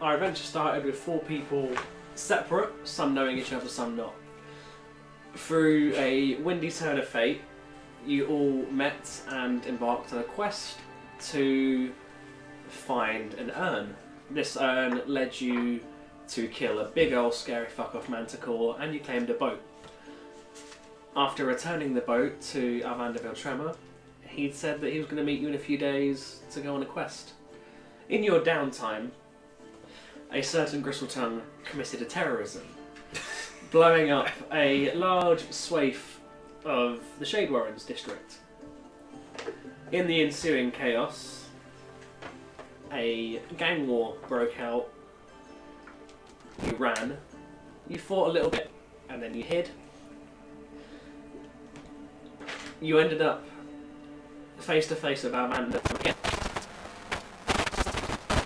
our adventure started with 4 people separate, some knowing each other, some not. Through a windy turn of fate, you all met and embarked on a quest to find an urn. This urn led you to kill a big old scary fuck-off manticore, and you claimed a boat. After returning the boat to Alvanderville Tremor, he'd said that he was going to meet you in a few days to go on a quest. In your downtime, a certain Gristletongue committed a terrorism, blowing up a large swathe of the Shade Warrens district. In the ensuing chaos, a gang war broke out. You ran, you fought a little bit, and then you hid. You ended up face to face with Amanda.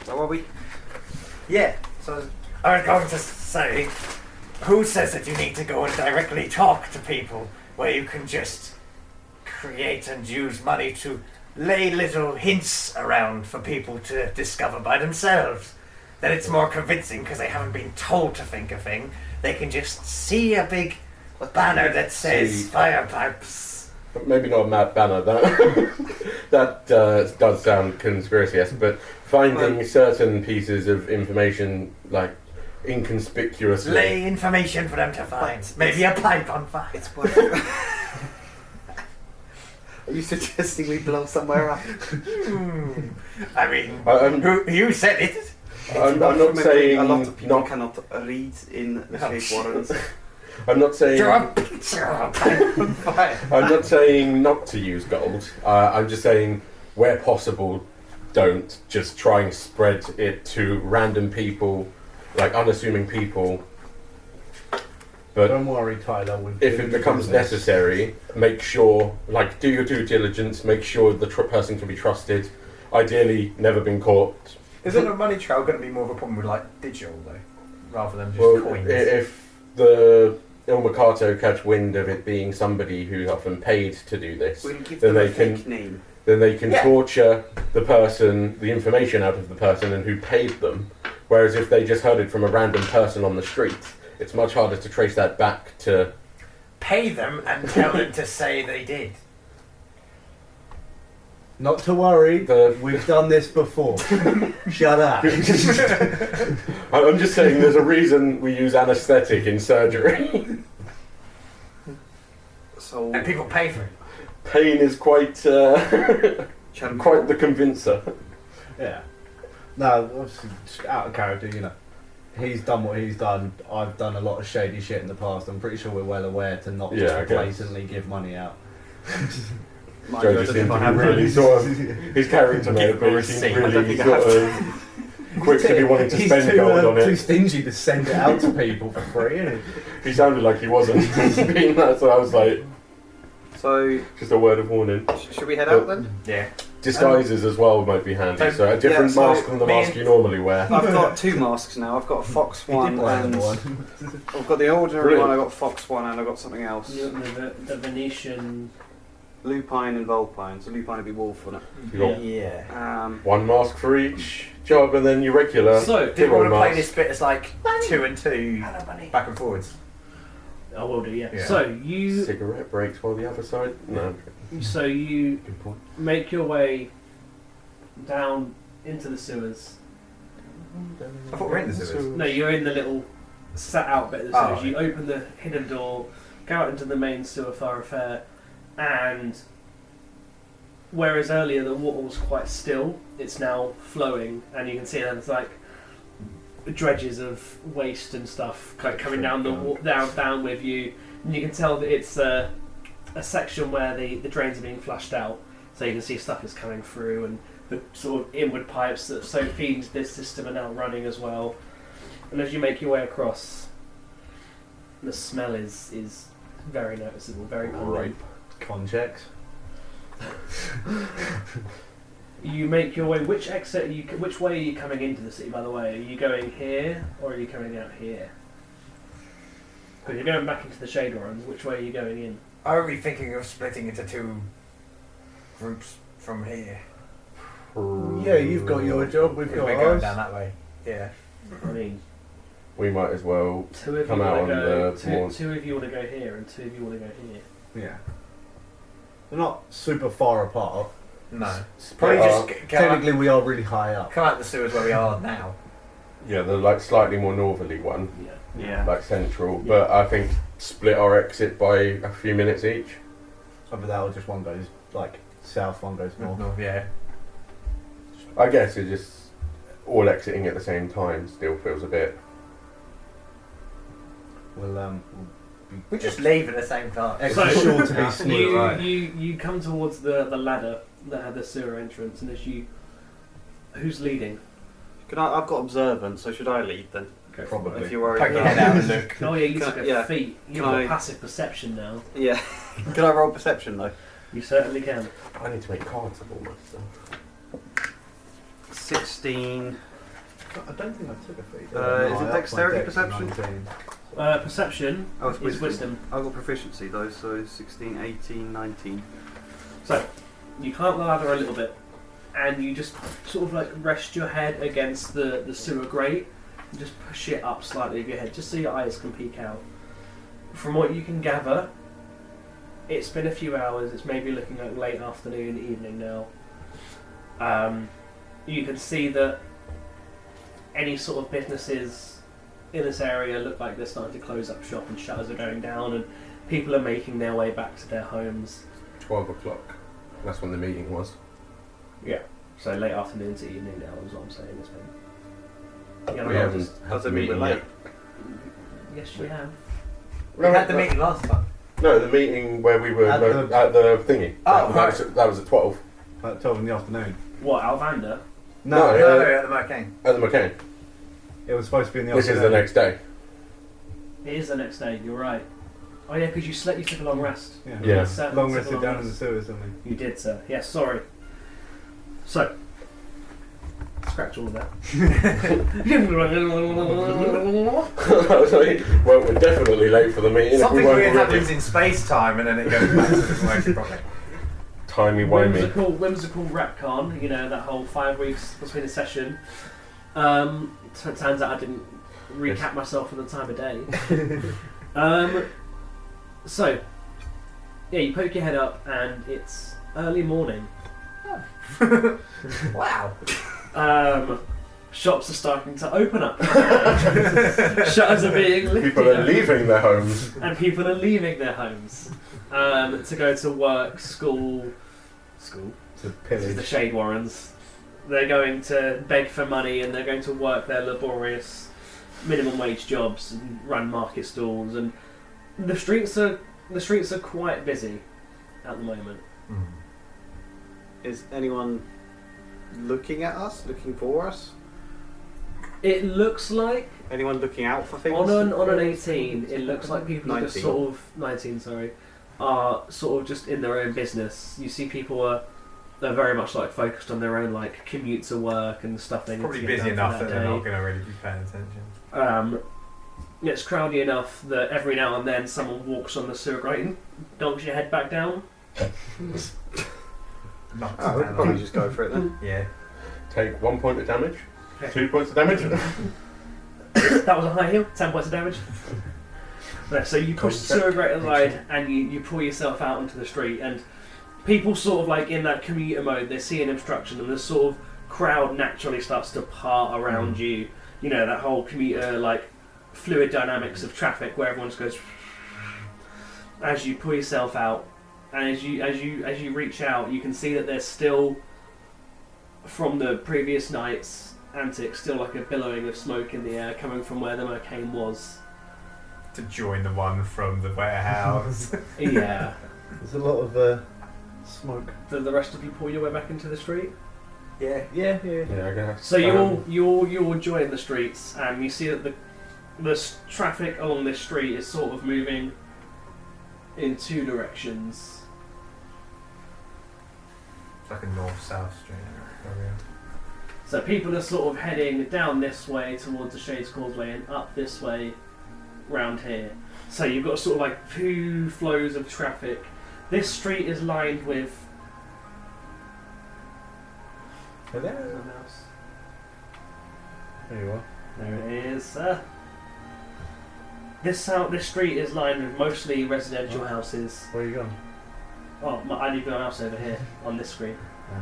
So are we? Yeah, so I was going to say, who says that you need to go and directly talk to people where you can just create and use money to lay little hints around for people to discover by themselves? Then it's more convincing because they haven't been told to think a thing. They can just see a big banner that says fire pipes. Maybe not a mad banner. That does sound conspiracy-esque, but finding certain pieces of information, like inconspicuously. Lay information for them to find. Maybe a pipe on fire. It's worth. Are you suggesting we blow somewhere up? I mean, who you said it? I'm not saying a lot of people not. cannot read in the Shade Warrens. I'm not saying. Draw a picture of a pipe on fire. I'm not saying not to use gold. I'm just saying, where possible, don't. Just try and spread it to random people, like unassuming people. But don't worry, Tyler. If it becomes necessary, make sure, like, do your due diligence. Make sure the person can be trusted. Ideally, never been caught. Isn't a money trail going to be more of a problem with like digital though, rather than just coins? If the Ilmacato catch wind of it being somebody who's often paid to do this, We'll give then them they a can fake name. then they can torture the person, the information out of the person and who paid them. Whereas if they just heard it from a random person on the street, it's much harder to trace that back to... Pay them and tell them to say they did. Not to worry, we've done this before. Shut up. I'm just saying there's a reason we use anaesthetic in surgery. So And people pay for it. Pain is quite the convincer. Yeah. No, obviously, just out of character, you know. He's done what he's done. I've done a lot of shady shit in the past. I'm pretty sure we're well aware to not just blatantly give money out. Joe just seemed to be really sort of... His character mode seemed really sort of quick to be wanting to spend gold on it. He's too stingy to send it out to people for free, isn't he? He sounded like he wasn't being that, so I was like... So... Just a word of warning. Should we head out then? Yeah. Disguises as well might be handy, so a different mask from the mask you normally wear. I've got 2 masks now. I've got a fox one and... I've got the ordinary one, I've got fox one and I've got something else. The Venetian... Lupine and Vulpine, so Lupine would be wolf, wouldn't it? Yeah. One mask for each job and then your regular... So, do you want to play this bit as like 2 and 2 back and forwards? I will do, yeah. So you... Cigarette breaks while the other side... No. So you make your way down into the sewers. I thought we were in the sewers. No, you're in the little set out bit of the sewers. You open the hidden door, go out into the main sewer thoroughfare, and whereas earlier the water was quite still, it's now flowing, and you can see there's like dredges of waste and stuff coming down down with you, and you can tell that it's a section where the drains are being flushed out, so you can see stuff is coming through, and the sort of inward pipes that so feed this system are now running as well. And as you make your way across, the smell is very noticeable, very pungent. Con checks. You make your way. Which exit? Which way are you coming into the city? By the way, are you going here or are you coming out here? Because you're going back into the Shade Warrens. Which way are you going in? Are we thinking of splitting into 2 groups from here? Yeah, you've got your job. We've got we're ours. going down that way. Yeah. I mean, We might as well two of come you out want on to go. the more. Two of you want to go here, and two of you want to go here. Yeah. They're not super far apart. No. Split Probably up. just Technically, we are really high up. come out the sewers where we are now. Yeah, the like slightly more northerly one, Yeah. Yeah. like central. Yeah. But I think split our exit by a few minutes each. Over that, or just one goes like south, one goes north. North, yeah. I guess it just all exiting at the same time still feels a bit. We'll We just leave at the same time. extra So, sure to be you- sneaky. right. You come towards the ladder that had the sewer entrance, and as you, who's leading? I've got observant, so should I lead then? Go Probably. If you're worried. Poke your head out and look. Oh yeah, you Can took I- a yeah. feat. You've Can got I- passive perception now. Yeah. Can I roll perception though? You certainly can. I need to make cards of all my stuff. 16. I don't think I took a feat. Is No, it I upped my dexterity dex to perception? 19. Perception Oh, it's is wisdom. I've got proficiency though, so 16, 18, 19. So you climb the ladder a little bit, and you just sort of like rest your head against the sewer grate, and just push it up slightly with your head, just so your eyes can peek out. From what you can gather, it's been a few hours. It's maybe looking like late afternoon, evening now. You can see that any sort of businesses in this area look like they're starting to close up shop, and shutters are going down, and people are making their way back to their homes. 12 o'clock. That's when the meeting was. Yeah. So late afternoon to evening now is what I'm saying. It's been. Yeah, We haven't Does had the it mean we're meeting late? yet. Yes, you have. We had the meeting last time. No, the meeting where we were At at the thingy. Oh, that was at 12. About 12 in the afternoon. What, Alvander? No, No, No, at the Mercane. At the McCain. it was supposed to be in the This is afternoon. the next day. It is the next day. You're right. Oh yeah, because you slept. You took a long rest. Yeah. Yeah. You certainly Long took a rested long down in the rest. sewers, didn't we? You did, sir. Yes. Sorry. So. Scratch all of that. I was like, well, we're definitely late for the meeting. Something if we weird weren't already. happens in space time and then it goes back to the working properly. Timey-wimey. Whimsical retcon. You know that whole 5 weeks between a session. So it turns out I didn't recap myself on the time of day. So, yeah, you poke your head up and it's early morning. Wow. Shops are starting to open up. Shutters are being lifted. People are leaving their homes. And people are leaving their homes to go to work, school. To This is the pillage. Shade Warrens. They're going to beg for money and they're going to work their laborious minimum wage jobs and run market stalls, and the streets are quite busy at the moment. Is anyone looking at us? Looking for us? It looks like Anyone looking out for things? on an 18, it looks like people are just 19. sort of 19, sorry, are sort of just in their own business. You see people they're very much like focused on their own like commute to work and stuff. They need Probably to get busy done enough for that that they're day. not going to really be paying attention. It's crowded enough that every now and then someone walks on the sewer grate and donks your head back down. Not Oh, we'll probably just go for it then. Yeah. Take 1 point of damage. Okay. 2 points of damage. That was a high heal, 10 points of damage. Right, so you push the sewer grate aside and you pull yourself out onto the street, and people sort of like in that commuter mode, they're seeing obstruction and the sort of crowd naturally starts to part around you. You know, that whole commuter like fluid dynamics of traffic where everyone just goes as you pull yourself out, and as you reach out, you can see that there's still from the previous night's antics still like a billowing of smoke in the air coming from where the Mercane was. To join the one from the warehouse. Yeah. There's a lot of smoke. Do the rest of you pull your way back into the street? Yeah. Yeah. Yeah, I guess. So you all join the streets, and you see that the traffic along this street is sort of moving in two directions. It's like a north-south street area. So people are sort of heading down this way towards the Shades Causeway and up this way round here. So you've got sort of like two flows of traffic. This street is lined with... Hello. There's a mouse. There you are. There it is. This street is lined with mostly residential houses. Where are you going? Oh, I need to go mouse over here on this screen. Yeah.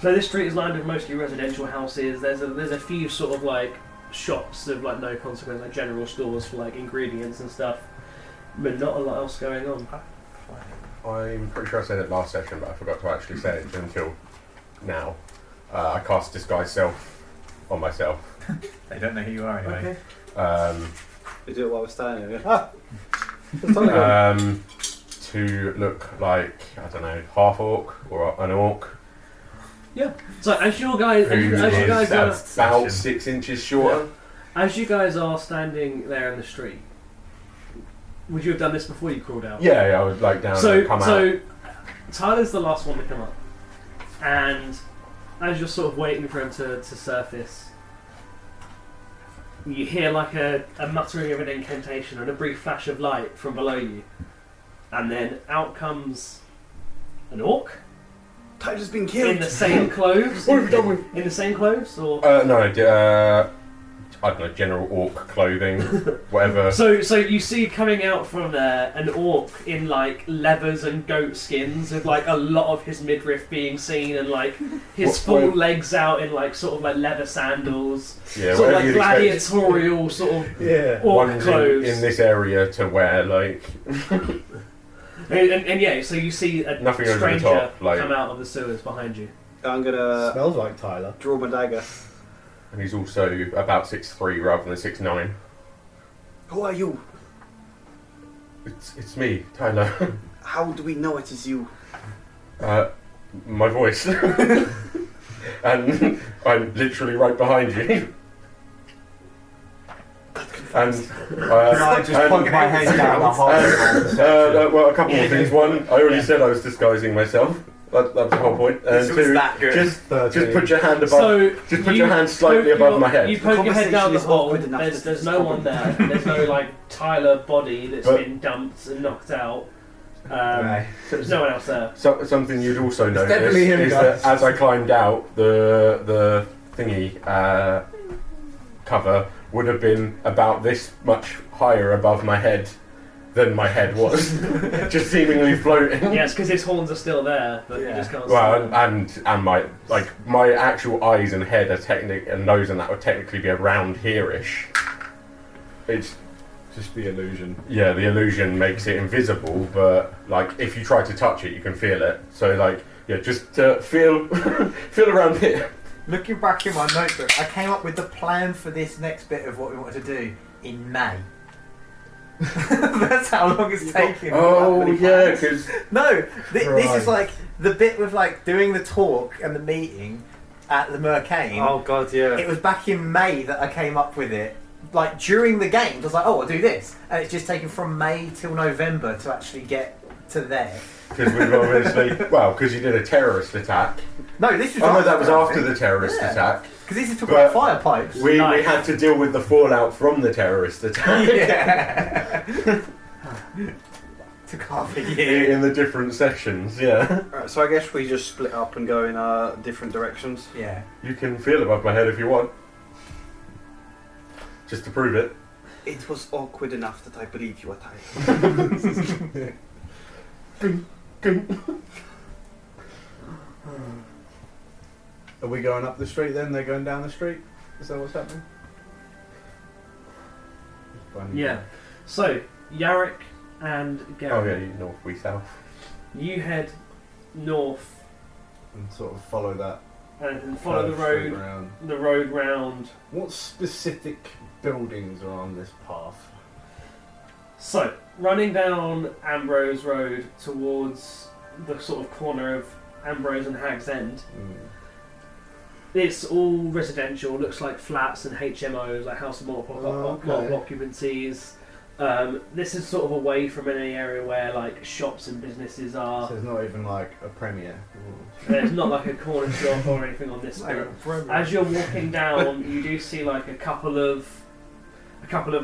So this street is lined with mostly residential houses. There's a few sort of like shops of like no consequence, like general stores for like ingredients and stuff, but not a lot else going on. I'm pretty sure I said it last session, but I forgot to actually say it until now. I cast Disguise Self on myself. They don't know who you are anyway. Okay. You do it while we're standing here. To look like, I don't know, half orc or an orc. Yeah. So as you guys are about 6 inches shorter. as you guys are standing there in the street, would you have done this before you crawled out? Yeah, I would like down and come out. So Tyler's the last one to come up, and as you're sort of waiting for him to surface, you hear like a muttering of an incantation and a brief flash of light from below you, and then out comes an orc Tyler's been killed. in the same clothes. What have you done with? In the same clothes, or No, I don't know, general orc clothing, whatever. so you see coming out from there an orc in like leathers and goat skins, with like a lot of his midriff being seen, and like his full legs out in like sort of like leather sandals, Yeah, sort of whatever like you'd expect gladiatorial sort of Yeah. orc ones clothes. in this area to wear, like. And yeah, so you see a Nothing over the stranger top, like- come out of the sewers behind you. I'm gonna Smells like Tyler. draw my dagger. And he's also about 6'3" rather than 6'9". Who are you? It's me, Tyler. How do we know it is you? My voice. And I'm literally right behind you. And I just plug my head down the hole? well, a couple more things. One, I already said I was disguising myself. That was the whole point. And This was two, that good. just put your hand above. So Just put your hand slightly above my head. You poke your head down the conversation is hole. awkward enough There's that it's no one there. There's no like Tyler body that's But- been dumped and knocked out. Right. There's no one else there. So, something you'd also notice definitely him, is guys. that as I climbed out, the thingy cover would have been about this much higher above my head than my head was, just seemingly floating. Yes, because his horns are still there, but you just can't see Well, them. and my actual eyes and head are and nose and that would technically be around here-ish. It's Just the illusion. yeah, the illusion makes it invisible, but like if you try to touch it, you can feel it. So like yeah, just feel feel around here. Looking back in my notebook, I came up with the plan for this next bit of what we wanted to do in May. That's how long it's taken. Oh yeah, because No, this is Right. like the bit with like doing the talk and the meeting at the Mercane. Oh god, yeah. It was back in May that I came up with it. Like during the games, I was like, "Oh, I'll do this," and it's just taken from May till November to actually get to there. we've obviously because you did a terrorist attack. No, this was. Oh no, that was after the terrorist Yeah. attack. Because this is talking But about fire pipes. We Nice. had to deal with the fallout from the terrorist attack. Yeah. Took half a year. In the different sections, yeah. Alright, so I guess we just split up and go in different directions. Yeah. You can feel above my head if you want. Just to prove it. It was awkward enough that I believe you are tired. Are we going up the street then? They're going down the street? Is that what's happening? Yeah. So Yarrick and Oh Gary, yeah, you north, we south. you head north And sort of follow that. and follow the curved street road. round. The road round. What specific buildings are on this path? So, running down Ambrose Road towards the sort of corner of Ambrose and Hag's End, it's all residential, looks like flats and HMOs, like house of multiple Okay. occupancies. This is sort of away from any area where like shops and businesses So are. there's not even like a premiere. There's not like a corner shop or anything on this bit. As you're walking down, you do see like a couple of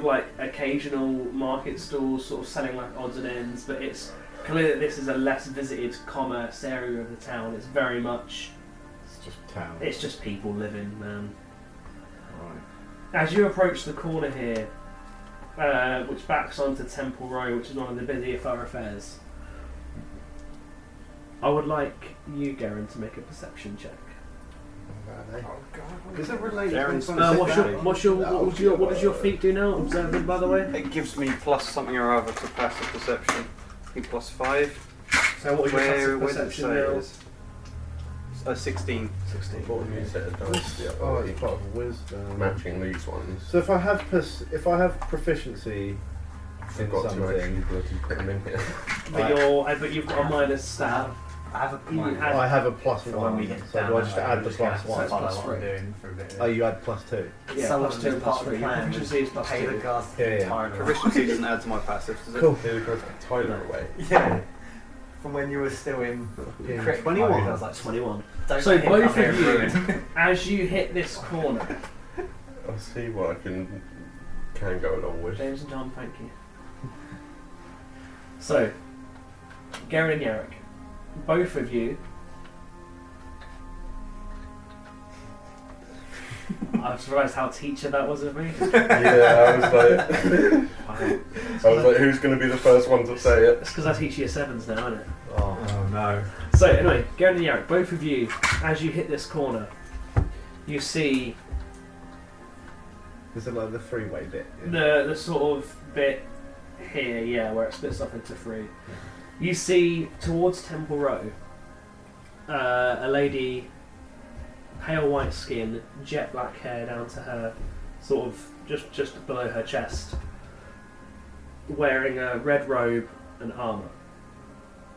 like occasional market stalls sort of selling like odds and ends, but it's clear that this is a less visited commerce area of the town. It's very much, It's just town. it's just people living, man. Right. As you approach the corner here, which backs onto Temple Row, which is one of the busier thoroughfares, I would like you, Garen, to make a perception check. Oh God. Is it related? Garen's What does your feet do now? Observant, by the way. It gives me plus something or other to passive perception. I think plus 5. So what is your passive Where does it perception say it now? is? 16. 16. What would you set a dice the Oh, other it's part of wisdom. matching these ones? So if I have proficiency I in forgot to actually something, bloody put them in here. But you've got a minus stat. I have a You plan. had- I have a plus For when one. we get So down do I that just way, add we're the just gonna plus have to one? follow Plus what we're three. doing for a bit. Oh, you add plus 2. Yeah, Some plus of 2 them plus part of 3. the Your plan proficiency is plus Pay the 2. guards to Yeah, be yeah. tired of Proficiency doesn't add to my passive, does it? Cool. Here we go, Tyler away. Yeah. From when you were still in Yeah. crit 21. mode, I was like, 21. don't So let him both come here of and you, ruin. as you hit this corner, I'll see what I can go along with. James and John, thank you. So, Garen and Yarrick, both of you. I was surprised how teacher that was of me. Yeah, I was Wow. like, who's going to be the first one to say it? It's because I teach year 7s now, isn't it? Oh. Oh no. So anyway, Garen and Yarrick, both of you, as you hit this corner, you see Is it like the freeway bit? the sort of bit here, yeah, where it splits off into 3. You see towards Temple Row, a lady, pale white skin, jet black hair down to her, sort of just below her chest, wearing a red robe and armour,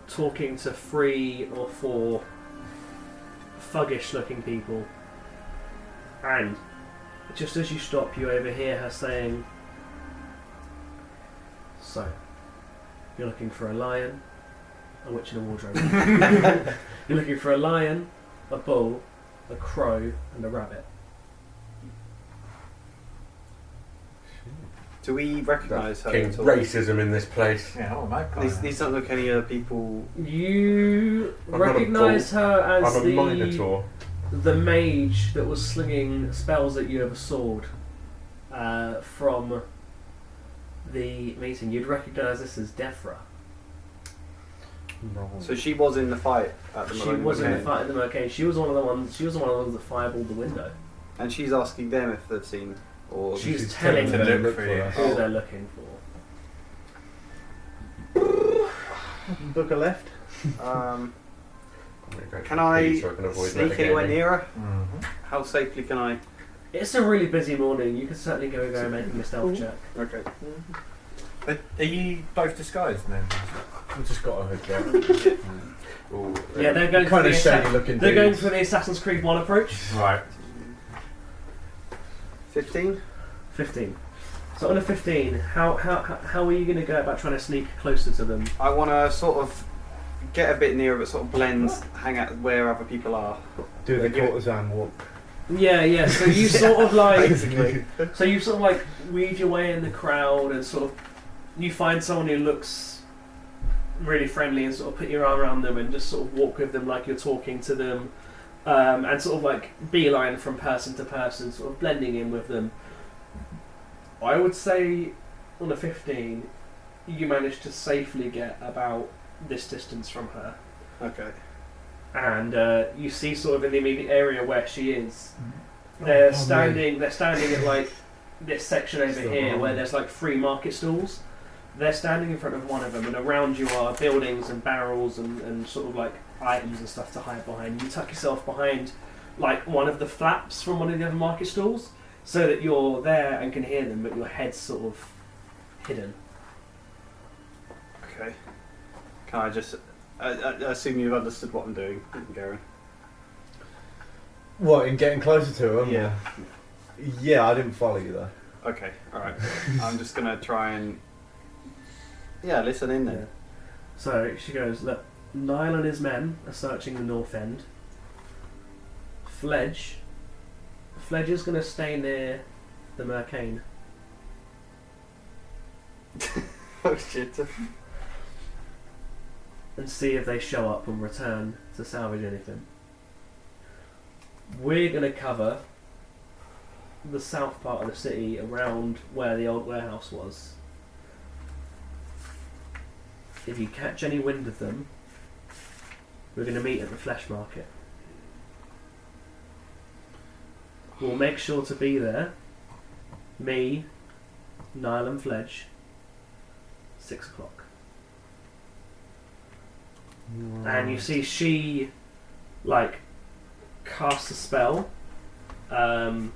talking to 3 or 4 thuggish looking people, and just as you stop, you overhear her saying, "So, you're looking for a lion, a witch in a wardrobe. You're looking for a lion, a bull, a crow, and a rabbit." Do we recognise her King at all? racism in this place. Yeah, oh my God. These don't look any people. You I'm not a recognise her as I'm a minotaur. the mage that was slinging spells at you with a sword from the meeting. You'd recognise this as Defra. So she was in the fight at the She moment. was in the fight in the Mercade. She was one of the ones. She was one of the ones that fireballed the window. And she's asking them if they've seen. Or She's telling to them look for you. who they're looking for. Book a left. um, I'm gonna go can to I pee so I can avoid sneak that anywhere again. near her? Mhm. How safely can I? It's a really busy morning. You could certainly go and make a stealth check. Okay. Are you both disguised then? We've just got a hood there. Ooh, Yeah, they're going for Kind the of shady looking they're going dudes. for the Assassin's Creed 1 approach. Right. 15. 15. So on a 15, how are you going to go about trying to sneak closer to them? I want to sort of get a bit nearer, but sort of blend, hang out where other people are. Do the Give it- courtesan walk. Yeah. So you sort of like, Basically. so you sort of like weave your way in the crowd and sort of you find someone who looks really friendly and sort of put your arm around them and just sort of walk with them like you're talking to them, and sort of like beeline from person to person, sort of blending in with them. I would say on a 15, you managed to safely get about this distance from her. Okay. And you see sort of in the immediate area where she is, they're standing at like this section over Still here behind. where there's like 3 market stalls. They're standing in front of one of them, and around you are buildings and barrels and sort of like items and stuff to hide behind. You tuck yourself behind like one of the flaps from one of the other market stalls so that you're there and can hear them, but your head's sort of hidden. Okay. Can I just? I assume you've understood what I'm doing, Garen. What, in getting closer to him? Yeah. Yeah, I didn't follow you though. Okay. All right. I'm just gonna try and. Yeah, listen in then. So she goes, look, Niall and his men are searching the north end. Fledge is going to stay near the Mercane. Oh shit. And see if they show up and return to salvage anything. We're going to cover the south part of the city, around where the old warehouse was. If you catch any wind of them, we're going to meet at the flesh market. We'll make sure to be there. Me, Niall and Fledge. 6 o'clock. And you see she, like, casts a spell, and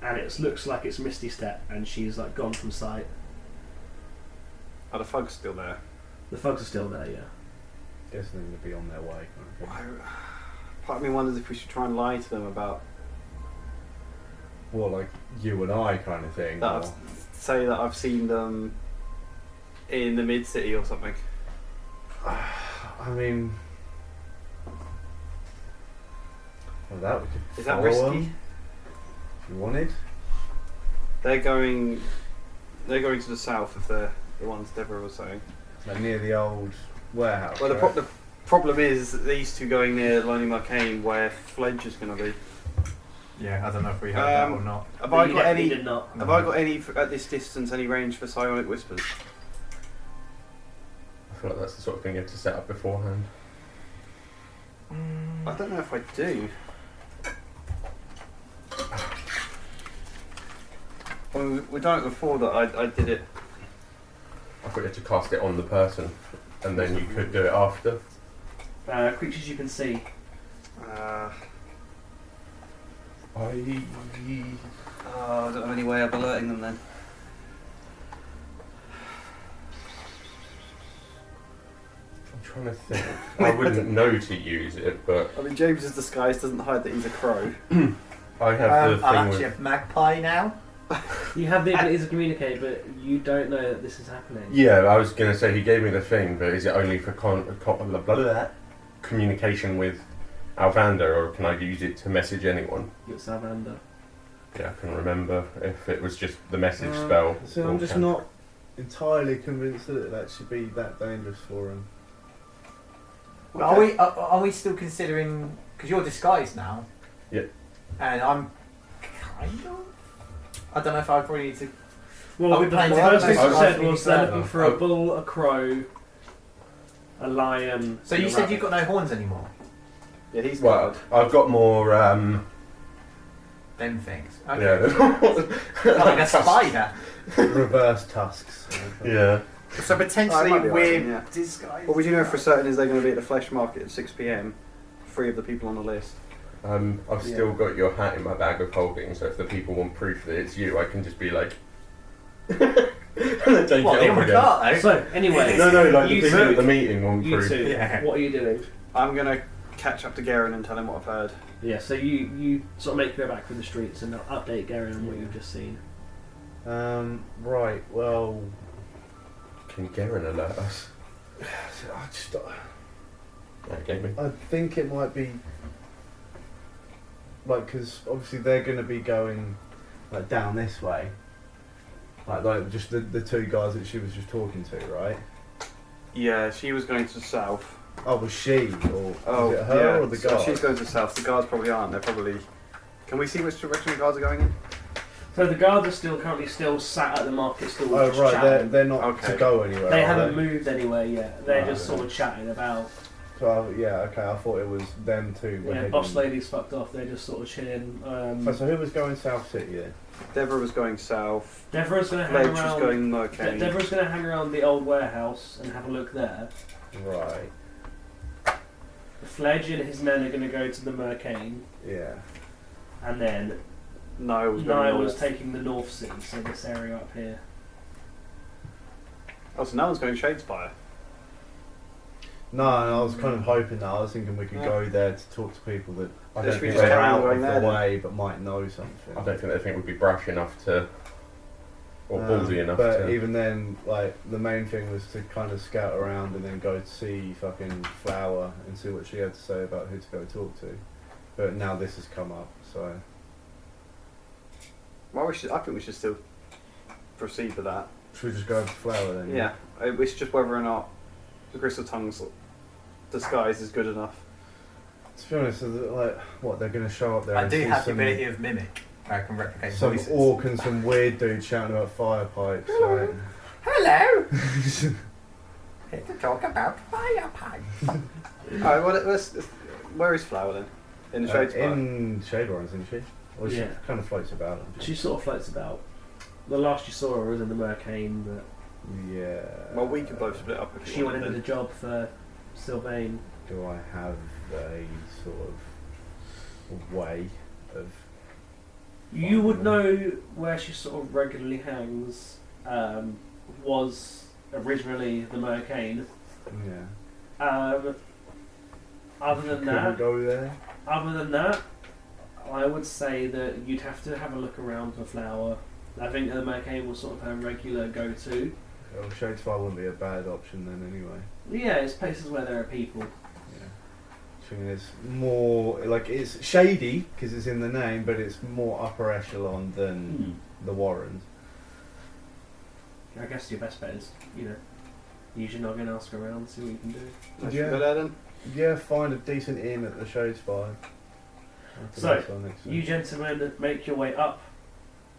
it looks like it's Misty Step, and she's like gone from sight. Are the thugs still there? The thugs are still there, yeah. Guess they're going to be on their way. Part of me wonders if we should try and lie to them about Well, like you and I kind of thing. that. Say that I've seen them in the mid city or something. I mean, well, that we could Is that follow risky? them if you wanted. They're going to the south if they're the ones Deborah was saying. Like near the old warehouse. Well, right? the problem is that these two going near Lonely Marcane where Fledge is going to be. Yeah, I don't know if we heard that or not. Have But I you got definitely any? did not. Have I got any at this distance? Any range for psionic whispers? I feel like that's the sort of thing you have to set up beforehand. I don't know if I do. I mean, we've done it before that I did it. I thought you had to cast it on the person, and then you could do it after. Creatures you can see. I don't have any way of alerting them then. I'm trying to think. I wouldn't know to use it, but I mean, James's disguise doesn't hide that he's a crow. I have the I'm thing actually with. a magpie now. You have the ability to communicate, but you don't know that this is happening. Yeah, I was going to say he gave me the thing, but is it only for blah, blah, blah, communication with Alvander, or can I use it to message anyone? You're Salvander. Yeah, I can remember if it was just the message spell. So I'm just not entirely convinced that it'd actually be that dangerous for him. Okay. Are we still considering? Because you're disguised now. Yeah. And I'm kind of. I don't know if I probably need to. Well, we the playing first thing different you places? said was they're looking for a bull, a crow, a lion. So and you a said rabbit. you've got no horns anymore. Yeah, he's Well, covered. I've got more. Them things. Okay. Yeah. Like a spider. Reverse tusks. Yeah. So Oh, potentially it might be we're right, yeah. disguised. What we do know for certain is they're going to be at the Flesh Market at 6 p.m. 3 of the people on the list. I've still got your hat in my bag of holding, so if the people want proof that it's you, I can just be like. and then take What, it the off again. cart though? So anyway, No, like the you people two, at the meeting want you proof. two, Yeah. what are you doing? I'm going to catch up to Garen and tell him what I've heard. Yeah, so you sort of make your way back through the streets and update Gary on what you've just seen. Right. Well, Can Garen alert us? Okay, me. I think it might be like because obviously they're going to be going like down this way, like just the two guys that she was just talking to, right? Yeah, she was going to the south. Oh, was she or was it her or the so guard? she's going to the south. The guards probably aren't. They're probably. Can we see which direction the guards are going in? So the guards are still currently sat at the market stall. Oh just right, chatting. they're not Okay. to go anywhere. They are haven't moved anywhere yet. They're Oh, just sort of chatting about. So yeah, okay. I thought it was them two. Were Yeah, heading- boss lady's fucked off. They're just sort of chilling. Oh, so who was going South City then? Deborah was going south. Deborah's going to Fledge hang was around. going Mercane. Deborah's going to hang around the old warehouse and have a look there. Right. Fledge and his men are going to go to the Mercane, Yeah. and then Niall was going Niall was north. taking the North Sea, so this area up here. Oh, so Niall's going Shadespire. No, I was kind of hoping that. I was thinking we could Yeah. go there to talk to people that I Should don't we think just they're carry on out going of there the then? way but might know something. I don't think they think we'd be brash enough to, or ballsy enough but to. even then, like the main thing was to kind of scout around and then go to see fucking Flower and see what she had to say about who to go talk to. But now this has come up, so Well, I think we should still proceed with that. should we just go to Flower then? Yeah, it's just whether or not the Crystal Tongue's disguise is good enough. To be honest, like what they're going to show up there. I and do see have the some- ability of mimic. I can replicate Some voices. orc and some weird dude shouting about fire pipes. Like. Hello! Here to talk about fire pipes. Alright, well, where is Flower then? In the shade spot? In Shade Warrens, isn't she? Or she Yeah. kind of floats about. She sort of floats about. The last you saw her was in the Mercane, but Yeah. Well, we can both split up if she you went want. into the job for Sylvain. Do I have a sort of way of... You would know where she sort of regularly hangs. Was originally the Mercane. Yeah. Other than Couldn't that, go there. I would say that you'd have to have a look around for Flower. I think the Mercane was sort of her regular go-to. Well, Shadespire wouldn't be a bad option then anyway. Yeah, it's places where there are people. Yeah. I mean, it's more like it's shady because it's in the name, but it's more upper echelon than the Warrens. I guess your best bet is, use your noggin, ask around, see what you can do. Let's Yeah. go there then. Yeah, find a decent inn at the Shadespire. So, you gentlemen make your way up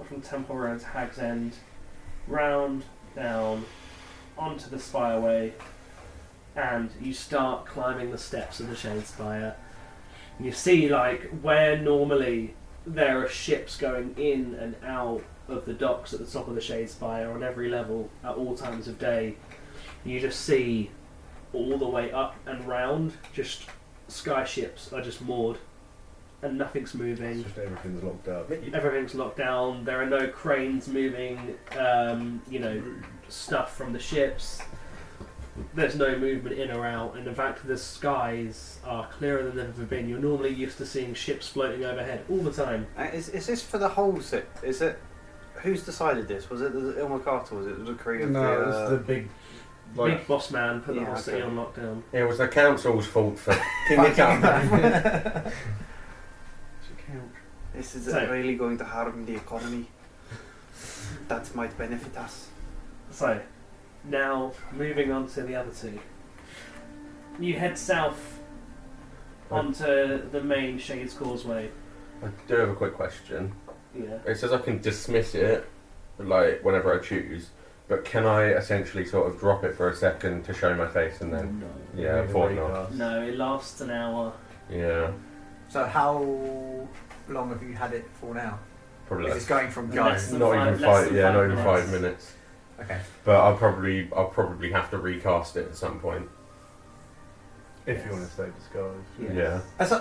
from Temple Road to Hag's End, round, down, onto the Spireway, and you start climbing the steps of the Shadespire. You see, where normally there are ships going in and out of the docks at the top of the Shadespire on every level at all times of day, you just see all the way up and round, just sky ships are just moored and nothing's moving. It's just everything's locked up. Everything's locked down. There are no cranes moving, stuff from the ships. There's no movement in or out, and in fact the skies are clearer than they've ever been. You're normally used to seeing ships floating overhead all the time. Is this for the whole sit? Is it? Who's decided this? Was it the Ilma Carter? Was it the decree of No, the? it's the big. Big boss man put the Yeah, whole city okay. on lockdown. It was the council's fault for This is So- really going to harm the economy. That might benefit us. So, now moving on to the other two. You head south onto the main Shades Causeway. I do have a quick question. Yeah. It says I can dismiss it, whenever I choose, but can I essentially sort of drop it for a second to show my face and then? No. Yeah, I thought not. No, it lasts an hour. Yeah, So how long have you had it for now? probably Is this going from go? Less than not five- even less five. than Yeah, 5 not even minutes. 5 minutes. Okay. But I'll probably have to recast it at some point. If you want to stay disguised. Yes. Yeah. As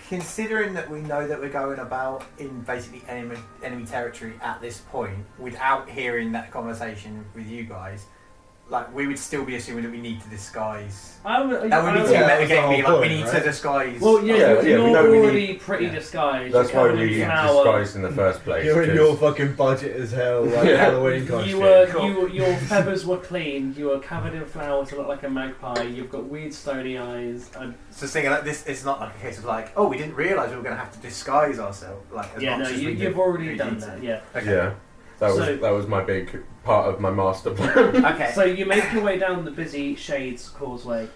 considering that we know that we're going about in basically enemy territory at this point, without hearing that conversation with you guys, we would still be assuming that we need to disguise. That would That would be too Yeah, that's the metagamey. whole We point, need to right? disguise. Well, yeah, Yeah, you're we know we already pretty yeah. disguised. That's You're why covered we in flour. disguised in the first place. You're in 'cause- your fucking budget as hell, like Yeah. Halloween costume. Your feathers were clean. You were covered in flour to look like a magpie. You've got weird stony eyes. And So thinking like this, it's not like a case of oh, we didn't realise we were going to have to disguise ourselves. As yeah, much no, as we you've do. already We done need to. that. Yeah. Okay. Yeah, that was my big part of my master plan. Okay. So you make your way down the busy Shades Causeway.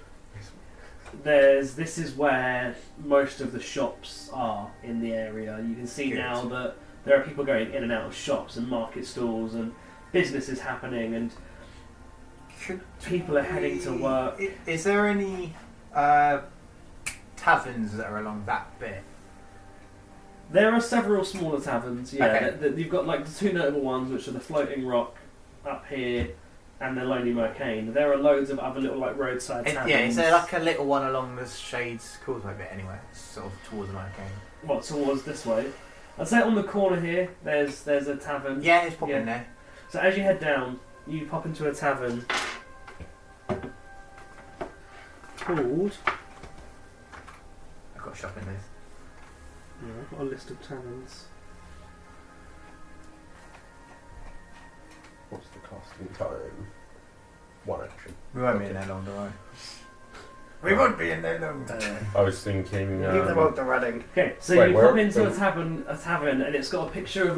This is where most of the shops are in the area. You can see Good. now that there are people going in and out of shops and market stalls and businesses happening, and people are heading to work. Is there any taverns that are along that bit? There are several smaller taverns. Yeah, Okay. you've got the two notable ones, which are the Floating Rock up here and the Lonely Mercane. There are loads of other little roadside taverns. Yeah, is there a little one along the Shades Causeway bit anyway, sort of towards the Mercane? What, towards this way? I'd say on the corner here, there's a tavern. Yeah, it's popping Yeah. there. So as you head down, you pop into a tavern called... I've got a shopping list. Yeah, I've got a list of taverns. What's the casting time? 1 action. We won't be in there long, do we? We won't be in there long. I was thinking. Leave them out the Reading. Okay, so Wait, you where- pop into where- a tavern, and it's got a picture of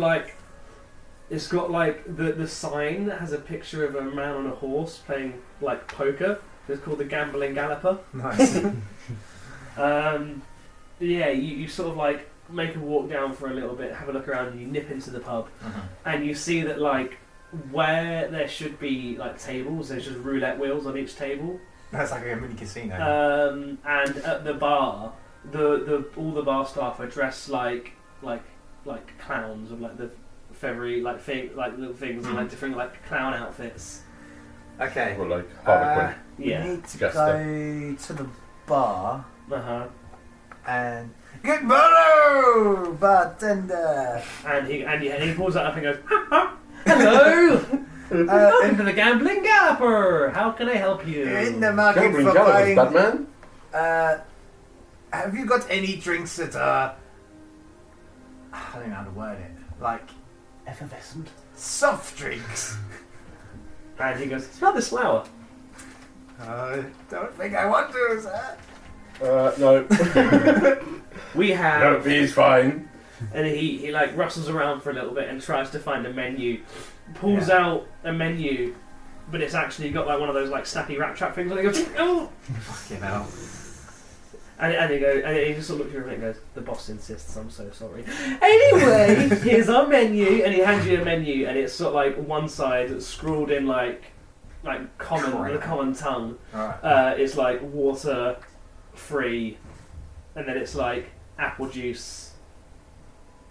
it's got the sign that has a picture of a man on a horse playing poker. It's called the Gambling Galloper. Nice. Yeah, you sort of make a walk down for a little bit, have a look around, and you nip into the pub, and you see that like where there should be like tables, there's just roulette wheels on each table. That's like a mini casino. And at the bar, all the bar staff are dressed like clowns with like the feathery like little things and like different like clown outfits. Okay. Or like Harlequin. Yeah. We need to Jester. go to the bar and good morrow, bartender. And he pulls that up and goes, hello. Into the gambling gapper. How can I help you? You're in the market Gambling for gallows, buying. bad man. Have you got any drinks that are? I don't know how to word it. Like Effervescent. soft drinks. And he goes, smell this flower. I don't think I want to, sir. No. We have. No, he's fine. And he like rustles around for a little bit and tries to find a menu. Pulls out a menu, but it's actually got like one of those like snappy rat trap things. And he goes, oh! Fucking hell. And he just sort of looks at you and goes, the boss insists, I'm so sorry. Anyway, here's our menu. And he hands you a menu, and it's sort of like one side that's scrawled in like common tongue. Alright. It's like water free, and then it's like apple juice,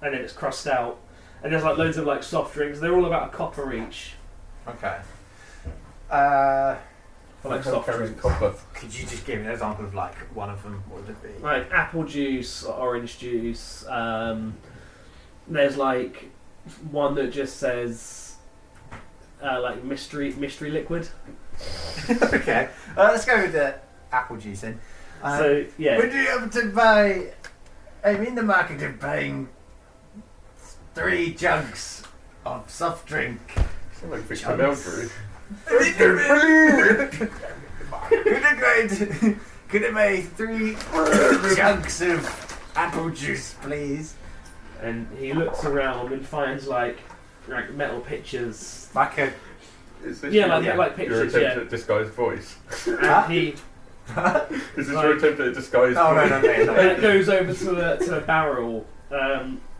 and then it's crossed out, and there's like loads of like soft drinks. They're all about a copper each. Okay. For like soft drinks. Copper. Could you just give me an example of like one of them? What would it be? Like apple juice or orange juice. There's like one that just says like mystery liquid. Okay. Let's go with the apple juice then. So yeah. Would you able to buy? I'm in the market of buying 3 jugs of soft drink. Sound like Victor Meldrew. Could I buy 3 jugs of apple juice, please? And he looks around and finds like metal pictures. Like a Is this Yeah, your, like pictures, your attempt yeah. at disguised voice? And he Is this your attempt at disguised no, voice? and goes over to a barrel,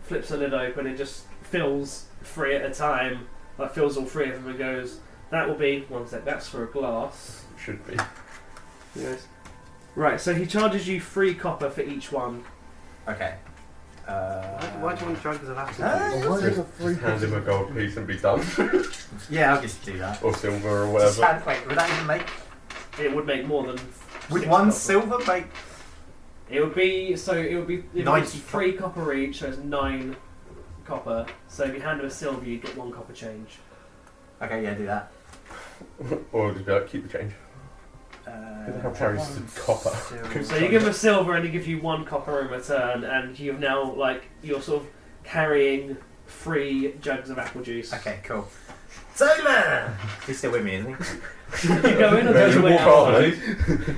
flips the lid open, and just fills 3 at a time. Like fills all 3 of them and goes, that will be, one sec, that's for a glass. Should be. Yes. Right, so he charges you 3 copper for each one. Okay. Why do you want drugs of apple Just hand him a gold piece and be done. Yeah, I'll just do that. Or silver or Just whatever. wait, would that even make? It would make more than Would 6 one copper. silver make? It would be if 90 it's 3 copper each, so it's 9 copper. So if you hand him a silver, you get 1 copper change. Okay, yeah, do that. Or just be like, keep the change. Who the hell carries copper? So you give him a silver and he gives you 1 copper in return, and you've now you're sort of carrying 3 jugs of apple juice. Okay, cool. Taylor! He's still with me, isn't he? Did you go in or There's did you a wait walk outside?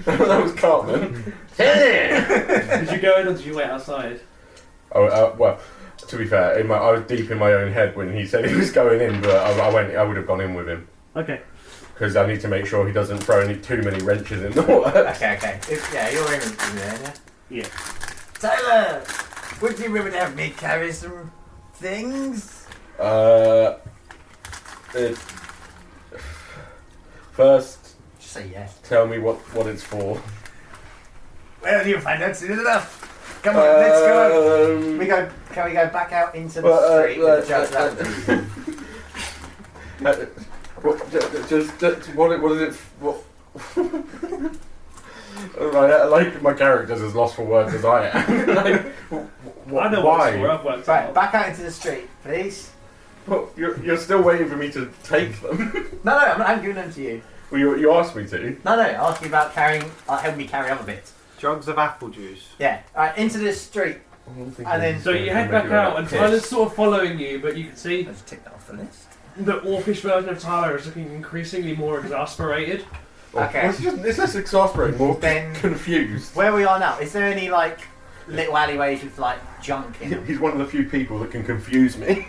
That was Cartman. Did you go in or did you wait outside? Oh, well, to be fair, I was deep in my own head when he said he was going in, but I would have gone in with him. Okay. Because I need to make sure he doesn't throw too many wrenches in the water. Okay. Yeah, you're in there, yeah? Yeah. Taylor! Would you really have me carry some things? First, Just say yes. tell me what it's for. Well, you'll find out soon enough. Come on, let's go. Can we go back out into the street with the jugs of apple juice? What is it? What? Right, like my character's as lost for words as I am. I know why? what's for, I've worked Right, out. back out into the street, please. Well, you're still waiting for me to take them. No, I'm not giving them to you. Well, you asked me to. No, ask me about helping me carry other bits. Drugs of apple juice. Yeah, alright, into the street. And then- So you head back out, and Tyler's sort of following you, but you can see Let's tick that off the list. the orcish version of Tyler is looking increasingly more exasperated. Okay. It's less exasperating, more Then- confused. Where we are now, is there any little alleyways with junk in them? He's one of the few people that can confuse me.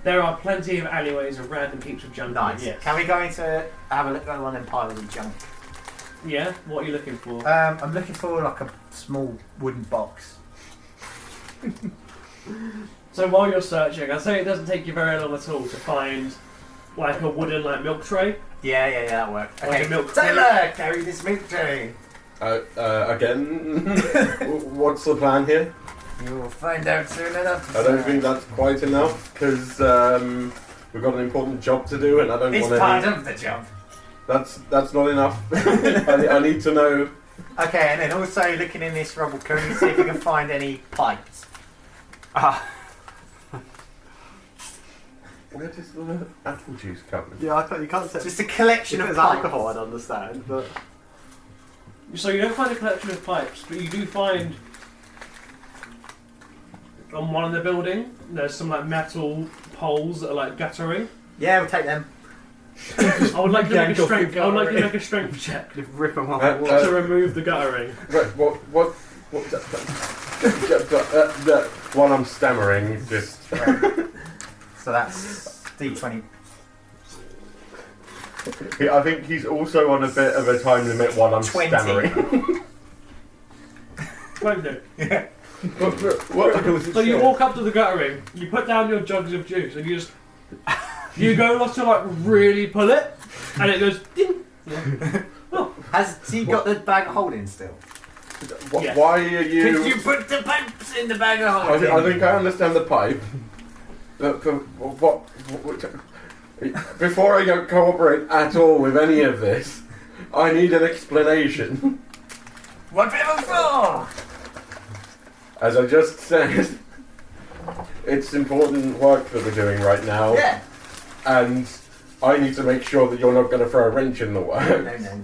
There are plenty of alleyways of random heaps of junk. Nice. Yes. Can we go into have a look at one and pile of junk? Yeah. What are you looking for? I'm looking for a small wooden box. So while you're searching, I'd say it doesn't take you very long at all to find like a wooden milk tray. Yeah, that worked. Like Okay, a milk Taylor, carry this milk tray. Again, what's the plan here? You'll find out soon enough. I don't think that's quite enough because we've got an important job to do, and I don't It's want part of the job. That's not enough. I need to know. Okay, and then also looking in this rubble cone, see if you can find any pipes. Where does the apple juice come? Yeah, I can't, you can't say. Just a collection If of it's pipes. alcohol, I'd understand, but So you don't find a collection of pipes, but you do find on one of the building there's some metal poles that are guttering. Yeah, we'll take them. I would like to make a Yank off strength. the I would like to guttering. make a strength check just rip them off. to remove the guttering. Wait, what? That one I'm stammering. Just So that's D20. I think he's also on a bit of a time limit while I'm 20. stammering. Won't do. What? So you walk up to the guttering, you put down your jugs of juice, and you go to really pull it, and it goes ding. Has he got the bag of holding still? Yeah. Why are Could you? you put the pipes in the bag of I holding? think I understand the pipe, but what? Before I don't cooperate at all with any of this, I need an explanation. What for? As I just said, it's important work that we're doing right now, Yeah. and I need to make sure that you're not going to throw a wrench in the work. No.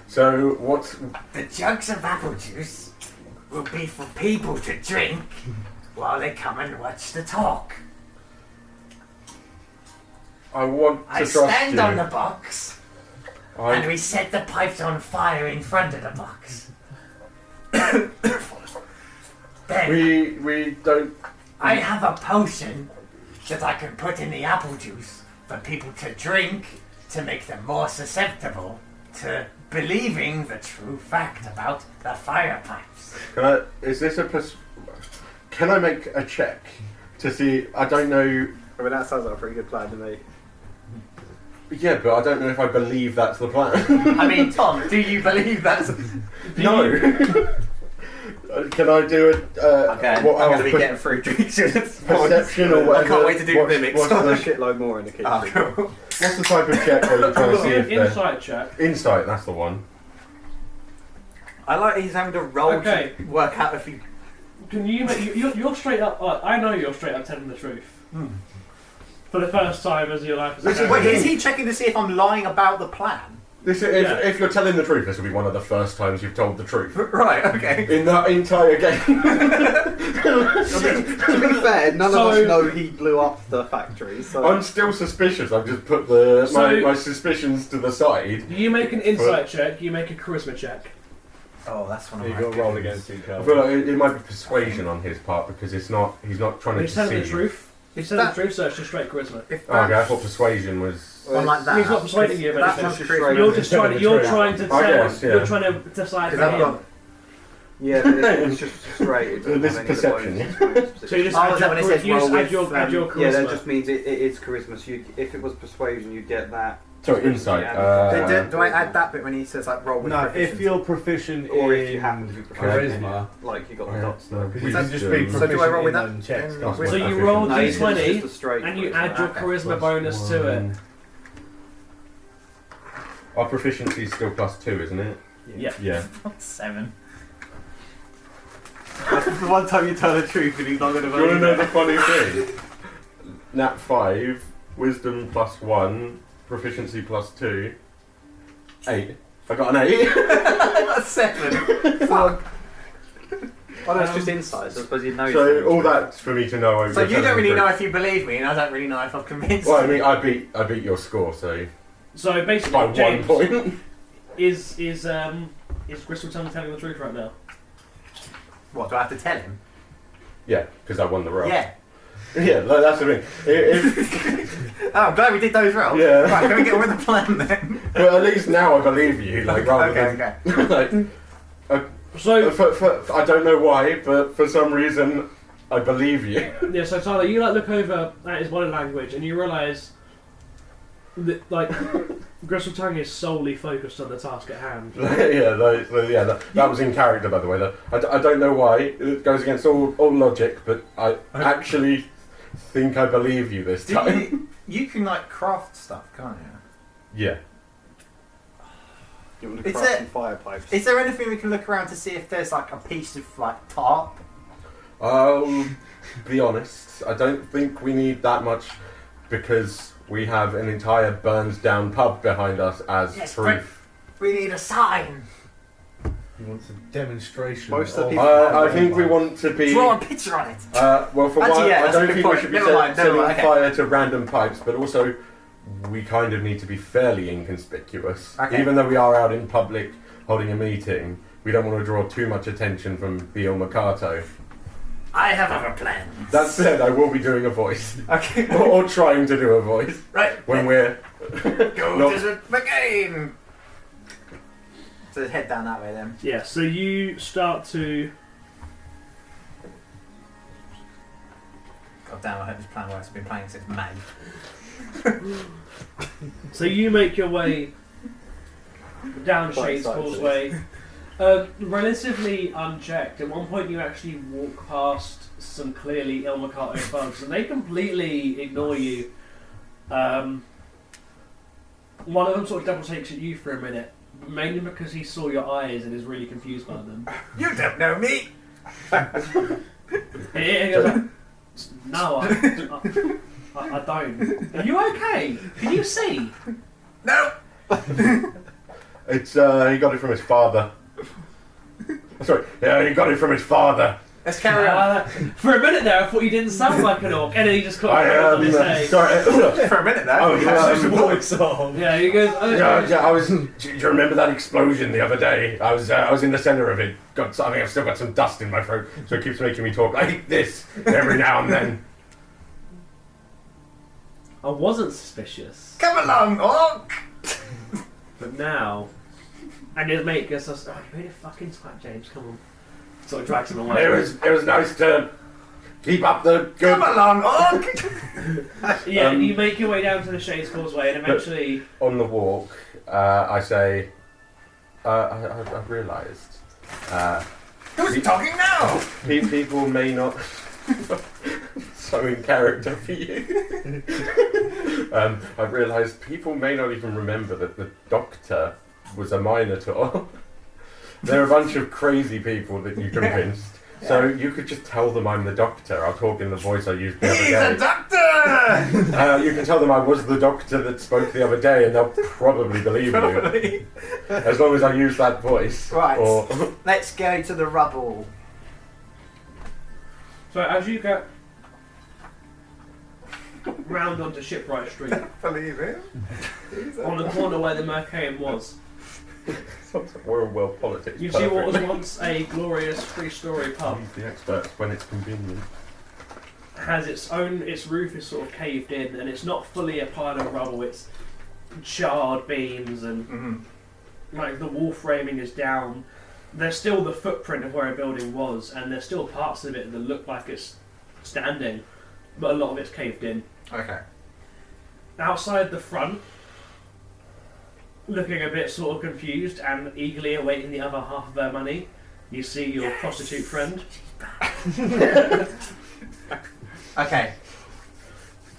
So what's? The jugs of apple juice will be for people to drink while they come and watch the talk. I want to I trust stand you. on the box and I, we set the pipes on fire in front of the box. Then we don't. I have a potion that I can put in the apple juice for people to drink to make them more susceptible to believing the true fact about the fire pipes. Is this Can I make a check to see? I don't know. I mean, that sounds like a pretty good plan to me. Yeah, but I don't know if I believe that's the plan. I mean, Tom, do you believe that's... No. Can I do it? Okay, I'm going to be put getting free drinks. perception or whatever. I can't wait to do mimics. What's There's a the, shitload more in the kitchen. Oh, cool. what's the type of check where you're trying to see if they're... Insight check. Insight, that's the one. I like he's having to roll Okay. to work out if he... Can you make you're straight up? I know you're straight up telling the truth. For the first time as your life as a Wait, character. is he checking to see if I'm lying about the plan? If you're telling the truth, this will be one of the first times you've told the truth. Right, okay. In that entire game. To be fair, none of us know he blew up the factory, so... I'm still suspicious. I've just put my suspicions to the side. You make an insight check. You make a charisma check. Oh, that's one of You've my got to roll goons. against each I other. feel like it might be persuasion on his part because he's not trying to He's telling the deceive. truth. He's telling the truth, so it's just straight charisma. If Oh, okay, I that's thought persuasion was. one like that... He's not persuading you of That's anything. not charisma. You're just trying. You're truth. trying to I tell. guess, yeah. You're trying to decide for Because I've him. got... Yeah, it's just straight. It doesn't This have is any of the perception, bonuses. So you just Oh, add is that when it says you just roll add your charisma. Yeah, that just means it is charisma. So if it was persuasion, you'd get that. Sorry, insight. do I add that bit when he says roll with No, proficiency? if you're proficient Or in if you happen to be proficient, charisma, like you got the Okay. dots there. you Is can that- just be So proficient do I roll with in that? them checks. Then can't with- So you? you roll No, it's just d20 a straight and you charisma. add your Okay. charisma bonus to it. Our proficiency is still +2, isn't it? Yeah. Yeah. 7. That's the one time you tell the truth and he's not going to Do you want to know the believe funny thing? Nat 5, wisdom +1, proficiency +2, 8. I got an 8. I got 7. Fuck. Oh, no, it's just insight, so I suppose you'd know. So all that's for me to know. over So you telling don't the really know truth. if you believe me, and I don't really know if I've convinced Well, I you. mean, I beat your score, so So basically, by 1 James point. is Crystal Tongue telling the truth right now? What, do I have to tell him? Yeah, because I won the roll. Yeah. Yeah, that's the thing. If, Oh, I'm glad we did those rolls. Yeah. Right, can we get on with the plan then? but at least now I believe you. Like rather okay. than like, So I don't know why, but for some reason, I believe you. yeah, so Tyler, you look over at his body language and you realise that Gristle Tongue is solely focused on the task at hand. That was in character, by the way. I don't know why. It goes against all logic, but I actually think I believe you this time. You can craft stuff, can't you? Yeah. You want to craft some fire pipes? Is there anything we can look around to see if there's a piece of tarp? I'll be honest. I don't think we need that much because we have an entire burns down pub behind us as proof. We need a sign. He wants a demonstration. Most of the people I think we want to be. Draw a picture on it. Well, for Actually, one, yeah, I that's a don't good think we point. should be Never mind, setting okay. fire to random pipes, but also we kind of need to be fairly inconspicuous. Okay. Even though we are out in public holding a meeting, we don't want to draw too much attention from Bill Mercato. I have other plans. That said, I will be doing a voice. Okay. or trying to do a voice. Right. When we're. Go not- to the game. So head down that way then. Yeah, so you start to. God damn, I hope this plan works. I've been playing since May. So you make your way down Quite Shades excited. Causeway, relatively unchecked. At one point, you actually walk past some clearly El Mercato thugs, and they completely ignore you. One of them sort of double takes at you for a minute, mainly because he saw your eyes and is really confused by them. You don't know me. And he goes like, "No, I don't. Are you okay? Can you see?" No. It's, he got it from his father. Sorry, yeah, he got it from his father. Let's carry on. For a minute there, I thought you didn't sound like an orc, and then he just got on his head. Sorry. For a minute there. Yeah, he goes. I was. Do you remember that explosion the other day? I was in the centre of it. I think I've still got some dust in my throat, so it keeps making me talk like this every now and then. I wasn't suspicious, Come along, orc. but now, and his mate goes, "Oh, you made a fucking twat, James. Come on." Sort of drags him away. It was nice to keep up the good. Come along, orc. Yeah, you make your way down to the Shades Causeway, and eventually, On the walk, I say, I've realised. Who's talking now? People may not. So in character for you. I've realised people may not even remember that the Doctor was a Minotaur. They're a bunch of crazy people that you convinced. Yeah. So you could just tell them I'm the Doctor. I'll talk in the voice I used the other He's day. a doctor. You can tell them I was the Doctor that spoke the other day, and they'll probably believe you. Probably. As long as I use that voice. Right. Or Let's go to the rubble. so as you get round onto Shipwright Street, Believe him. on the corner where the Mercaeum was, sounds like we're in world politics. you see what was perfectly. once a glorious three-story pub. Use the experts when it's convenient. Has its roof is sort of caved in, and it's not fully a pile of rubble. It's charred beams, and like the wall framing is down. There's still the footprint of where a building was, and there's still parts of it that look like it's standing, but a lot of it's caved in. Okay. Outside the front, looking a bit sort of confused and eagerly awaiting the other half of her money, you see your prostitute friend. Okay.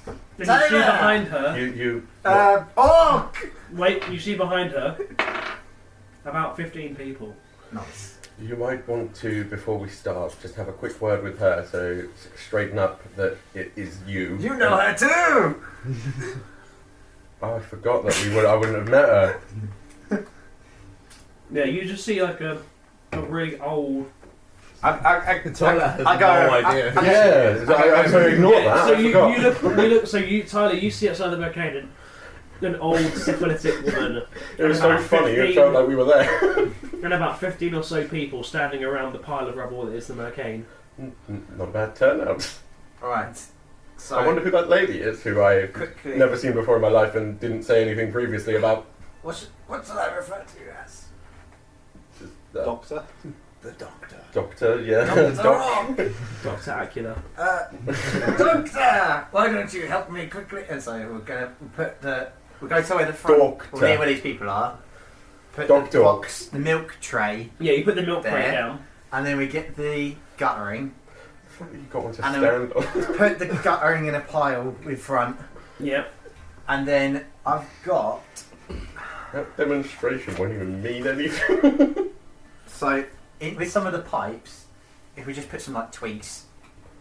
And you see Taylor! behind her. Orc. Wait, you see behind her about 15 people. Nice. You might want to, before we start, just have a quick word with her, so straighten up that it is you. You know her too. Oh, I forgot that I wouldn't have met her. Yeah, you just see like a really old. Tyler has I go, no idea. I'm going to ignore that. So I you forgot. look. So you, Tyler, you see outside the Mercaeum an old syphilitic woman. It was so about funny, it 15 felt like we were there. And about 15 or so people standing around the pile of rubble that is the Mercaeum. Not a bad turnout. Alright. So I wonder who that lady is, who I've quickly. never seen before in my life and didn't say anything previously about. What should I refer to you as? Just, Doctor. The Doctor. Doctor, yeah. Dr. Acula. Doctor, why don't you help me quickly? And so we're going to go to where the front, Doctor. near where these people are. Put Doctor. the box, the milk tray, Yeah, you put the milk crate There. down. and then we get the guttering. You got one to And stand on. Put the guttering in a pile with front, Yeah. and then I've got That demonstration won't even mean anything. with some of the pipes. If we just put some like twigs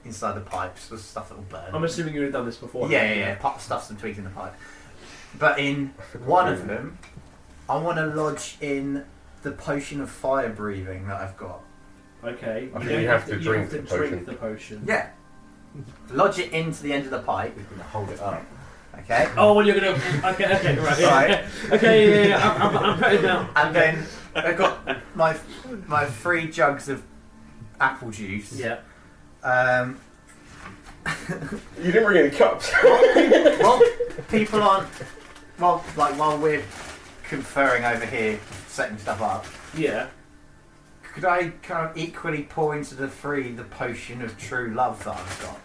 inside the pipes, the stuff that will burn. I'm assuming you would have done this before. Yeah. Pop stuff some twigs in the pipe. But in one of them, I want to lodge in the potion of fire breathing that I've got. Okay. I think don't you have to you drink have to the potion. drink the potion. Yeah. Lodge it into the end of the pipe. We're gonna hold it up. Okay. Oh, well, you're gonna. Okay, right. Yeah. Right. Okay, yeah. I'm putting down. And then I've got my 3 jugs of apple juice. Yeah. You didn't bring any cups. Well, people aren't. Well, like while we're conferring over here, setting stuff up, Yeah. could I kind of equally pour into the 3 the potion of true love that I've got?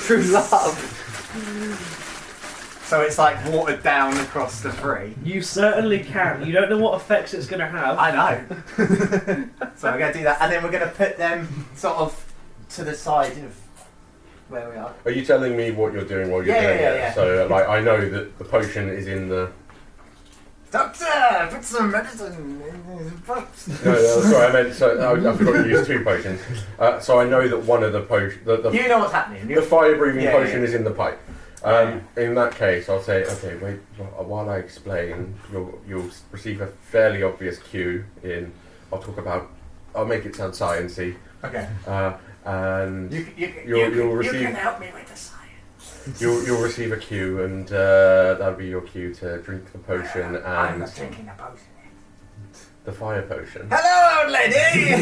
True love. So it's like watered down across the 3. You certainly can. You don't know what effects it's gonna have. I know. So we're going to do that, and then we're going to put them sort of to the side of where we are. Are you telling me what you're doing while you're Yeah, doing yeah, it? yeah. So, like, I know that the potion is in the. Doctor, put some medicine in his box. No, sorry, I meant. So I forgot to use 2 potions. So I know that one of the potion, You know what's happening. the fire breathing Yeah, potion yeah. is in the pipe. In that case, I'll say, okay, wait. While I explain, you'll receive a fairly obvious cue. I'll make it sound sciencey. Okay. And you'll receive. You can help me with the science. You'll receive a cue, and that'll be your cue to drink the potion I'm and not drinking a potion. the fire potion. Hello, old lady!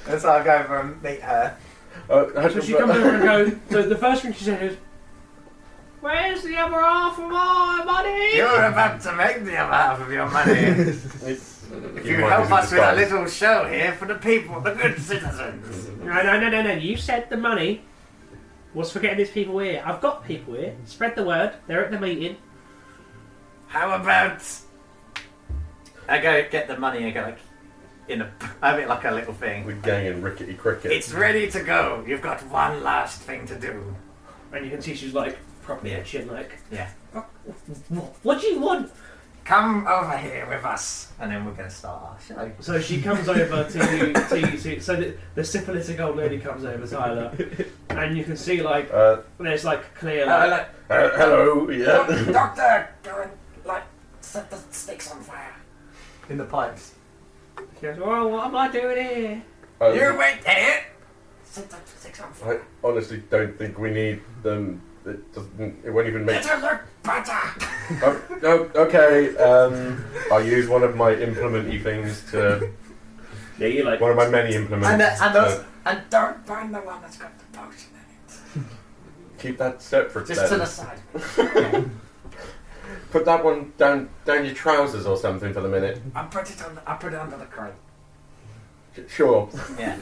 And so I go over and meet her. So she comes over and goes. So the first thing she said is, "Where's the other half of my money?" You're about to make the other half of your money. If you help us with a little show here for the people, the good citizens. No. You said the money was for getting these people here. I've got people here. Spread the word. They're at the meeting. How about I go get the money and go like I have it like a little thing. We're ganging rickety cricket. It's ready to go. You've got one last thing to do. And you can see she's like properly itching, like, Yeah. what do you want? Come over here with us, and then we're going to start our show. So she comes over to you. So the syphilitic old lady comes over, Tyler, and you can see like there's like clear like. Hello, yeah. Doctor, go and set the sticks on fire in the pipes. She goes, well, what am I doing here? You wait here. Set the sticks on fire. I honestly don't think we need them. It won't even make. It'll look better. Okay. I'll use one of my implement-y things to. Yeah, you like. One of my many implements. And don't burn the one that's got the potion in it. Keep that separate. Just then. to the side. Put that one down your trousers or something for the minute. I put it under the crate. Sure. Yeah.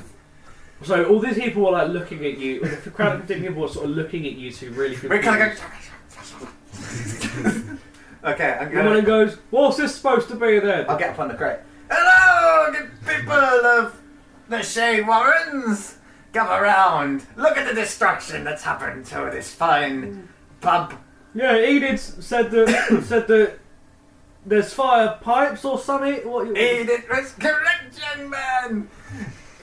So all these people are like looking at you. The crowd of 15 people are sort of looking at you two really We're gonna confused. go. Okay, I'm The woman gonna. goes, what's this supposed to be then? I'll get up on the crate. Hello, good people of the Shea Warrens. Come around. Look at the destruction that's happened to this fine pub. Yeah, Edith said that there's fire pipes or something. What? Edith was correct, young man.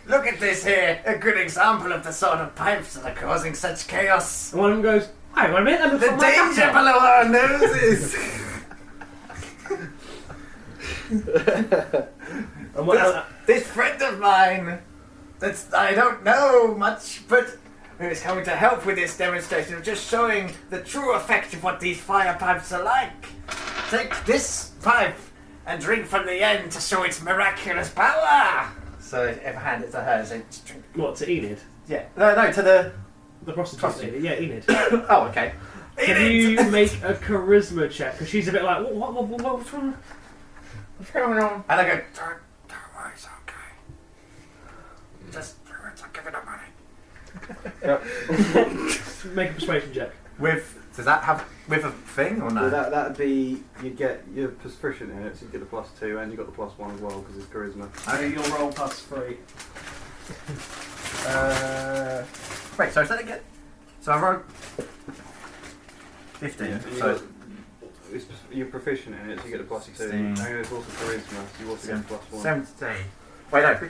Look at this here, a good example of the sort of pipes that are causing such chaos. And one of them goes, hang on a minute, that looks The like my danger gutter." below our noses. And what, This friend of mine, I don't know much, but who is coming to help with this demonstration of just showing the true effect of what these fire pipes are like. Take this pipe and drink from the end to show its miraculous power. So if I hand it to her, so just drink. what, to Enid? Yeah. No, to the... The prostitute. Prostitute. Yeah, Enid. Oh, okay. Can you make a charisma check? Because she's a bit like, what's wrong? What's going on? And I go, don't worry just give it a money. Make a persuasion check. Does that have with a thing or no? So that'd be you're proficient in it, so you get the +2, and you got the +1 as well because it's charisma. Okay, you'll roll +3. Wait, so is that again? So I wrote 15. Yeah, so you're proficient in it, so you get the +2. 16. And it's also charisma, so you also get the +1. 17. Wait, no.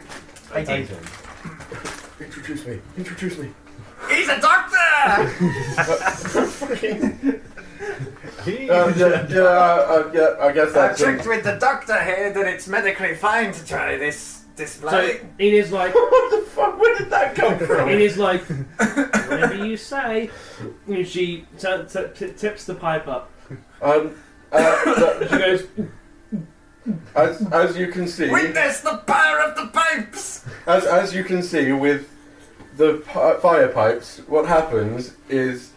18. Introduce me. He's a doctor! Yeah, I guess I've that's checked with the doctor here that it's medically fine to try this So bloody... it is like, What the fuck? Where did that come from? it is like, whatever you say. And she tips the pipe up. She goes, as you can see, Witness the power of the pipes! as you can see with the fire pipes, what happens is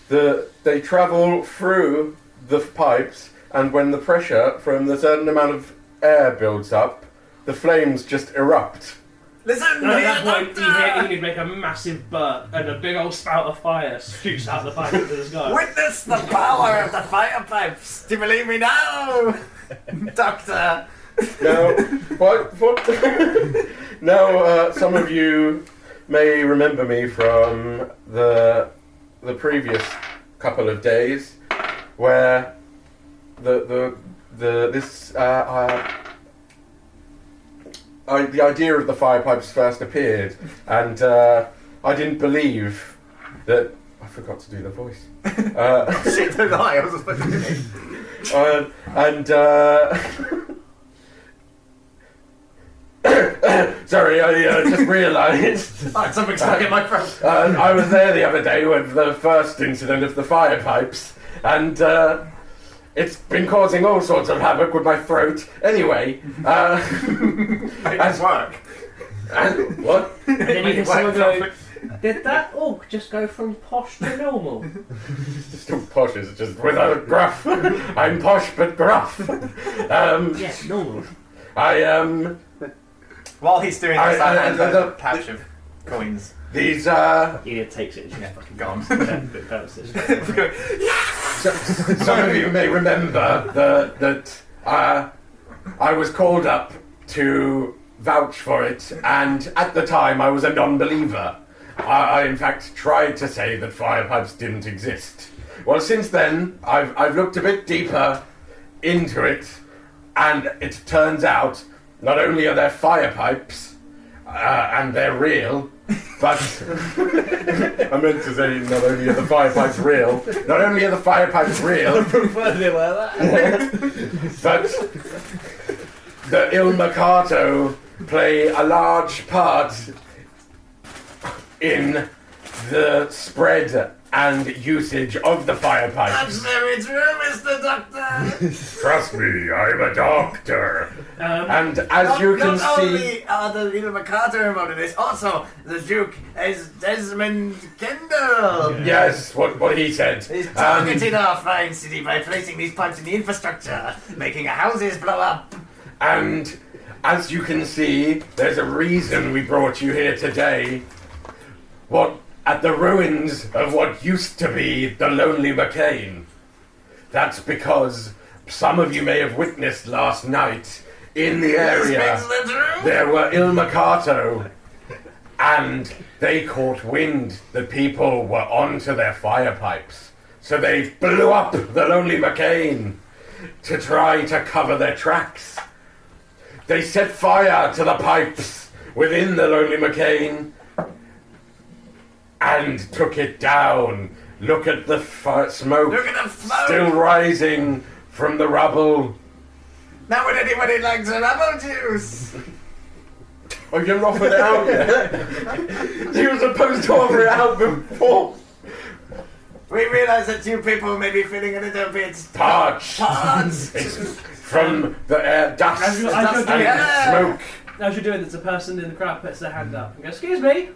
they travel through the pipes, and when the pressure from the certain amount of air builds up, the flames just erupt. Listen, and at that here, point, you doctor! hear Enid make a massive burp, and a big old spout of fire shoots out the pipe into the sky. Witness the power of the fire pipes! Do you believe me now? Doctor! Now, what? Now, some of you may remember me from the couple of days, where the idea of the fire pipes first appeared, and I didn't believe that. I forgot to do the voice. Shit, don't lie, I was supposed to do it. Sorry, I just realised. Oh, something's stuck in my throat. I was there the other day with the first incident of the fire pipes, and it's been causing all sorts of havoc with my throat. Anyway, It's work. and what? And then you hear someone go, Wait, did that orc just go from posh to normal? Still posh, is just with a gruff. I'm posh but gruff. Yes, normal. While he's doing this, I hand the a pouch of coins. These Enid takes it and she's fucking Gone. some of you may remember that I was called up to vouch for it, and at the time I was a non-believer. I in fact tried to say that fire pipes didn't exist. Well, since then I've looked a bit deeper into it, and it turns out not only are there fire pipes and they're real, but I meant to say not only are the fire pipes real, but the Il Mercato play a large part in the spread and usage of the fire pipes. That's very true, Mr. Doctor! Trust me, I'm a doctor. And as you can not see... only are the little Mercator involved in this, also the Duke is Desmond Kendall! Yes, what he said. He's targeting our fine city by placing these pipes in the infrastructure, making our houses blow up. And as you can see, there's a reason we brought you here today. At the ruins of what used to be the Lonely McCain. That's because some of you may have witnessed last night in the area there were Il Mercato, and they caught wind that people were onto their fire pipes. So they blew up the Lonely McCain to try to cover their tracks. They set fire to the pipes within the Lonely McCain and took it down. Look at the smoke. Look at the smoke! Still rising from the rubble. Now would anybody like some apple juice? Oh, you're offering it out yet? You were supposed to offer it out before. We realise that you people may be feeling a little bit Parched. It's from the air, dust As you're and doing it, smoke. as you're doing this, a person in the crowd puts their hand up and goes, "Excuse me."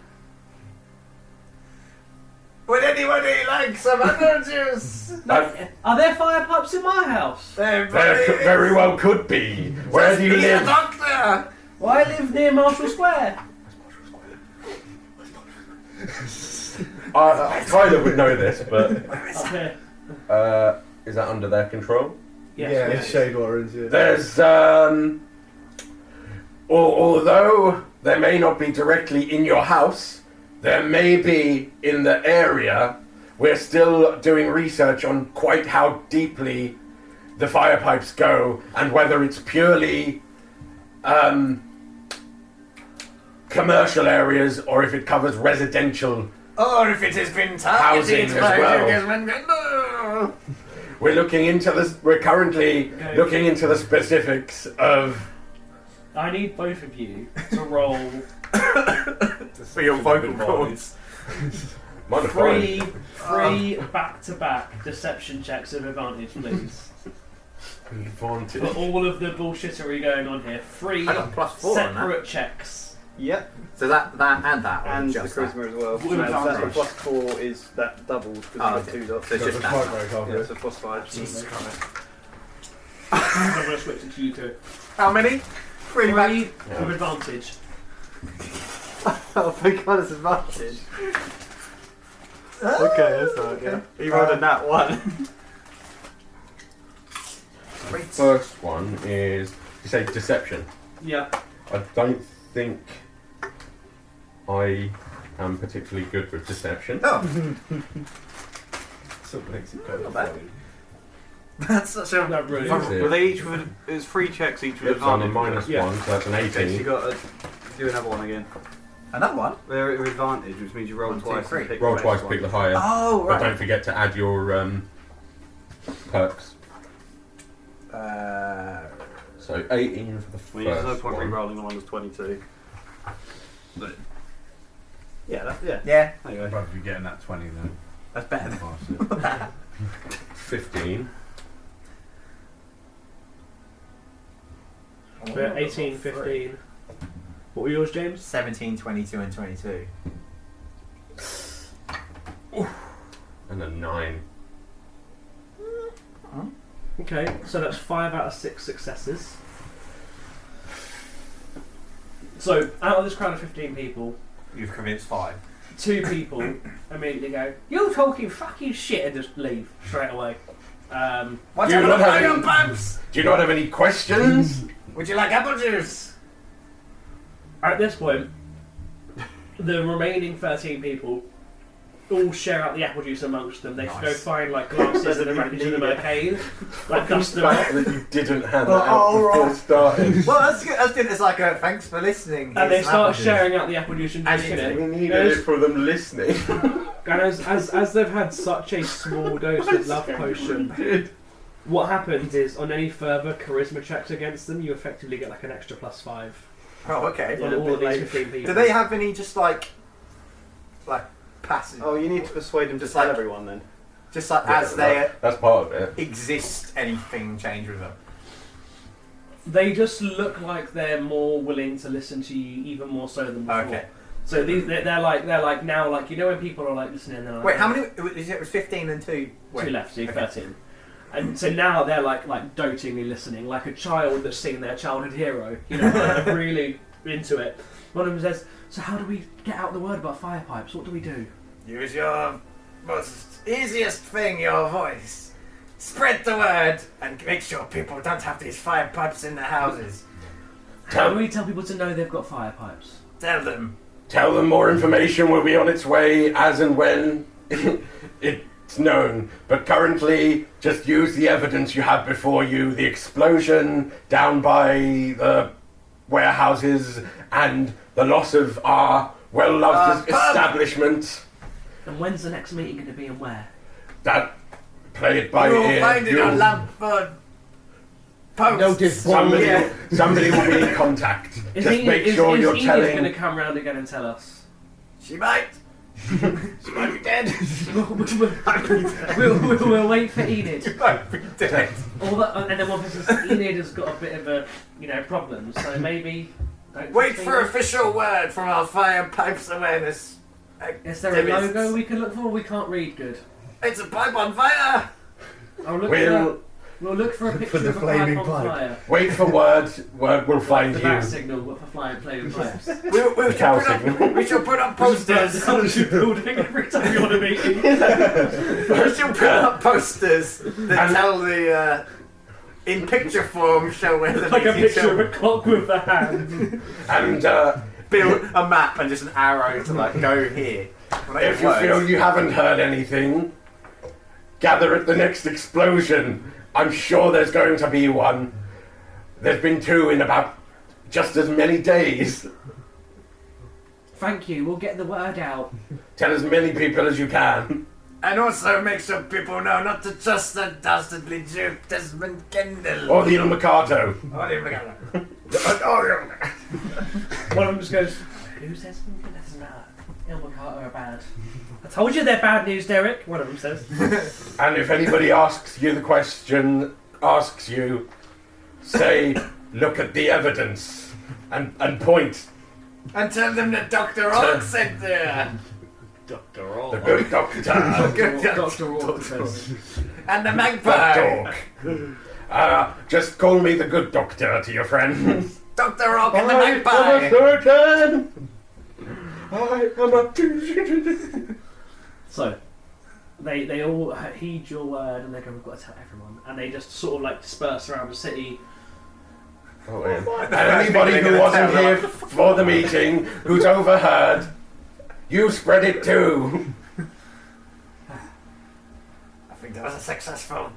Would anybody like some apple juice? Are there fire pipes in my house? There Very well could be. Where do you live? Doctor! Well, I live near Marshall Square. Tyler would know this, but Up here. is that under their control? Yes. Yeah, it's shade warrants, yeah. There's although there may not be directly in your house, there may be in the area. We're still doing research on quite how deeply the fire pipes go and whether it's purely commercial areas or if it covers residential. Or if it has been Housing targeted as by well. We're looking into this. We're currently looking into the specifics of. I need both of you to roll For your vocal cords. three back-to-back deception checks of advantage, please. Advantage. For all of the bullshittery going on here. 3 I got +4 on that. separate checks. Yep. So that and that, or And the just that? charisma as well. With So advantage. that +4 is that doubled because Oh, you've got okay. 2 dots. So it's just that. Yeah, so +5. Jesus Christ. I'm going to switch it to you two. How many? 3 back. with advantage. Oh, thank God it's advantage. Okay, that's right, yeah. He rolled a nat 1. First one is you say deception. Yeah. I don't think I am particularly good with deception. Oh, So it makes it kind Not of bad. funny. that's such a... No, really. Is it? Were they each with... It was 3 checks each with It's on a advantage. Yeah. -1, so that's an Okay, so 18. you got to do another one again. Another one? They're with advantage, which means you roll 1, 2, twice 3. and pick Roll the twice, best pick the one. higher. Oh, But right. don't forget to add your perks. So 18 for the I mean, there's no first point one. re-rolling the one that's 22. But... Yeah, yeah. Yeah, There you go. Rather you getting that 20 then. that's better than... Pass it. 15. We're at 18, 15. What were yours, James? 17, 22 and 22. And a 9. Okay, so that's 5 out of 6 successes. So, out of this crowd of 15 people, You've convinced 5. 2 people immediately go, "You're talking fucking shit," and just leave straight away. Watch Do you out not for have the any- pipes! Do you not have any questions? Would you like apple juice? At this point, the remaining 13 people all share out the apple juice amongst them. They Nice. go find like glasses and a wreckage of the arcade, like dust them Fact up. that you didn't hand Oh, that out before right. starting. Well, that's good. That's good. It's like a thanks for listening. And they Here's some start apple juice. sharing out the apple juice and And drinking it's- it. We needed Yes. it for them listening. And as they've had such a small dose of love potion, what happens is on any further charisma checks against them, you effectively get like an extra +5 Oh, okay. on Yeah, all of but these like- 15 people. Do they have any just like passive? Oh, you need to persuade them to Just tell like- everyone then. Just like Yeah, as they that's part of it. exist, anything change with them? They just look like they're more willing to listen to you, even more so than before. Okay. So they're like now like you know when people are like listening. They're like, Wait, how many? It was 15 and 2. 2 left, so you're Okay. 13. And so now they're like dotingly listening, like a child that's seen their childhood hero. You know, they're really into it. One of them says, "So how do we get out the word about fire pipes? What do we do?" Use your most easiest thing, your voice. Spread the word and make sure people don't have these fire pipes in their houses. How do we tell people to know they've got fire pipes? Tell them. Tell them more information will be on its way as and when it's known. But currently, just use the evidence you have before you. The explosion down by the warehouses and the loss of our well-loved pub. establishment. And when's the next meeting going to be and where? That, play it by You'll ear. find it You'll- on Lampford Post. Notice Somebody, Yeah. somebody will be in contact. Just make sure you're Enid telling. going to come round again and tell us? She might. She might be dead. we'll wait for Enid. She might be dead. And then one person says Enid has got a bit of a problem, so maybe. Wait for official word from our fire pipes awareness. Is there a activists. logo we can look for? We can't read good. It's a pipe on fire. I'll look We'll We'll look for a picture the of a flaming pipe on pipe. fire. Wait for word will find The you. bat signal for flying flaming pipes. We shall put up posters. Technology building every time you want a meeting. We shall put up posters that tell the in picture form show where the Like a meeting picture shall of a clock with a hand. And build a map and just an arrow to like go here. if you feel you haven't heard anything, gather at the next explosion. I'm sure there's going to be one. There's been 2 in about just as many days. Thank you, we'll get the word out. Tell as many people as you can. And also make sure people know not to trust that dastardly Duke Desmond Kendall. Or the Il Mercato. Oh, there we go. One of them just goes, who says that doesn't matter? Il Mercato are bad. I told you they're bad news, Derek, one of them says. And if anybody asks you the question, say, look at the evidence. And point. And tell them that Dr. Oak sent there. Dr. Roll. The good doctor. Dr. Rourke says. And the That magpie. dog. Just call me the good doctor to your friends. Dr. Oak and the I am a magpie. surgeon. I am a... So, they all heed your word and they go, we've got to tell everyone. And they just sort of like disperse around the city. Oh, and anybody who wasn't here for the meeting, who's overheard, you spread it too. I think that was a successful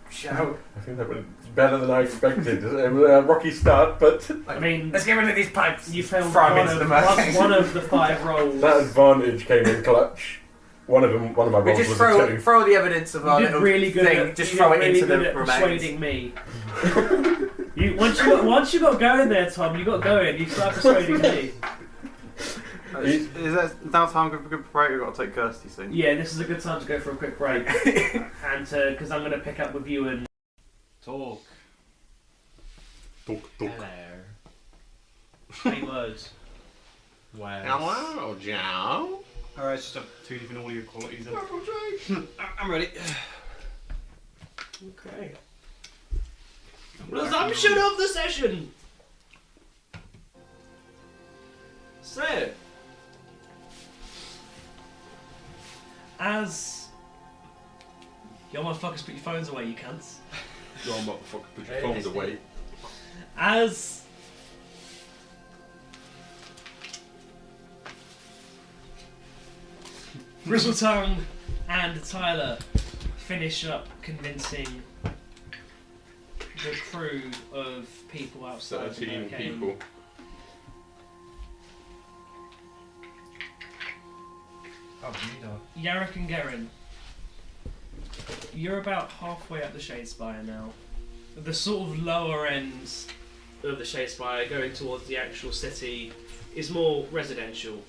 show. I think that went better than I expected. It was a rocky start, but I mean, Let's get rid of these pipes. you failed Throw 'em one into of, the mud. one of the 5 rolls. that advantage came in clutch. One of my We rolls just was a 2. throw the evidence of our You did little really good thing. at, Just you throw did it really into good the at remains. persuading me. Once you got going there, Tom, you got going. You started persuading me. Is that now time for a good break? We've got to take Kirsty soon. Yeah, this is a good time to go for a quick break, and because I'm going to pick up with you and talk. Hello. 8 words. Wow. Hello, Joe. Alright, it's just have 2 different audio qualities. I'm ready. Okay. Resumption of the session. So, as yo motherfuckers, put your phones away, you cunts. Your motherfucker, put your phones away. As Grizzletongue and Tyler finish up convincing the crew of people outside the 13 barricade. people. Yarrick and Gerin, you're about halfway up the Shadespire now. The sort of lower ends of the Shadespire, going towards the actual city, is more residential.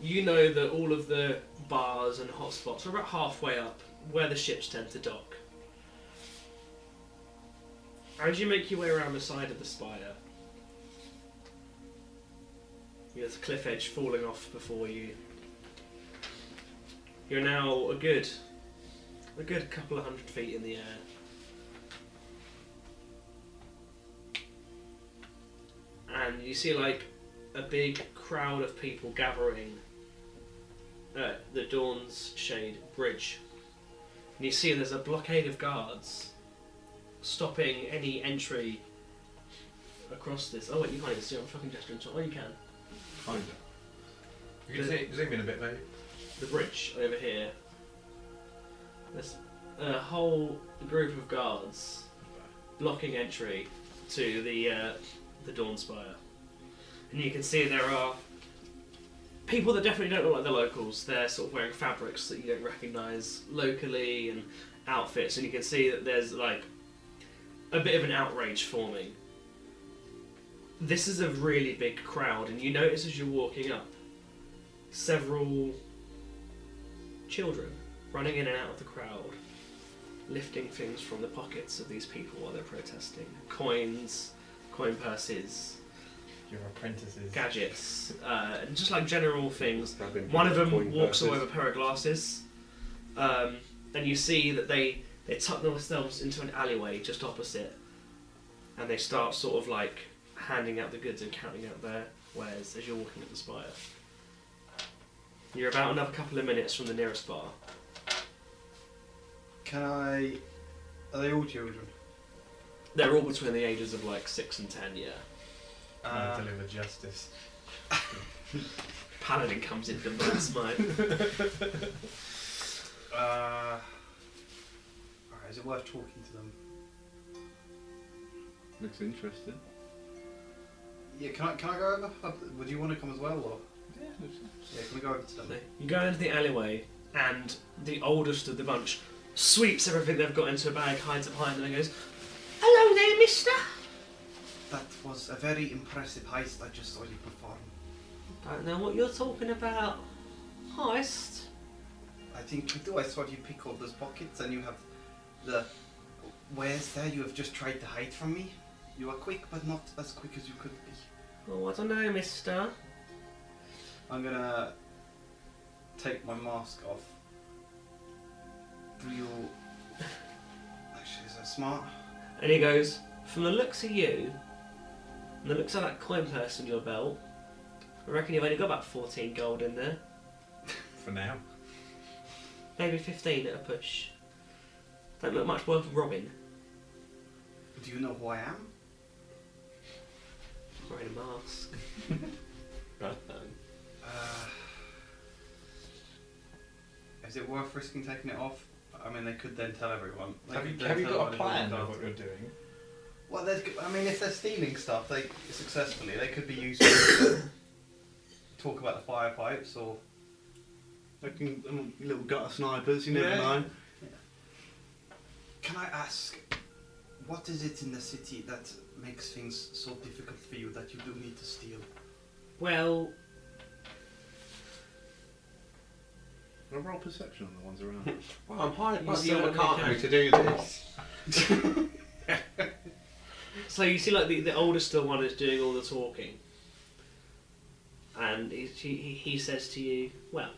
You know that all of the bars and hotspots are about halfway up, where the ships tend to dock. As you make your way around the side of the spire, there's a cliff edge falling off before you. You're now a good couple of 100 feet in the air. And you see like a big crowd of people gathering at the Dawn's Shade Bridge. And you see there's a blockade of guards stopping any entry across this. Oh wait, you can't even see it. I'm fucking gesturing. Oh, you can. Kinda. You can zoom in a bit, maybe. The bridge over here. There's a whole group of guards blocking entry to the Dawnspire. And you can see there are people that definitely don't look like the locals. They're sort of wearing fabrics that you don't recognise locally and outfits, and you can see that there's like a bit of an outrage forming. This is a really big crowd, and you notice as you're walking up several children running in and out of the crowd, lifting things from the pockets of these people while they're protesting. Coins, coin purses, Your apprentices. gadgets, and just like general things. Grabbing One of them coin walks purses. away with a pair of glasses, and you see that they They tuck themselves into an alleyway just opposite, and they start sort of like handing out the goods and counting out their wares as you're walking up the spire. You're about another couple of minutes from the nearest bar. Are they all children? They're all between the ages of like 6 and 10, yeah. Deliver justice. Paladin comes in the boots, mate. Alright, is it worth talking to them? Looks interesting. Yeah, can I go over? Would you want to come as well, or? Yeah, Yeah, can we go over to them? You go into the alleyway, and the oldest of the bunch sweeps everything they've got into a bag, hides it behind them, and goes, "Hello there, mister." That was a very impressive heist I just saw you perform. Don't know what you're talking about. Heist? I think you do. I saw you pick all those pockets and you have the wares there you have just tried to hide from me. You are quick, but not as quick as you could be. Oh, I don't know, mister. I'm gonna take my mask off. Do you... Actually, is that smart? And he goes, "From the looks of you, and the looks of that coin purse in your belt, I reckon you've only got about 14 gold in there. For now. Maybe 15 at a push. Don't look much worth robbing." Do you know who I am? Wearing a mask. Is it worth risking taking it off? I mean, they could then tell everyone. Have you got a plan of what you're doing? Well, I mean, if they're stealing stuff, successfully, they could be used to talk about the fire pipes or little gutter snipers, you never know. Yeah. Can I ask, what is it in the city that makes things so difficult for you that you do need to steal? Well, Can I roll perception on the ones around? Well, I'm hired by You the certainly Yamakato can. to do this. so you see, like the oldest one is doing all the talking, and he says to you, "Well,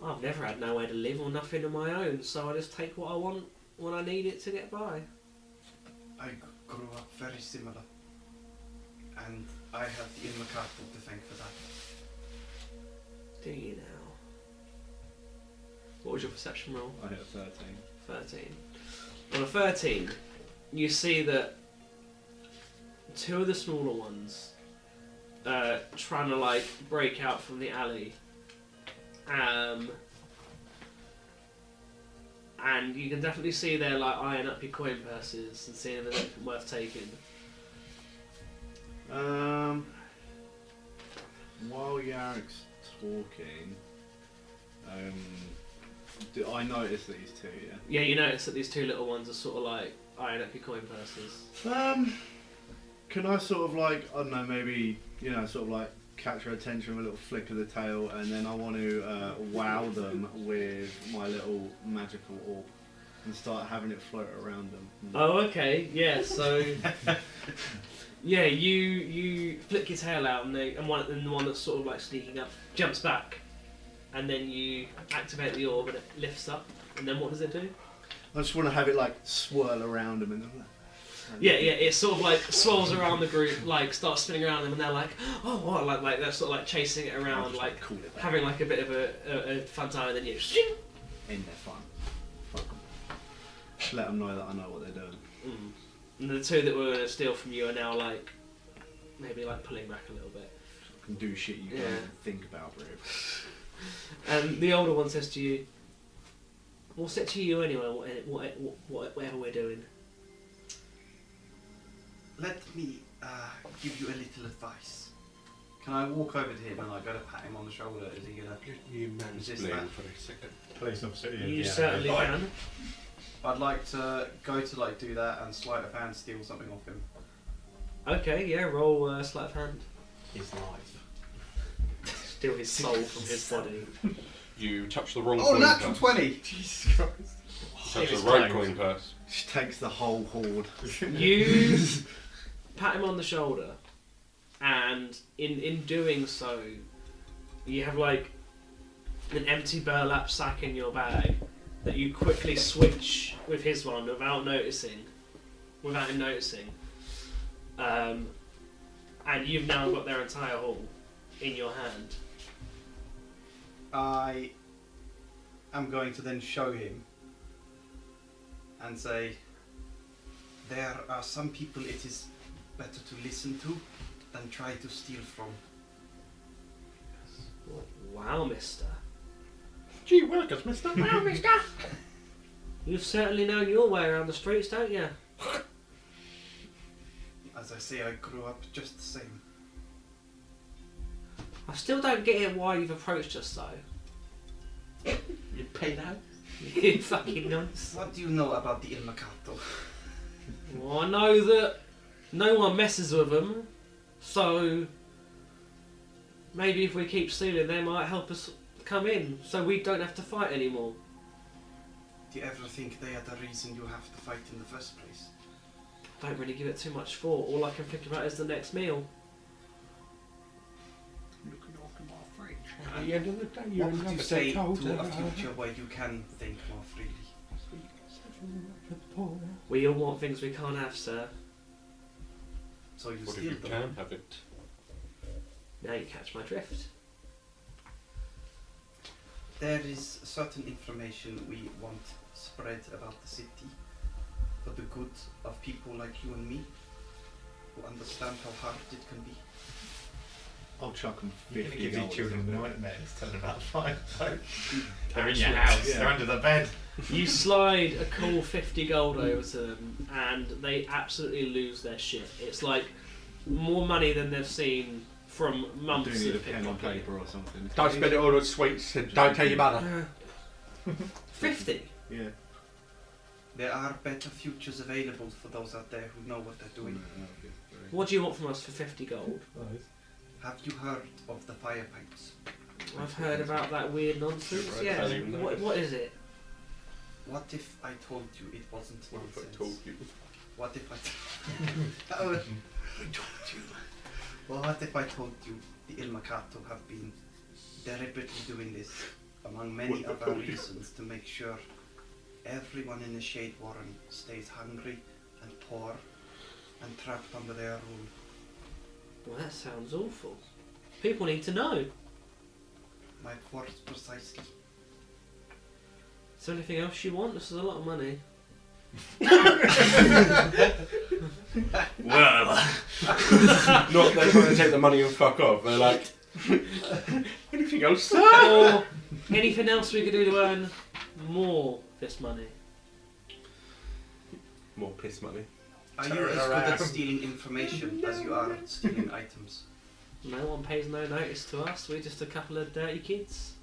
I've never had nowhere to live or nothing of my own, so I just take what I want when I need it to get by." I grew up very similar, and I have the Yamakato to thank for that. Do you now? What was your perception roll? I hit a 13. 13. On a 13, you see that two of the smaller ones trying to like break out from the alley, and you can definitely see they're like eyeing up your coin purses and seeing if there's anything worth taking. While Yarek's talking, do I notice these two? Yeah, you notice that these two little ones are sort of like eyeing up your coin purses. Yeah. Can I sort of like, I don't know, maybe sort of like catch her attention with a little flick of the tail, and then I want to wow them with my little magical orb and start having it float around them. Oh, okay, yeah. So, yeah, you flick your tail out, and the one that's sort of like sneaking up jumps back, and then you activate the orb, and it lifts up. And then what does it do? I just want to have it like swirl around them, and Yeah, it sort of like swirls around the group, like starts spinning around them, and they're like, "Oh, what?" Like they're sort of like chasing it around, like cool it having like a bit of a fun time, and then you in their fun. Fuck 'em. Just let them know that I know what they're doing. And the two that were going to steal from you are now like maybe like pulling back a little bit. I can do shit you don't even think about, bro. And the older one says to you, "What's it to you anyway? Whatever we're doing." Let me give you a little advice. Can I walk over to him and go to pat him on the shoulder? Is he gonna? You Resist mansplain that? for a second. Police officer. You certainly can. I'd like to go to do that and sleight of hand steal something off him. Okay, yeah. Roll sleight of hand. His life. Steal his soul from his body. You touch the wrong Oh, coin natural purse. 20! Jesus Christ. Touch the His right clothes. coin purse. She takes the whole horde. You pat him on the shoulder, and in doing so, you have like an empty burlap sack in your bag, that you quickly switch with his one without him noticing. And you've now got their entire haul in your hand. I am going to then show him and say, there are some people it is better to listen to than try to steal from. Wow, mister. Gee willikers, mister. Wow, mister. You've certainly known your way around the streets, don't you? As I say, I grew up just the same. I still don't get it why you've approached us though. You paid out? You fucking nuts. What do you know about the Il Mercato? Well, I know that no one messes with them, so maybe if we keep stealing, they might help us come in, so we don't have to fight anymore. Do you ever think they are the reason you have to fight in the first place? I don't really give it too much thought. All I can think about is the next meal. Looking after my fridge. At the end of the day, you're What would you never say told to a future where you can think more freely? We all want things we can't have, sir. So you What if steal you them? can have it? Now you catch my drift. There is certain information we want spread about the city for the good of people like you and me who understand how hard it can be. I'll chuck them You're going 50 to give your gold. children nightmares telling about fight. They're in Absolutely. your house, Yeah. they're under the bed. You slide a cool 50 gold over to them, and they absolutely lose their shit. It's like more money than they've seen from I months do need a of pen and pickpocketing. paper or something. Don't spend it all on sweets. Don't tell your mother. 50? Yeah. There are better futures available for those out there who know what they're doing. What do you want from us for 50 gold? Have you heard of the fire pipes? I've heard about that weird nonsense. Right, Yeah. I didn't even What is it? What if I told you it wasn't What if I nonsense? told you? What if I told you? Well, what if I told you the Il Mercato have been deliberately doing this among many What if I other told you? reasons to make sure everyone in the Shade Warren stays hungry and poor and trapped under their rule? Well, that sounds awful. People need to know. My words precisely. Is there anything else you want? This is a lot of money. Well, Not they're trying to take the money and fuck off. They're like, anything else? Or anything else we could do to earn more this money? More piss money. Are you as good at stealing information as you are at stealing items? No one pays no notice to us. We're just a couple of dirty kids.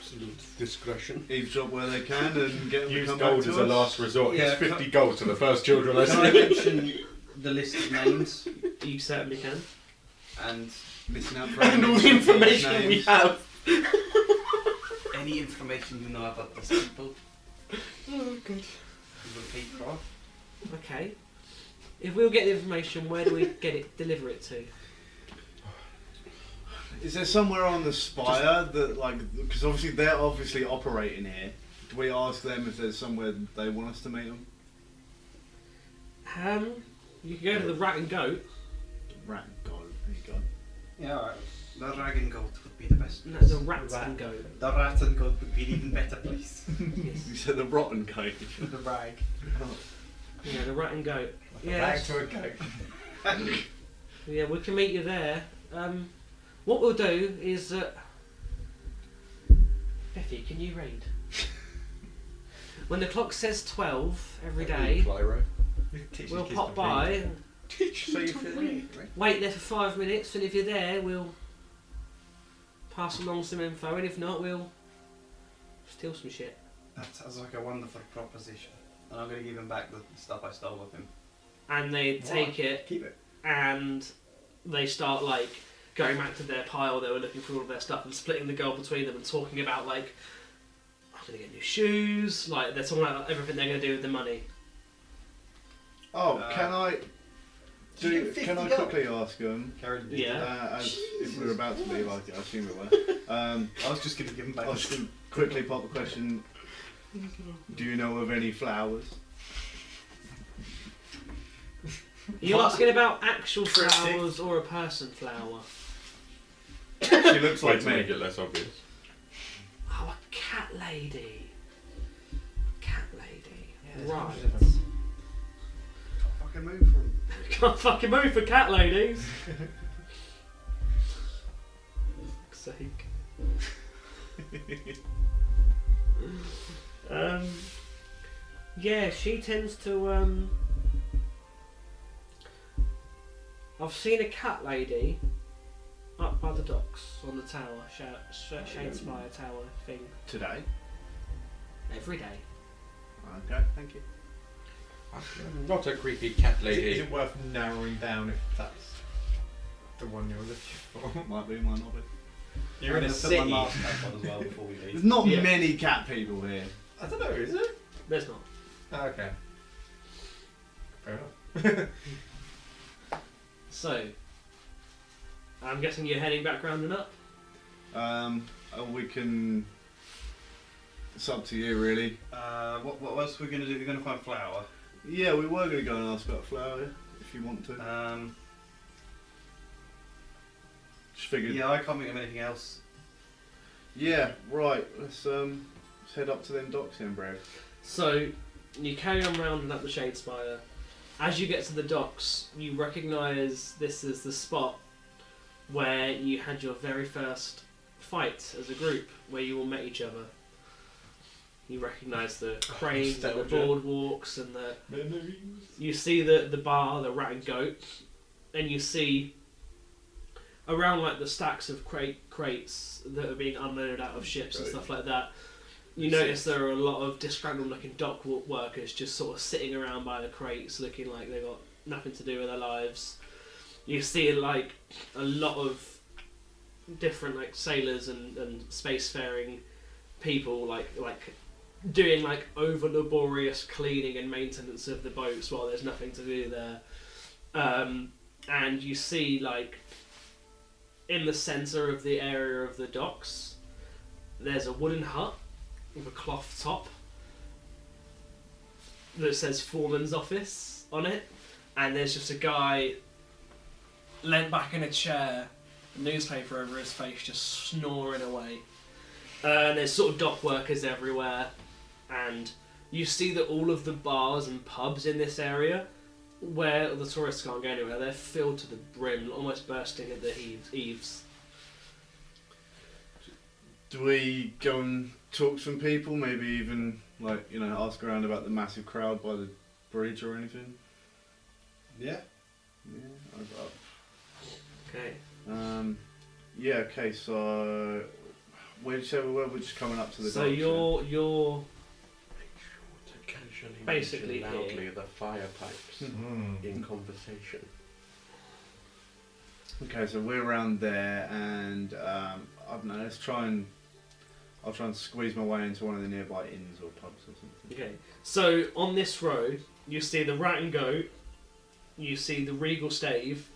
Absolute discretion. Eavesdrop where they can and get them to Use come gold back as to a us. last resort. Yeah, Here's 50 gold to the first children I Can I see. mention the list of names You certainly can. and Listen out for And all any the information we names. have. any information you know about these people? Oh, good. You will pay for. Okay. If we'll get the information, where do we get it? Deliver it to? Is there somewhere on the spire that, like, because obviously they're obviously operating here. Do we ask them if there's somewhere they want us to meet them? You can go to the Rat and Goat. Rat and gold. There you go. Yeah, alright. The Rag and Goat would be the best. No, the Rat and Goat. The Rat and Goat would be an even better place. Yes. You said the rotten cake. The Rag. Yeah, the Rat and Goat. back Yeah. to a goat. Yeah, we can meet you there. What we'll do is Beffy, can you read? When the clock says 12 every day, Clyro. we'll pop by, Teach So you you to feel read. wait there for 5 minutes, and if you're there, we'll pass along some info, and if not, we'll steal some shit. That sounds like a wonderful proposition. And I'm going to give him back the stuff I stole with him. And they take it, Keep it. and they start like going back to their pile they were looking for all of their stuff and splitting the gold between them and talking about like, I'm going to get new shoes, like they're talking about everything they're going to do with the money. Oh, can I Did you get can I 50 gold? quickly ask them? Karen did. Yeah. As if we were about to leave, I assume we were. I was just going to give him back I was going to quickly pop the question: Do you know of any flowers? Are you asking about actual flowers or a person flower? She looks Way like to me. make it less obvious. Oh, a cat lady. Cat lady. Yeah, Right. Fucking move from. Can't fucking move for cat ladies. For fuck's sake. Yeah, she tends to. I've seen a cat lady up by the docks on the tower, Shadespire Tower thing, Today? every day. Okay, thank you. I'm not a creepy cat Is lady. it worth narrowing down if that's the one you're looking for? Might be, might not be. You're in a Put my city. mask back on as well before we leave. There's not Yeah. many cat people here. I don't know, is it? There's not. Oh, okay. Fair enough. So, I'm guessing you're heading back round and up? We can. It's up to you, really. What else are we going to do? We're going to find flour. Yeah, we were going to go and ask about flour if you want to. Just figured. Yeah, I can't think of anything else. Yeah, right. Let's head up to them docks then, bro. So, you carry on round and up the Shadespire. As you get to the docks, you recognise this as the spot where you had your very first fight as a group, where you all met each other. You recognise the cranes and the nostalgia. boardwalks and the... You see the bar, the Rat and Goat, and you see around like the stacks of crates that are being unloaded out of ships and stuff like that. You notice there are a lot of disgruntled looking dock workers just sort of sitting around by the crates looking like they've got nothing to do with their lives. You see like a lot of different like sailors and spacefaring people like doing like over laborious cleaning and maintenance of the boats while there's nothing to do there. And you see like in the centre of the area of the docks there's a wooden hut with a cloth top that says Foreman's Office on it, and there's just a guy leant back in a chair, a newspaper over his face, just snoring away. And there's sort of dock workers everywhere, and you see that all of the bars and pubs in this area, where the tourists can't go anywhere, they're filled to the brim, almost bursting at the eaves. Do we go and talk to some people? Maybe even ask around about the massive crowd by the bridge or anything. Yeah. Yeah. Okay. Yeah. Okay. So where did you say we were? We're just coming up to the. So docks, you're Make sure to casually Basically mention loudly here. the fire pipes in conversation. Okay, so we're around there, and I don't know. I'll try and squeeze my way into one of the nearby inns or pubs or something. okay. So on this road, you see the Rat and Goat, you see the Regal Stave,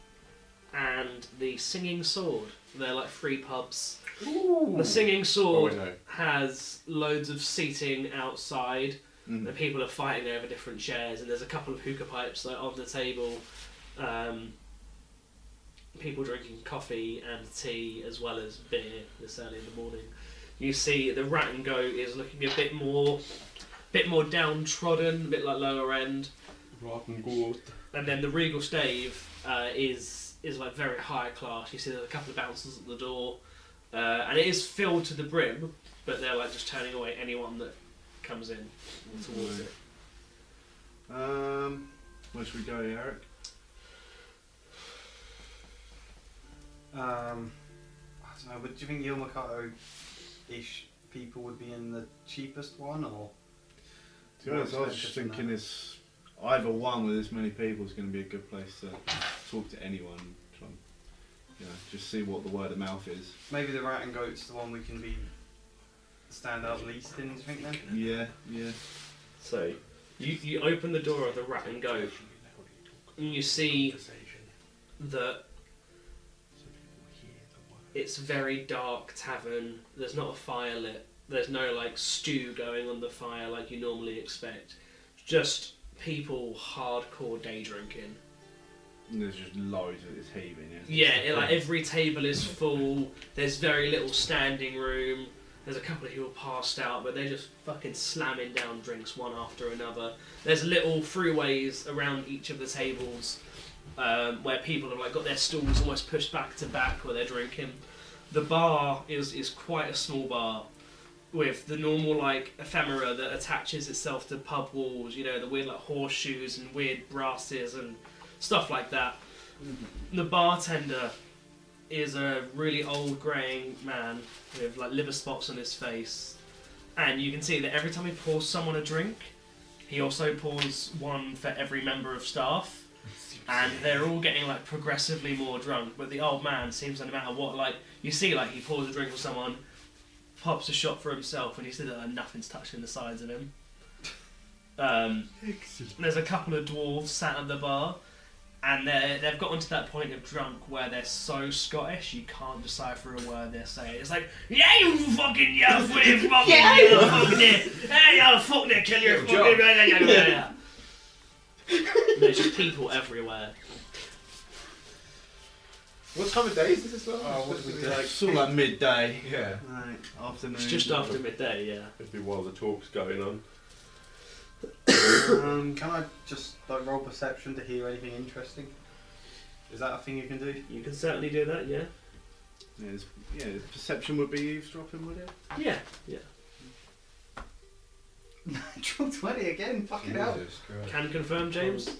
and the Singing Sword. They're like three pubs. Ooh. The Singing Sword Oh, I know. has loads of seating outside. Mm. The people are fighting over different chairs, and there's a couple of hookah pipes like, on the table. People drinking coffee and tea as well as beer this early in the morning. You see the Rat and Goat is looking a bit more downtrodden, a bit like lower end. Rotten good. And then the Regal Stave is like very high class. You see there's a couple of bouncers at the door, and it is filled to the brim, but they're like just turning away anyone that comes in towards it. Where should we go, Eric? I don't know, but do you think Yomakato-ish people would be in the cheapest one, or? To be honest, I was just thinking this. Either one with this many people is going to be a good place to talk to anyone. Try and, just see what the word of mouth is. Maybe the Rat and Goat's the one we can stand out least in, do you think then? Yeah. So you open the door of the Rat and Goat, and you see that it's a very dark tavern. There's not a fire lit. There's no like stew going on the fire like you normally expect. Just people hardcore day drinking. And there's just loads of this heaving. Like every table is full. There's very little standing room. There's a couple of people passed out, but they're just fucking slamming down drinks one after another. There's little freeways around each of the tables where people have like got their stools almost pushed back to back where they're drinking. The bar is quite a small bar with the normal like ephemera that attaches itself to pub walls. You know, the weird like horseshoes and weird brasses and stuff like that. The bartender is a really old greying man with like liver spots on his face, and you can see that every time he pours someone a drink, he also pours one for every member of staff, and they're all getting like progressively more drunk. But the old man seems to, no matter what, like you see, like he pours a drink for someone, pops a shot for himself, and you see that nothing's touching the sides of him. There's a couple of dwarves sat at the bar. And they've gotten to that point of drunk where they're so Scottish you can't decipher a word they're saying. It's like, yeah, you fucking, yeah, fucking, yeah, you fucking, yeah, you fucking, kill your fucking, yeah. There's just people everywhere. What time of day is this as well? Oh, what do we do? It's all like midday. Yeah. Right, afternoon. It's just after midday, yeah. It'd be while the talk's going on. Can I just like roll perception to hear anything interesting? Is that a thing you can do? You can certainly do that, yeah. Perception would be eavesdropping, would it? Yeah. Natural 20 again, fucking hell. Jesus Christ. Can confirm, James?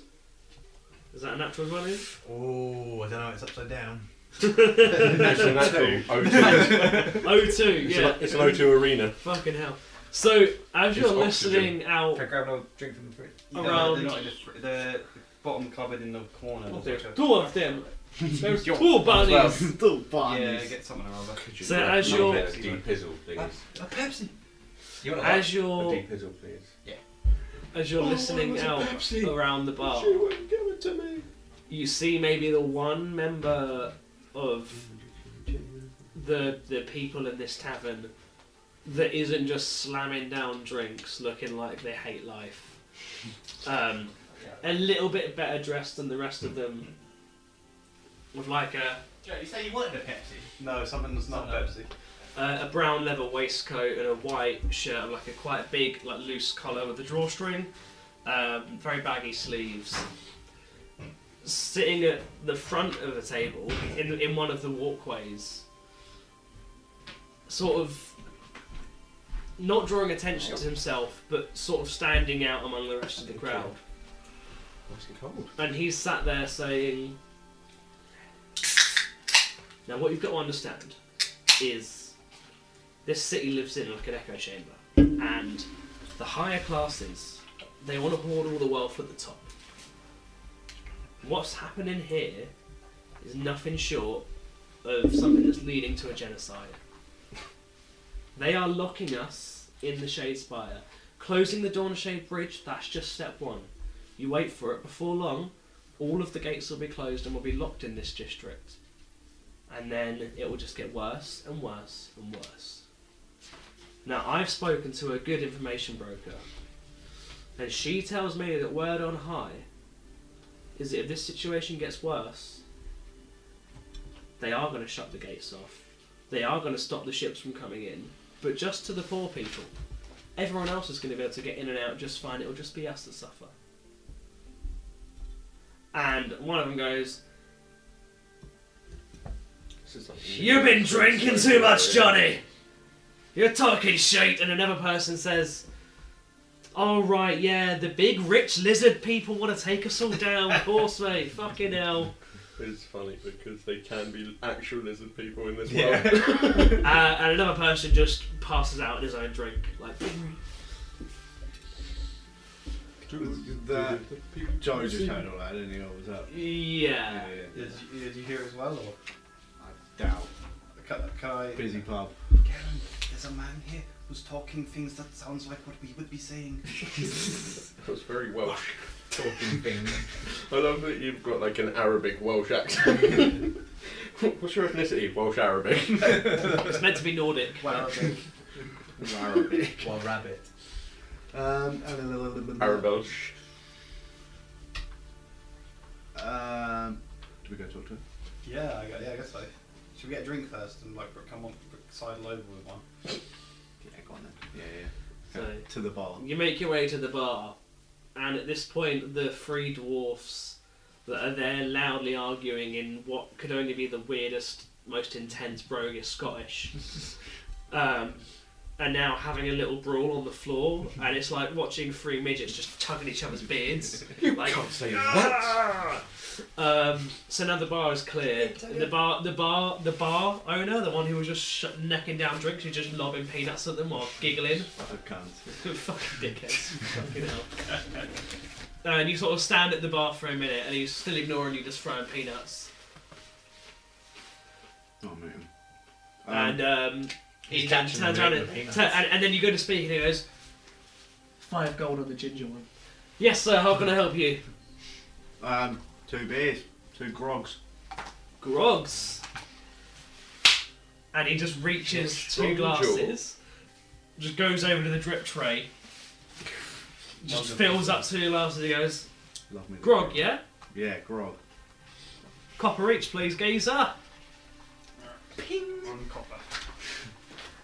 Is that a natural 20? Oh, I don't know, it's upside down. It's a natural O2. O2, yeah. It's an O2 arena. Fucking hell. So, as It's you're listening out Can I grab another drink from the fridge? around... They're not in the bottom cupboard in the corner. Oh, There's there's like two of them. There's Yo, two bunnies. Still yeah, get something or other. So as you're- A depizzle, please. A Pepsi. You want As A you're depizzle, please. as you're listening out around the bar, She wouldn't give it to me. you see maybe the one member of the people in this tavern that isn't just slamming down drinks looking like they hate life. A little bit better dressed than the rest of them, with like Joe, you say you wanted a Pepsi? No, something that's not Pepsi. a brown leather waistcoat and a white shirt, like a quite big, like loose collar with a drawstring, very baggy sleeves. Sitting at the front of the table, in one of the walkways, sort of not drawing attention to himself, but sort of standing out among the rest of the crowd. Nice and cold. And he's sat there saying, now what you've got to understand is this city lives in like an echo chamber, and the higher classes, they want to hoard all the wealth at the top. What's happening here is nothing short of something that's leading to a genocide. They are locking us in the Shadespire. Closing the Dawnshade Bridge, that's just step one. You wait for it. Before long, all of the gates will be closed and will be locked in this district. And then it will just get worse and worse and worse. Now, I've spoken to a good information broker, and she tells me that word on high is that if this situation gets worse, they are going to shut the gates off. They are going to stop the ships from coming in, but just to the poor people. Everyone else is going to be able to get in and out just fine. It'll just be us that suffer. And one of them goes, "You've been drinking too much, Johnny. You're talking shit." And another person says, "Oh right, yeah, the big rich lizard people want to take us all down, of course, mate. Fucking hell." It's funny because they can be actual lizard people in this world. And another person just passes out in his own drink, like. Joe just heard all that, didn't he? Or was that? Yeah. Did you hear as well, or? I doubt. Can I? Busy club. Karen, there's a man here who's talking things that sounds like what we would be saying. That was very Welsh. Talking things. I love that you've got like an Arabic Welsh accent. What's your ethnicity? Welsh Arabic. It's meant to be Nordic. Well, Arabic. Well, rabbit. Arabelle. Do we go talk to him? Yeah, I guess so. Should we get a drink first and like come on, sidle over with one? Yeah, go on then. Yeah. So To the bar. you make your way to the bar, and at this point, the three dwarfs that are there loudly arguing in what could only be the weirdest, most intense brogue Scottish, are now having a little brawl on the floor, and it's like watching three midgets just tugging each other's beards. You like, can't say that. So now the bar is clear. The bar owner, the one who was just necking down drinks, who's just lobbing peanuts at them while giggling. I can't. Fucking dickheads. Fucking hell. And you sort of stand at the bar for a minute, and he's still ignoring you, just throwing peanuts. Oh man. And he He's then catching turns them around with the peanuts. and then you go to speak, and he goes, 5 gold on the ginger one. Yes, sir. How can I help you? 2 beers, 2 grogs. Grogs. And he just reaches 2 Strong glasses, just goes over to the drip tray, just fills up 2 glasses. He goes, Love me. grog, yeah? Yeah, grog. Copper each, please, geezer. Ping. One copper.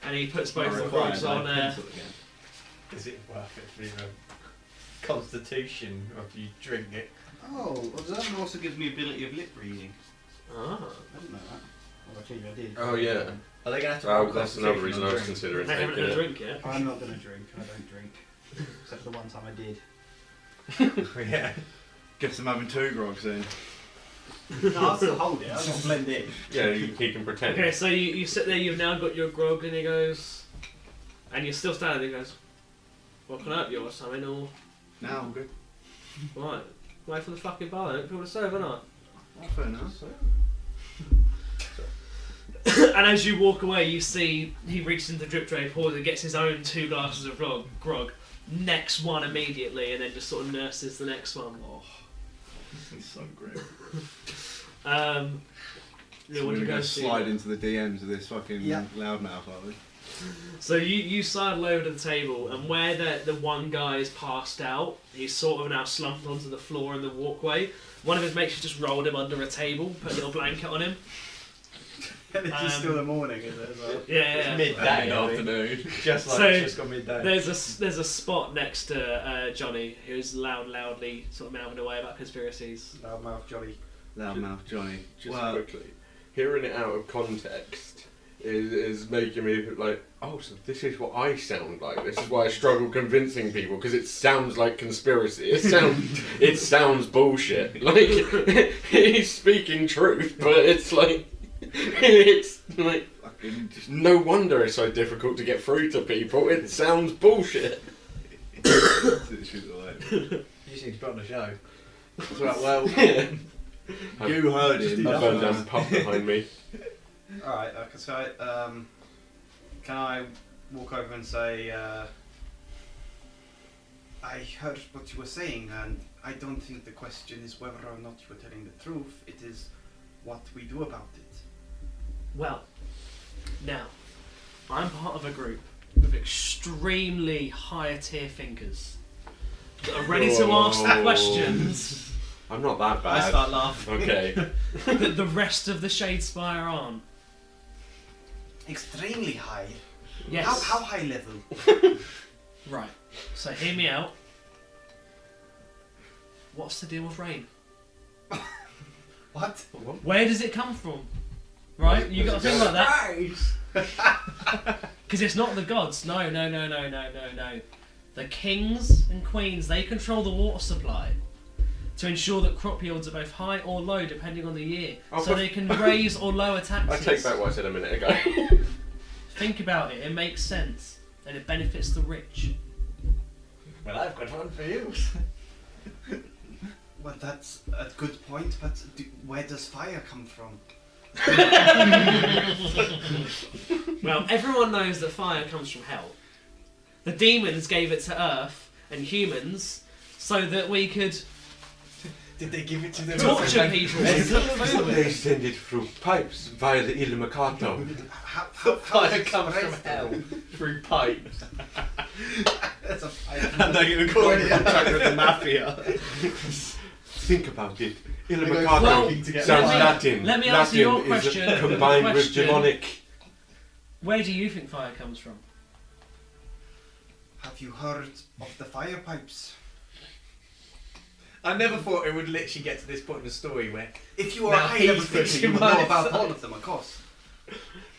And he puts both the Required, grogs on. pencil again. Is it worth it for your constitution after you drink it? Oh, observant also gives me ability of lip reading. Ah. I didn't know that. Well, actually, I did. Oh yeah. Are they going to have to Oh, roll that's another constitution reason on I was drink? considering They haven't taking had a it. drink yet. I'm not going to drink. I don't drink. Except for the one time I did. Yeah. Guess I'm having 2 grogs then. No, I'll still hold it. I'll not blend in. Yeah, he can pretend. Okay, so you sit there, you've now got your grog, and he goes, and you're still standing there, he goes, what can I help you or something, or, No, I'm good. right, wait for the fucking bar, don't people to serve, aren't Oh, fair enough. I? And as you walk away, you see he reaches into the drip tray, pours and gets his own 2 glasses of grog, necks one immediately, and then just sort of nurses the next one. Oh, it's so great. Yeah, So what do we're you going to guys do? slide into the DMs of this fucking Yeah. loudmouth, aren't we? So you sidle over to the table, and where the one guy is passed out, he's sort of now slumped onto the floor in the walkway. One of his mates has just rolled him under a table, put a little blanket on him. This is still the morning, is it? As well? Yeah. It's midday, afternoon. Just like So, it's just got midday. There's a spot next to Johnny who's loudly sort of mouthing away about conspiracies. Loudmouth Jolly. Loudmouth Johnny. Just Well, quickly, hearing it out of context is making me like, oh, so this is what I sound like. This is why I struggle convincing people, because it sounds like conspiracy. It sounds bullshit. Like he's speaking truth, but it's like fucking just no wonder it's so difficult to get through to people. It sounds bullshit. she's like, You just need to put on a show. that's right, well, Yeah. you heard him. I burned down the pub behind me. Alright, okay, so can I walk over and say, I heard what you were saying, and I don't think the question is whether or not you were telling the truth, it is what we do about it. Well, now, I'm part of a group of extremely higher tier thinkers that are ready to ask the questions I'm not that I bad. start laughing. Okay. that the rest of the Shadespire aren't. Extremely high. Yes. How high level? Right. So hear me out. What's the deal with rain? What? Where does it come from? Right? You got to think like that. Because it's not the gods. No. The kings and queens, they control the water supply to ensure that crop yields are both high or low depending on the year. Oh, So but- they can raise or lower I taxes. take back what I said a minute ago. Think about it. It makes sense. And it benefits the rich. Well, I've got one for you. Well, that's a good point, but where does fire come from? Well, everyone knows that fire comes from hell. The demons gave it to Earth and humans so that we could Did they give it to them? Torture people. They send it through pipes via the Il Mercato. The fire comes from hell through pipes. That's a fire. And they call it Contact with the mafia. Think about it. Il They go Mercato working together. sounds Let me- Latin. let me answer your Latin is question. combined with Question. demonic. Where do you think fire comes from? Have you heard of the fire pipes? I never thought it would literally get to this point in the story where If you are Now a high level he's figure, putting you would him on know his about side. all of them, of course.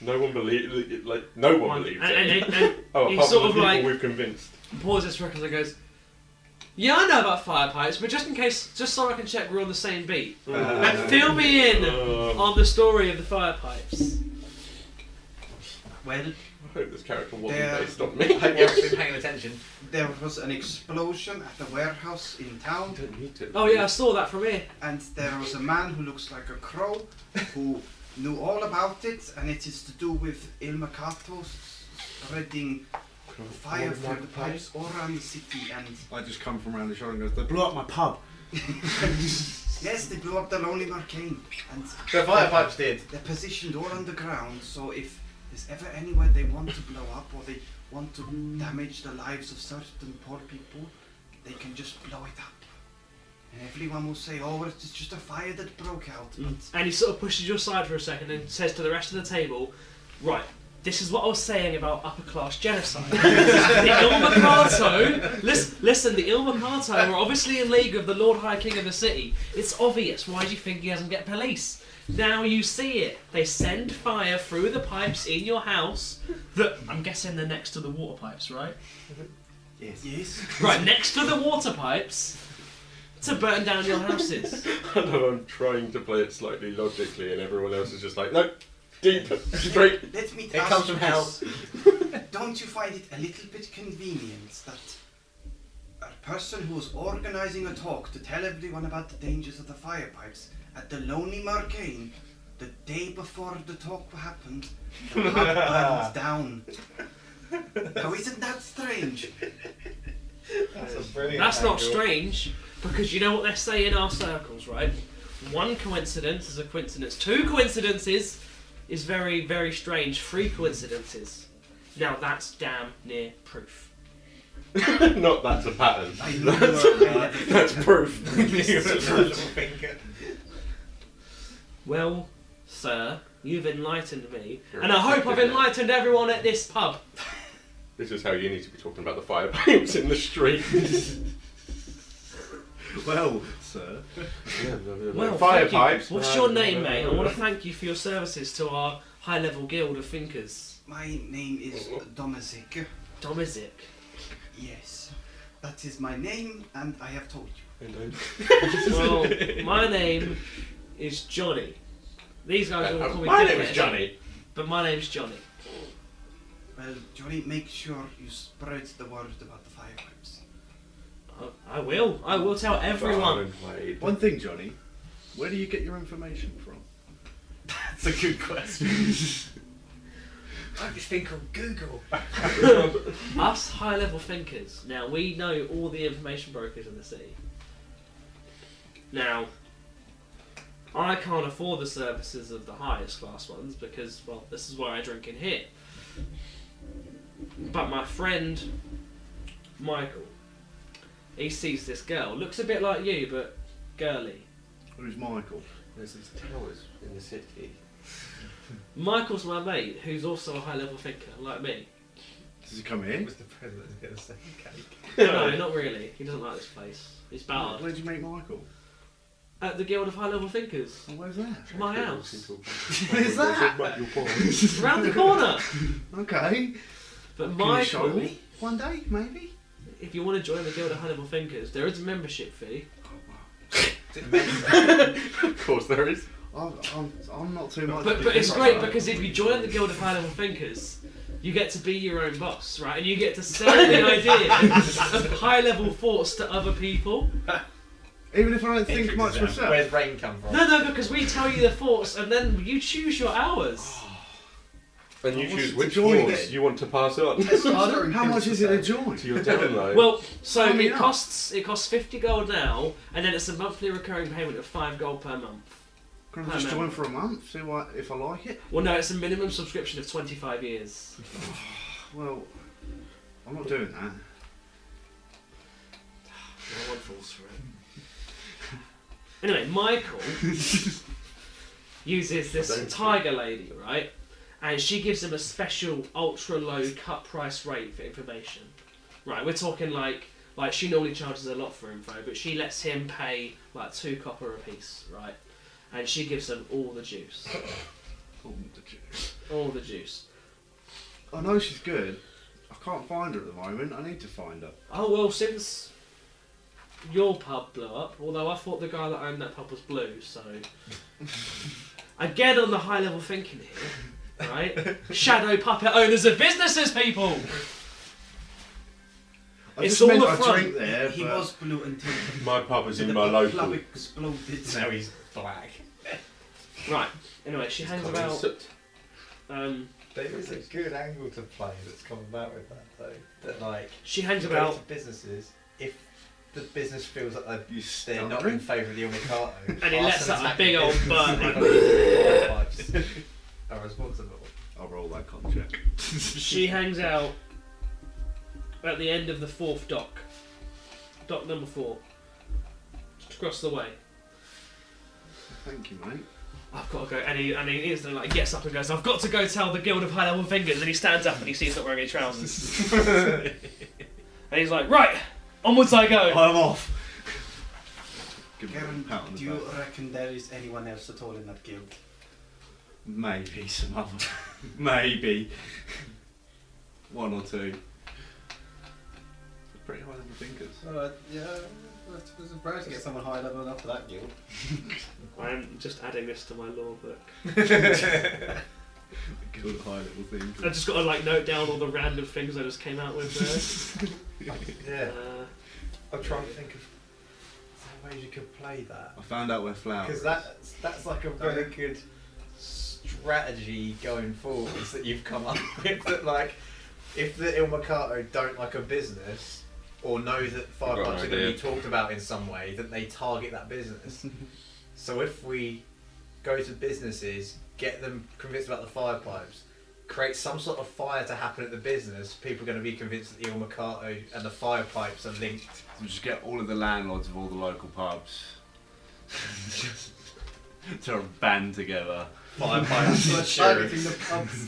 No one believes. No one believes it. And Oh, he apart sort from of the people like we've convinced. pauses for a second and goes, "Yeah, I know about fire pipes, but just in case, just so I can check we're on the same beat. And fill me in on the story of the fire pipes." Well, I hope this character wasn't There- based on I me. hope you haven't been paying attention. there was an explosion at the warehouse in town, I don't need to. Oh yeah, I saw that from here. and there was a man who looks like a crow who knew all about it, and it is to do with Il Mercato spreading fire through the pipes all around the city. And I just come from around the shoulder and goes, they blew up my pub. yes, they blew up the Lonely Arcane, and The fire pipes did. they're positioned all underground, so if there's ever anywhere they want to blow up or they want to damage the lives of certain poor people, they can just blow it up. And everyone will say, oh, it's just a fire that broke out. But And he sort of pushes you aside for a second and says to the rest of the table, "Right, this is what I was saying about upper class genocide. The Il Mercato, listen, the Il Mercato are obviously in league with the Lord High King of the city. It's obvious. Why do you think he doesn't get police? Now you see it. They send fire through the pipes in your house. That I'm guessing they're next to the water pipes, right? yes, Right, next to the water pipes to burn down your houses. I know I'm trying to play it slightly logically, and everyone else is just like, no, deep, straight. let me It ask comes you from hell. this. Don't you find it a little bit convenient that a person who's organizing a talk to tell everyone about the dangers of the fire pipes at the Lonely Arcane, the day before the talk happened, the pub burned down? Now isn't that strange? That's a brilliant That's not angle. strange, because you know what they say in our circles, right? One coincidence is a coincidence. Two coincidences is very, very strange. Three coincidences. Now that's damn near proof. Not that's a pattern. I knew you were a high-level That's figure. proof. Little finger. Well, sir, you've enlightened me, You're and I hope I've effective now. enlightened everyone at this pub. This is how you need to be talking about the fire pipes in the street. Well, sir. Well, fire thank you. pipes. What's your name, mate? I want to thank you for your services to our high-level guild of thinkers. My name is Domazik. Domizik. Yes, that is my name, and I have told you. Well, my name is Johnny. These guys all call me My name Dickhead, is Johnny. but my name's Johnny. Well, Johnny, make sure you spread the word about the fire pipes. I will. I will tell everyone. One thing, Johnny. Where do you get your information from? That's a good question. I just think on Google. Us high-level thinkers. Now we know all the information brokers in the city. Now, I can't afford the services of the highest class ones because, well, this is why I drink in here. But my friend Michael, he sees this girl. Looks a bit like you, but girly. Who's Michael? There's these towers in the city. Michael's my mate, who's also a high-level thinker, like me. Does he come in? Was the president going to say cake? No, not really. He doesn't like this place. It's bad. Where'd you meet Michael? At the Guild of High-Level Thinkers. Oh, where's that? My house. Where's that? Round the corner. Okay. But Can you show Michael, me? One day, maybe? if you want to join the Guild of High-Level Thinkers, there is a membership fee. Of course there is. I'm not too much. But it's great because if you join the Guild of High-Level Thinkers, you get to be your own boss, right? And you get to sell the idea of high-level thoughts to other people. Even if I don't think much myself. Where's rain come from? No, because we tell you the thoughts and then you choose your hours. And you How much choose is which the join floors again? you want to pass on How much is it a join? to your download. Well, so Sign me it up. costs 50 gold now, and then it's a monthly recurring payment of 5 gold per month. Can I just join for a month? See what if I like it? Well, no, it's a minimum subscription of 25 years. Well, I'm not doing that. No one falls for it. Anyway, Michael uses this tiger lady, right? And she gives him a special ultra low cut price rate for information. Right, we're talking like she normally charges a lot for info, but she lets him pay like 2 copper a piece, right? And she gives him all the juice. All the juice. I know she's good. I can't find her at the moment. I need to find her. Oh well, since your pub blew up, although I thought the guy that owned that pub was blue, so again on the high level thinking here, right? Shadow puppet owners of businesses, people. I It's just all meant the I front. drink there. He but was blue until My pub is in the my club local. exploded. Now he's black. Right. Anyway, she hangs about. Soot. There is a good angle to play that's come about with that though. That like She hangs to about. businesses, if the business feels like You they're not stuttering? in favour of the Omikato, And he lets out a big old burp. Are responsible. I'll roll that con check. She hangs out at the end of the 4th dock. Dock number 4. Just across the way. Thank you, mate. I've got to go, and he instantly like gets up and goes, I've got to go tell the Guild of High Level Fingers, and he stands up and he sees not wearing any trousers. And he's like, right, onwards I go. I'm off. Give me a Garen, pat on the do you back. reckon there is anyone else at all in that guild? Maybe some other. Maybe. 1 or 2. Pretty high level thinkers. Yeah, I was surprised to get someone high level enough for that guild. I'm just adding this to my lore book. Guild of high level thinkers. I just got to like note down all the random things I just came out with there. Yeah. I'm trying to think of some ways you could play that. I found out where flower Because is. that's like a very good strategy going forwards that you've come up with. That like, if the Ilmakato don't like a business or know that fire I've got pipes an are going to be idea. talked about in some way, that they target that business. So if we go to businesses, get them convinced about the fire pipes, create some sort of fire to happen at the business, people are going to be convinced that the Ilmakato and the fire pipes are linked. So just get all of the landlords of all the local pubs to band together. Fire pipes Targeting insurance. the pubs.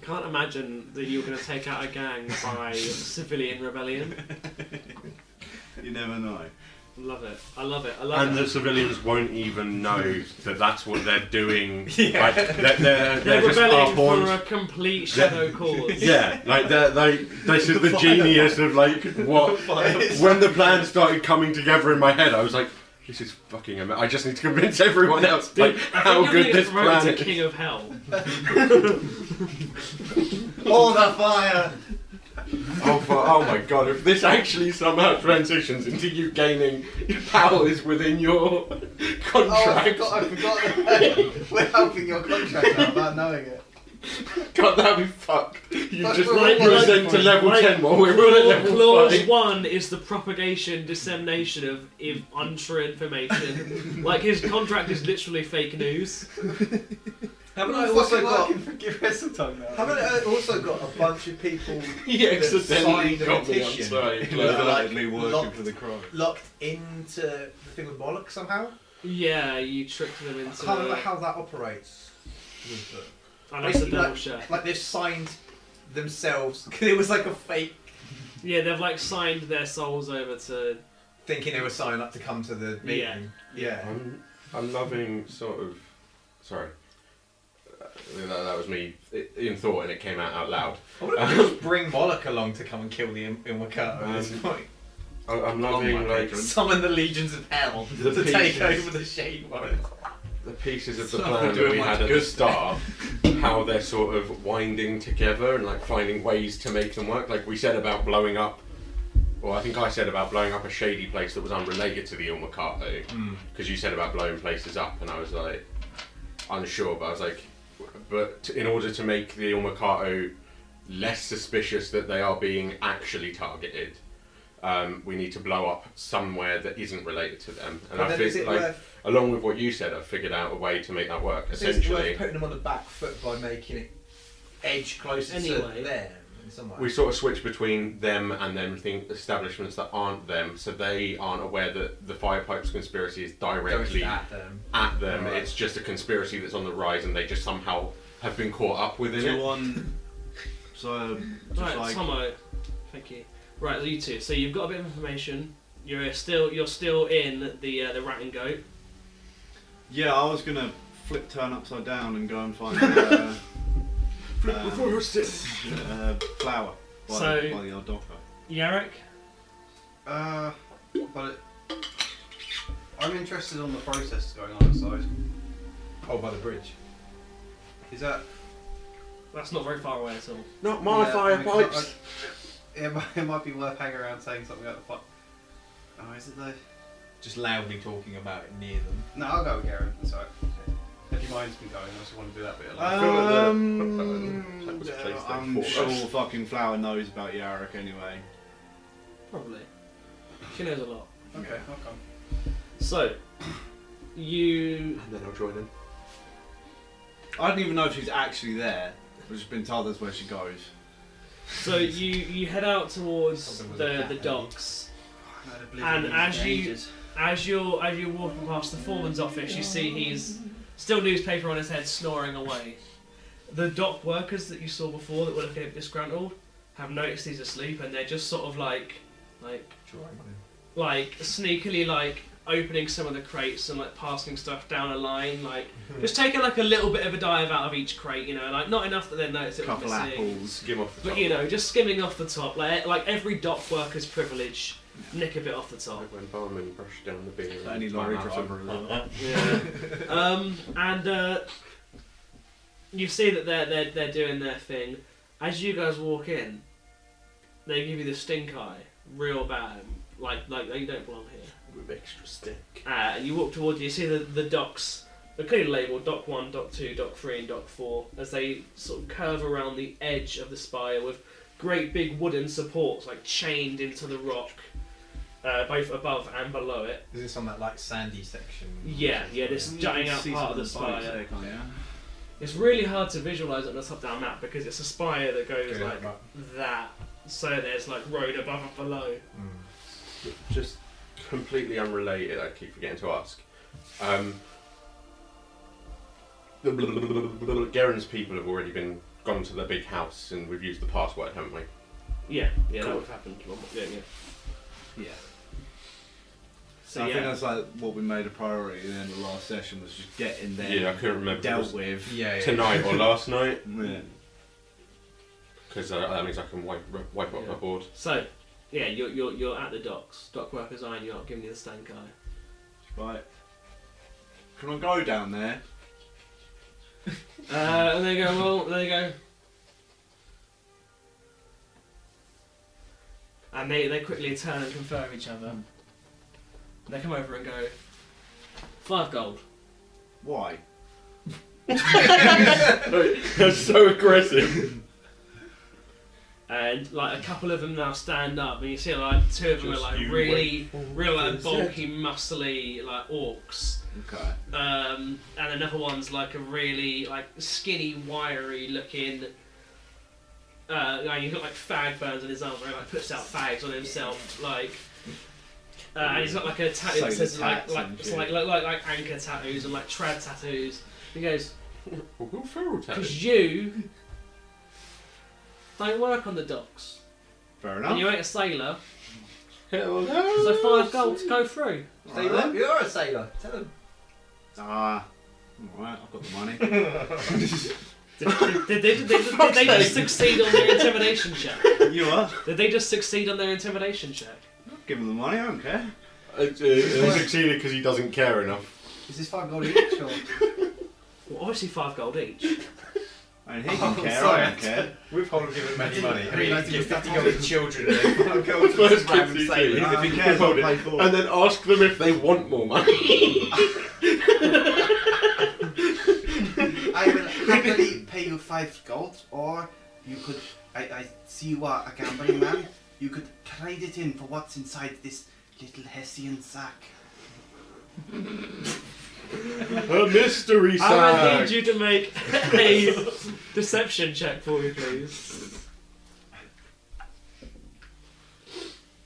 Can't imagine that you're going to take out a gang by civilian rebellion. You never know. Love it. I love it. I love And it. the civilians won't even know that that's what they're doing. Yeah. Like, they're They're just rebelling our pawns. for a complete shadow cause. Yeah, like this is the genius of like what. When the plan started coming together in my head, I was like, "This is fucking amazing. I just need to convince everyone else Dude, like I how think you're good gonna this get promoted plan to is." King of Hell. All the fire! Oh my god! If this actually somehow transitions into you gaining powers within your contract, I forgot. We're helping your contract out without knowing it. God, that'd be fucked. You But just we're all represent to level like- 10 while we're all at level Clause 5. 1 is the propagation, dissemination of untrue information. Like his contract is literally fake news. Haven't I I also got? Haven't I also got a bunch of people He that accidentally signed a got me on petition side. that are, like, Gladly working locked- for the crowd. locked into the thing with Moloch somehow? Yeah, you tricked them I into. can't remember how that operates with them. And that's the Basically, double like- check. Like they've signed themselves, because it was like a fake, Yeah, they've like signed their souls over to. thinking they were signing up to come to the meeting. Yeah. I'm loving sort of. Sorry. That was me in thought and it came out loud. I would have just bring Moloch along to come and kill the Ilmakato at this point. I'm loving my like patron. Summon the legions of hell The to take pieces. over the Shade Ones. the pieces of the It's not plan that doing we much had at good. the start, how they're sort of winding together and like finding ways to make them work. Like we said about blowing up, or I think I said about blowing up a shady place that was unrelated to the Ilmakato, because you said about blowing places up, and I was like unsure, but I was like, but in order to make the Ilmakato less suspicious that they are being actually targeted, we need to blow up somewhere that isn't related to them. And I think, along with what you said, I've figured out a way to make that work. Essentially, it's worth putting them on the back foot by making it edge closer to them in some way. We sort of switch between them and then think establishments that aren't them, so they aren't aware that the Firepipes conspiracy is directly at them. Right. It's just a conspiracy that's on the rise, and they just somehow have been caught up within it. Right, Tomo. Thank you. Right, you two. So you've got a bit of information. You're still in the rat and goat. Yeah, I was gonna turn upside down and go and find Flip before you're sick. flour by the old docker. Yarrick? But I'm interested on the process going on outside. Oh, by the bridge. Is that? That's not very far away at all. Not my fire pipes. It might be worth hanging around saying something about the fire. Oh, is it though? Just loudly talking about it near them. No, I'll go with Garen. That's alright. If you mind me going, I just want to do that bit alone. I'm sure fucking Flower knows about Yarrick anyway. Probably. She knows a lot. Okay, I'll come. So, you... And then I'll join in. I don't even know if she's actually there. We've just been told that's where she goes. So you head out towards the docks, and as you're walking past the foreman's office, you see he's still newspaper on his head, snoring away. The dock workers that you saw before that were looking a bit disgruntled have noticed he's asleep, and they're just sort of like sneakily opening some of the crates and passing stuff down a line, just taking a little bit of a dive out of each crate, not enough that they notice it was Couple missing. apples, skim off the top. But just skimming off the top, like every dock worker's privilege, nick a bit off the top. Like when barman brushed down the beer. Any lorry driver as well. Yeah. And you see that they're doing their thing. As you guys walk in, they give you the stink eye, real bad, like you don't belong here. With extra stink. And you walk towards, you see the docks. They're clearly labelled Dock 1, Dock 2, Dock 3 and Dock 4 as they sort of curve around the edge of the spire with great big wooden supports chained into the rock, both above and below it. Is this on that sandy section? Yeah, this jutting out part of the spire. Yeah. It's really hard to visualise on a top-down map because it's a spire that goes that. So there's road above and below. Just completely unrelated, I keep forgetting to ask. Garen's people have already gone to the big house and we've used the password, haven't we? Yeah, cool. That would have happened. Yeah. So I think that's what we made a priority in the end of the last session was just getting there. Yeah, I couldn't remember. Dealt with. Yeah. Tonight or last night. Yeah. Because that means I can wipe up my board. So, yeah, you're at the docks. Dock workers eyeing you up, giving you the stank eye. Right. Can I go down there? And they go, well, there you go. And they quickly turn and confer with each other. They come over and go, 5 gold. Why? That's so aggressive. And a couple of them now stand up, and you see 2 of them are really bulky, muscly orcs. Okay. And another one's a really skinny, wiry looking. He's got fag burns on his arms, where he puts out fags on himself, and he's got a tattoo that says like anchor tattoos and trad tattoos. He goes, because you don't work on the docks. Fair enough. And you ain't a sailor. Hell no. So 5 gold to go through. Sailor? You're a sailor. Tell them. Alright, I've got the money. Did they just succeed on their intimidation check? You are? Did they just succeed on their intimidation check? Give him the money, I don't care. He succeeded because he doesn't care enough. Is this 5 gold each or? Well, obviously 5 gold each. I mean, he can care, I don't care. We've probably given him any money. I mean, Like, give that's 50 gold to children and then 5 gold to First this random kids sailor. If he cares, I'll pay for And then ask them if they want more money. I will happily steal 5 gold, or you could, I see you are a gambling man, you could trade it in for what's inside this little Hessian sack. A mystery I would sack. need you to make a deception check for me, please.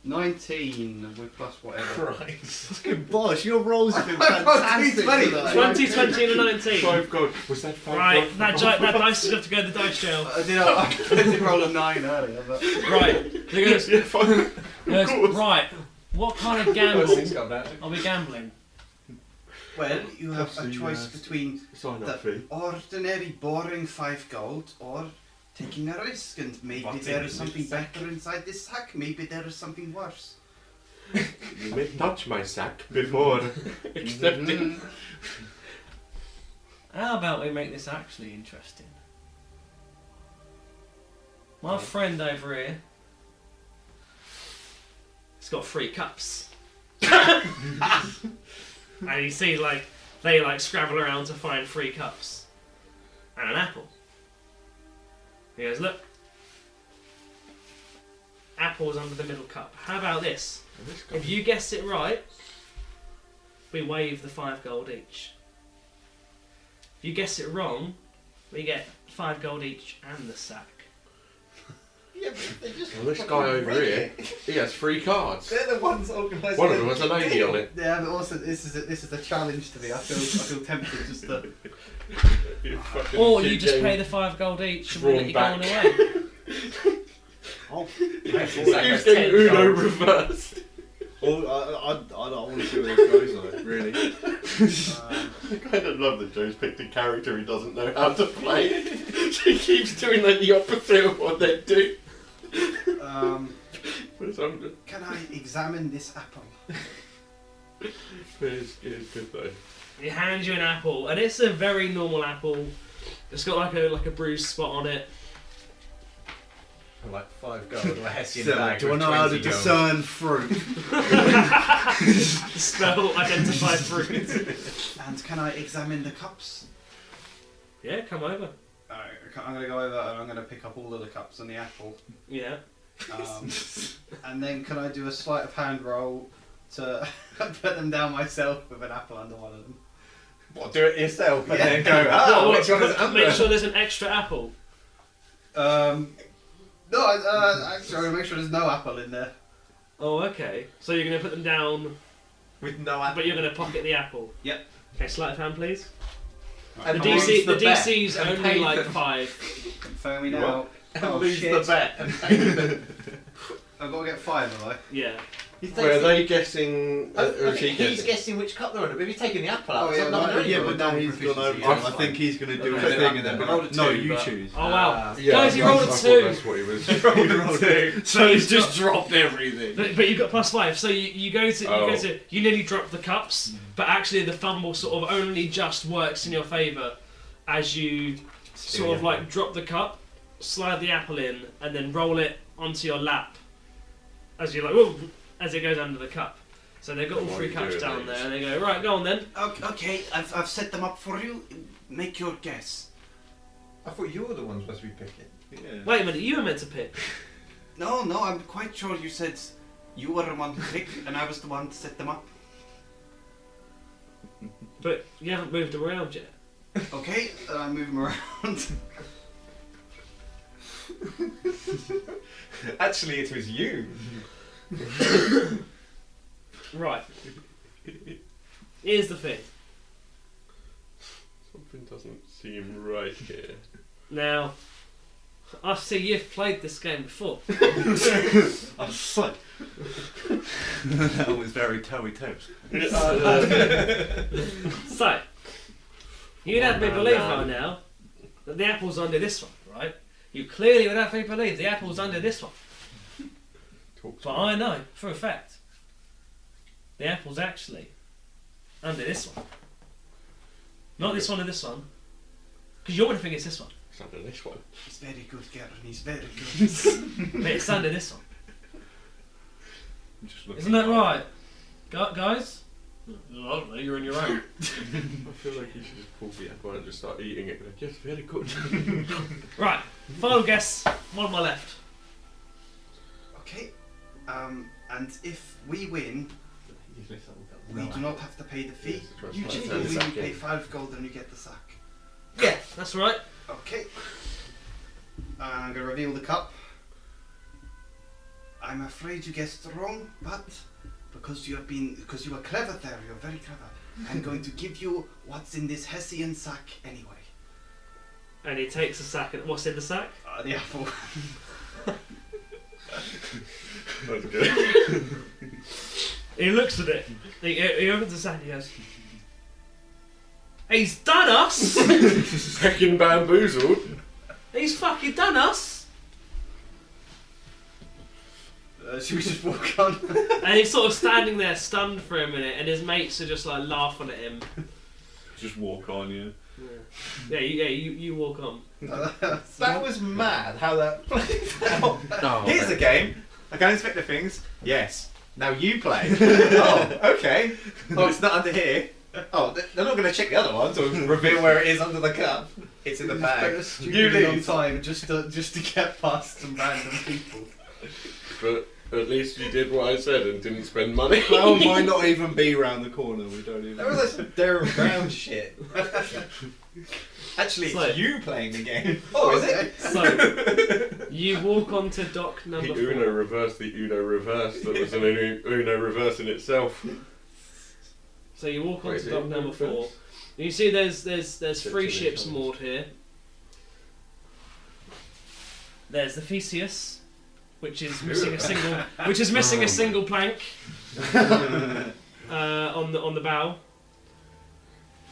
19 with plus whatever. Christ. Fucking boss, your rolls have been I got fantastic 20. today. 20, 20 and a 19. 5 gold. Was that 5 Right, gold? that dice is going to go to the dice jail. I did roll a 9 earlier, but... Right, so he goes, Yeah, 5. right, what kind of gamble are we gambling? Well, you have a That's the, choice between Sign the up fee. ordinary boring 5 gold or taking a risk, and maybe What's there in is this something sack? better inside this sack, maybe there is something worse. You may touch my sack before accepting. How about we make this actually interesting? My friend over here, he's got 3 cups. And you see, like, they like scrabble around to find 3 cups and an apple. He goes, look, apple's under the middle cup. How about this? If you guess it right, we waive the 5 gold each. If you guess it wrong, we get 5 gold each and the sack. Yeah, but they just Well, this fucking guy over rig here, it. he has 3 cards. They're the ones organising. One of them has a lady on it. Yeah, but also this is a challenge to me. I feel tempted just to. Or you just pay the 5 gold each and we let you go on Drawn away. Oh, Who's getting Uno reversed? Well, I don't want to see where this goes, though, really. I kind of love that Joe's picked a character he doesn't know how to play. She keeps doing like the opposite of what they do. Can I examine this apple? It's good though. He hands you an apple, and it's a very normal apple. It's got like a bruised spot on it. Like 5 gold or a Hessian So, bag. do I with know how to 20 gold. discern fruit? Spell identify fruit. And can I examine the cups? Yeah, come over. Alright, I'm going to go over and I'm going to pick up all of the cups and the apple. Yeah. And then can I do a sleight of hand roll to put them down myself with an apple under one of them? What, do it yourself and Yeah. then go, oh, Well, which one is it under? Make sure there's an extra apple. No, actually I'm going to make sure there's no apple in there. Oh, okay. So you're going to put them down, With no apple. but you're going to pocket the apple. Yep. Okay, sleight of hand, please. And The lose DC, the bet DC's and only pay like them. 5. Confirm me now. And Oh lose shit. the bet and pay them. I've got to get 5, have I? Yeah. Where are they guessing? Or is he He's guessing? guessing which cup they're on, but if he's taking the apple out, Oh, it's yeah, not no, Yeah, no, but now he's gone over. proficiency, I think he's going to do Okay. his thing and then be Roll a like, no, 2, you but- choose. Oh wow. Yeah, Guys, you rolled a I thought 2. That's what he was. So he's just dropped everything. But you've got plus 5, so you go to you nearly drop the cups, but actually the fumble sort of only just works in your favour as you sort of like drop the cup, slide the apple in, and then roll it onto your lap as you like whoa, as it goes under the cup. So they've got all Why 3 you cups do down it, there, and they go right, go on then. Okay, I've set them up for you. Make your guess. I thought you were the one supposed to be picking. Yeah. Wait a minute, you were meant to pick. No, I'm quite sure you said you were the one to pick and I was the one to set them up. But you haven't moved around yet. Okay, I move them around. Actually, it was you. Right. Here's the thing. Something doesn't seem right here. Now, I see you've played this game before. I'm sick. That was very toey toes. So, you'd have me believe right now that the apple's under this one, right? You clearly would have me believe the apple's under this one. But I know, for a fact, the apple's actually under this one. Not this one or this one. Because you're going to think it's this one. It's under this one. He's very good, Garen. He's very good. But it's under this one. Just looking Isn't that right? Guys? Lovely, you're on your own. I feel like you should just pull the apple and just start eating it. Like, yes, very good. Right, final guess. One on my left. Okay. And if we win, we do not have to pay the fee. You pay 5 gold and you get the sack. Yeah, that's right. Okay. I'm gonna reveal the cup. I'm afraid you guessed wrong, but because you were clever there, you're very clever. I'm going to give you what's in this Hessian sack anyway. And he takes the sack. And what's in the sack? The apple. That's good. He looks at it. He opens the sack and he goes, "He's done us! Fucking bamboozled. He's fucking done us!" Should we just walk on? And he's sort of standing there stunned for a minute, and his mates are just like laughing at him. Just walk on, yeah. You walk on. That was mad how that played out. Oh, Here's man. the game. I can inspect the things. Yes. Now you play. Oh, okay. Oh, it's not under here. Oh, they're not going to check the other ones or reveal where it is under the cup. It's in the bag. You long lose. time just to get past some random people. But at least you did what I said and didn't spend money. How might not even be round the corner? We don't even. That was like some Darren Brown shit. Actually, it's So- you playing the game. Oh, is it? So, you walk onto dock The number 4. Uno reverse, the Uno reverse. That was an Uno reverse in itself. So you walk onto Wait, dock Uno number 4. reverse? You see there's 3 Fifteen ships tons. moored here. There's the Theseus, which is missing a single plank on the bow.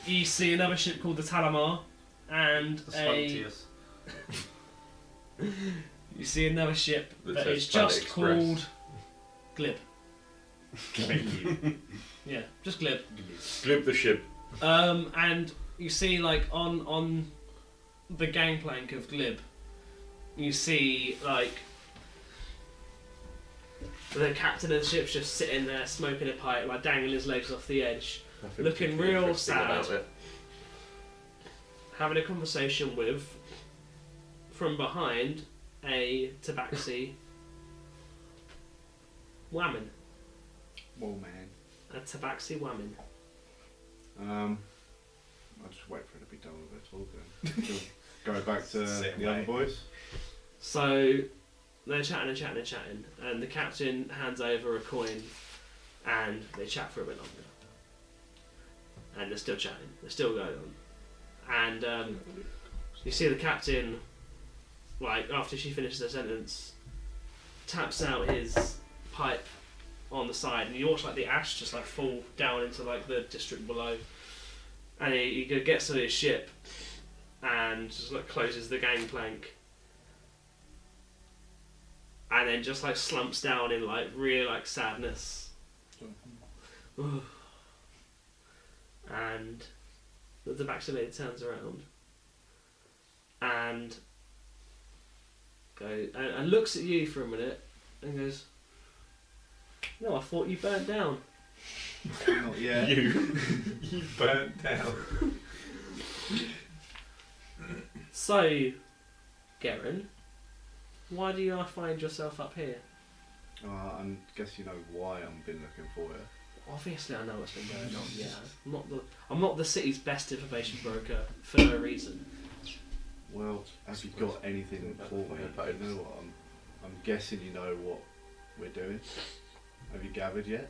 You see another ship called the Talamar, and you see another ship That that says is Planet just Express. called Glib. Yeah, just Glib. Glib the ship. And you see, like, on the gangplank of Glib, you see, like, the captain of the ship's just sitting there smoking a pipe, like, dangling his legs off the edge, Nothing looking particularly real interesting sad. about it. having a conversation with, from behind, a tabaxi woman. Whoa, man. A tabaxi woman. I'll just wait for it to be done with it talking. Go back to Sit the away. other boys. So they're chatting and chatting and chatting, and the captain hands over a coin, and they chat for a bit longer. And they're still chatting, they're still going on. And you see the captain, like, after she finishes her sentence, taps out his pipe on the side, and you watch, like, the ash just, like, fall down into, like, the district below. And he gets to his ship, and just, like, closes the gangplank. And then just, like, slumps down in, like, real, like, sadness. And the tabaxi lady turns around and and looks at you for a minute and goes, "No, I thought you burnt down." Not yet. You burnt down. So, Garen, why do you find yourself up here? I guess you know why I've been looking for it. Obviously, I know what's been going on. Yeah, I'm not the city's best information broker for no reason. Well, have you got anything for me? You know what? I'm guessing you know what we're doing. Have you gathered yet?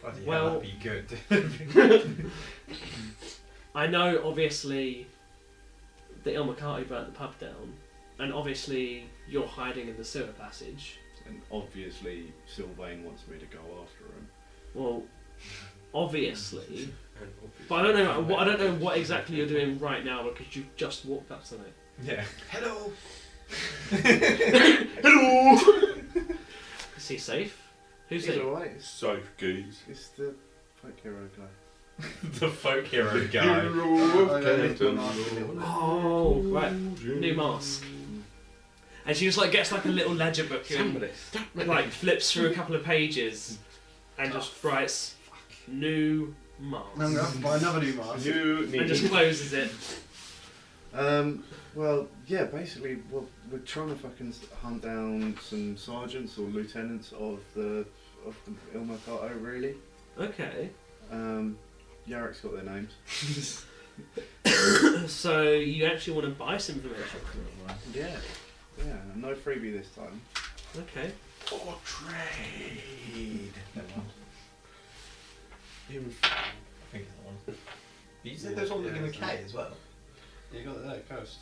Bloody Well- hell, that'd be good. I know, obviously, that Il McCarty burnt the pub down, and obviously you're hiding in the sewer passage. And obviously Sylvain wants me to go after him. Well, obviously, but I don't know what exactly you're doing right now because you've just walked up to me. Yeah. Hello. Hello. Is he safe? Who's He's he? alright. Safe goose. It's the folk hero guy. The folk hero guy. Oh, right. New mask. And she just like gets like a little ledger book and like flips through a couple of pages and just writes, new mask. I'm going to have to buy another new mask. And just closes it. Well, yeah, basically, we're trying to fucking hunt down some sergeants or lieutenants of the Ilmacato, really. Okay. Yarek's got their names. So you actually want to buy some information? Yeah, no freebie this time. Okay. Or trade. I think it's the one. You said there's one in the K as well. Yeah, you got it there, Coast.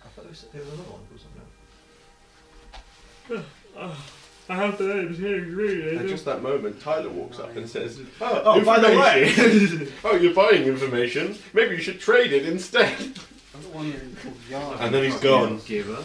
I thought there was another one called something else. I have the names here, really. At just that moment, Tyler walks up and says, Oh, by the way! Oh, you're buying information? Maybe you should trade it instead. I've got one called Yara. And then he's gone. Giver.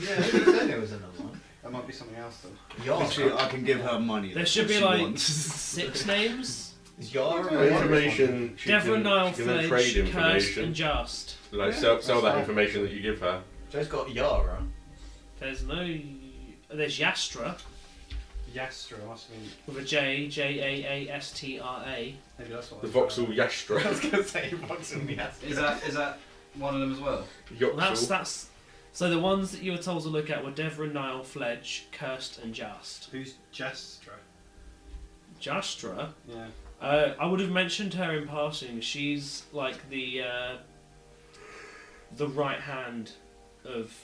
Yeah, you said there was another one. That might be something else then. Yara. Actually, I can give her money. There That's should what be she like wants. 6 names. Is Yara Information. She Devon, can, Nile, she can then trade Fledge, Cursed, information. and Just. Like Yeah, sell that's that fine. information that you give her. Joe's got Yara. There's no. There's Yastra Yastra must have been. with a J, Jastra. Maybe that's what The I was Vauxhall Yastra. I was going to say Vauxhall Yastra. Is that one of them as well? Well, Yoxall. that's. So the ones that you were told to look at were Devon, Nile, Fledge, Cursed, and Just. Who's Jastra? Jastra. Yeah. I would have mentioned her in passing. She's like the right hand of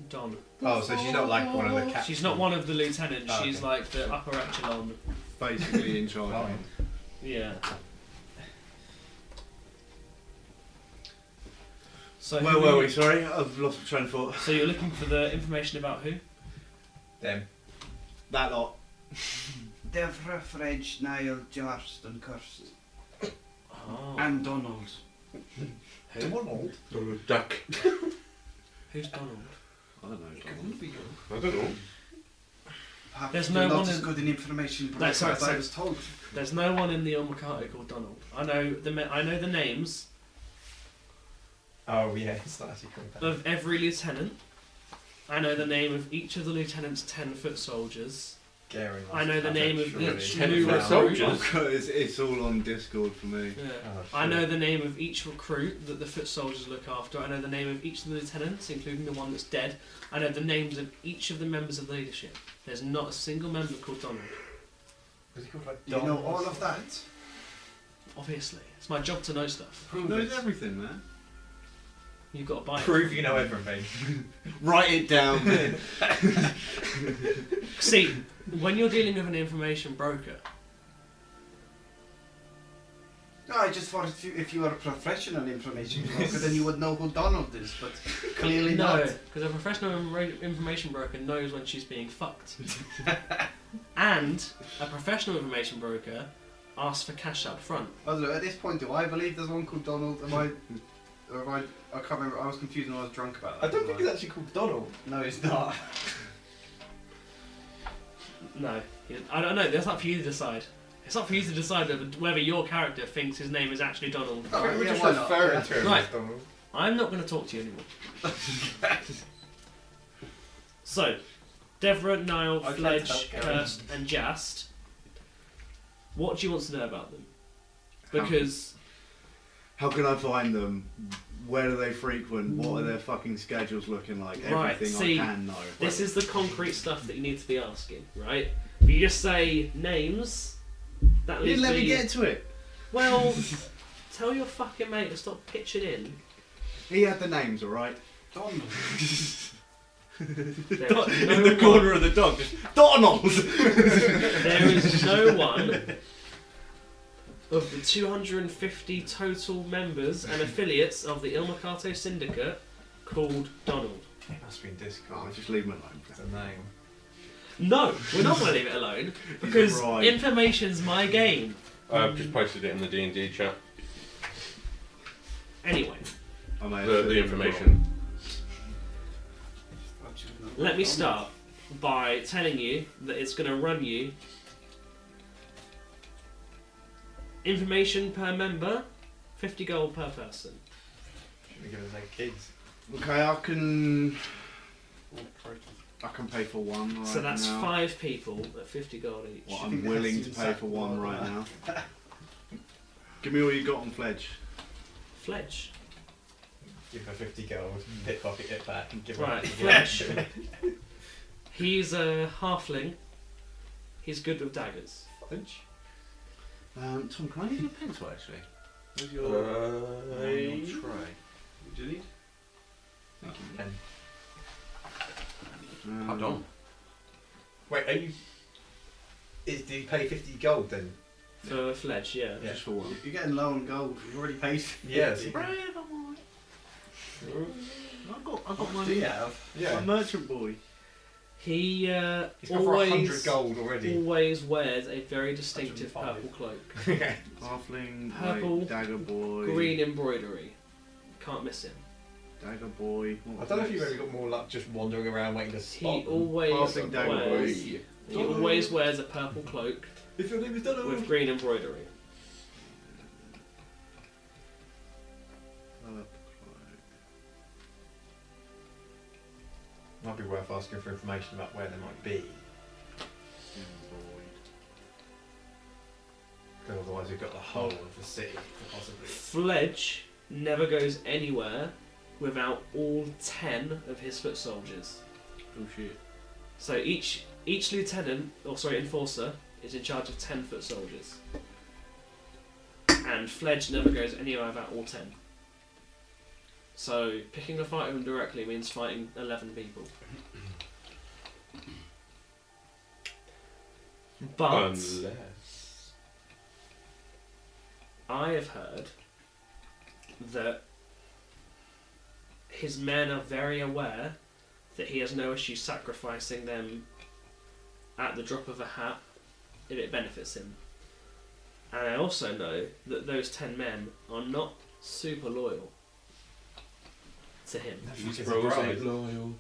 Don. Oh, so she's not like one of the captains. She's not one of the lieutenants. Oh, She's okay. like the upper echelon. Basically in charge. Fine. Yeah. So Where who were are we? you- Sorry, I've lost my train of thought. So you're looking for the information about who? Them. That lot. Devra, Fredge, Niall, Jarst, and Cursed. Oh. And Donald. Donald. Donald Duck. Who's Donald? I don't know. I don't know. Perhaps There's you're no not one as in- good in information No, sorry, as I sorry. was told. There's no one in the Ilmacato called Donald. I know the names Oh yeah, it's not actually called that. of every lieutenant. I know the name of each of the lieutenant's 10-foot soldiers. Gary I know the name of surely. each 10 new foot recruit. soldiers? It's all on Discord for me. Yeah. Oh, I shit. know the name of each recruit that the foot soldiers look after. I know the name of each of the lieutenants, including the one that's dead. I know the names of each of the members of the leadership. There's not a single member called Donald. Was he called like You know Donald all or of that. Obviously, it's my job to know stuff. He knows everything, man. You've got to buy it. Prove you know everything. Write it down. See, when you're dealing with an information broker, No, I just thought if you were a professional information broker, then you would know who Donald is, but clearly no, not. because a professional information broker knows when she's being fucked, and a professional information broker asks for cash up front. I don't know, at this point, do I believe there's one called Donald? I can't remember. I was confused when I was drunk about that. I don't think it's actually called Donald. No, it's not. No, I don't know. That's up for you to decide. It's up for you to decide whether your character thinks his name is actually Donald. I think we're yeah, just why not? referring Yeah. to him Right. as Donald. I'm not going to talk to you anymore. So, Devra, Niall, I'd like to Fledge, help Gary. Cursed, and Jast. What do you want to know about them? Because How can I find them? Where do they frequent? What are their fucking schedules looking like? Right, Everything see, I can know. this is the concrete stuff that you need to be asking, right? If you just say names, that You leaves didn't let me me. get to it. Well, tell your fucking mate to stop pitching in. He had the names, alright? Donald. There is In no the one- corner of the dog. Donald! There is no one of the 250 total members and affiliates of the Ilmacato Syndicate called Donald. It must be in Discord. Oh, just leave him alone. It's a name. No, we're not going to leave it alone because right. information's my game. I've just posted it in the D&D chat. Anyway, I may have The said it information. let me start by telling you that it's going to run you information per member, 50 gold per person. Should we give it like kids? Okay, I can. I can pay for one right So that's now. 5 people at 50 gold each. Well, I'm willing to pay for one right now. Give me all you got on Fledge. Fledge. Give her 50 gold, pickpocket it back, and give Right, her 50 Fledge. He's a halfling. He's good with daggers. Fledge? Tom, can I need your pencil actually? Where's your, Uh, on your tray? What do you need? Thank you. Pen. Hold on. Wait, are you... do you pay 50 gold then? For Fledge, yeah. Yeah. Just for one. You're getting low on gold. You've already paid. Yeah. I've got What do money. you have? I'm a merchant boy. He He's got for 100 always gold already. wears a very distinctive 105. purple cloak. Halfling, Purple, like, dagger boy. Green embroidery. Can't miss him. Dagger boy. I don't know if you've ever got more luck just wandering around waiting to spot He them. always Halfling dagger wears. boy. He always wears a purple cloak If your name is Donald. with green embroidery. Might be worth asking for information about where they might be. Because otherwise we've got the whole of the city, possibly. Fledge never goes anywhere without all 10 of his foot soldiers. Oh shit. So each lieutenant, enforcer, is in charge of 10 foot soldiers. And Fledge never goes anywhere without all 10. So picking a fight with him directly means fighting 11 people. But Unless. I have heard that his men are very aware that he has no issue sacrificing them at the drop of a hat if it benefits him. And I also know that those 10 men are not super loyal to him. These It's bros a ain't bribe. loyal.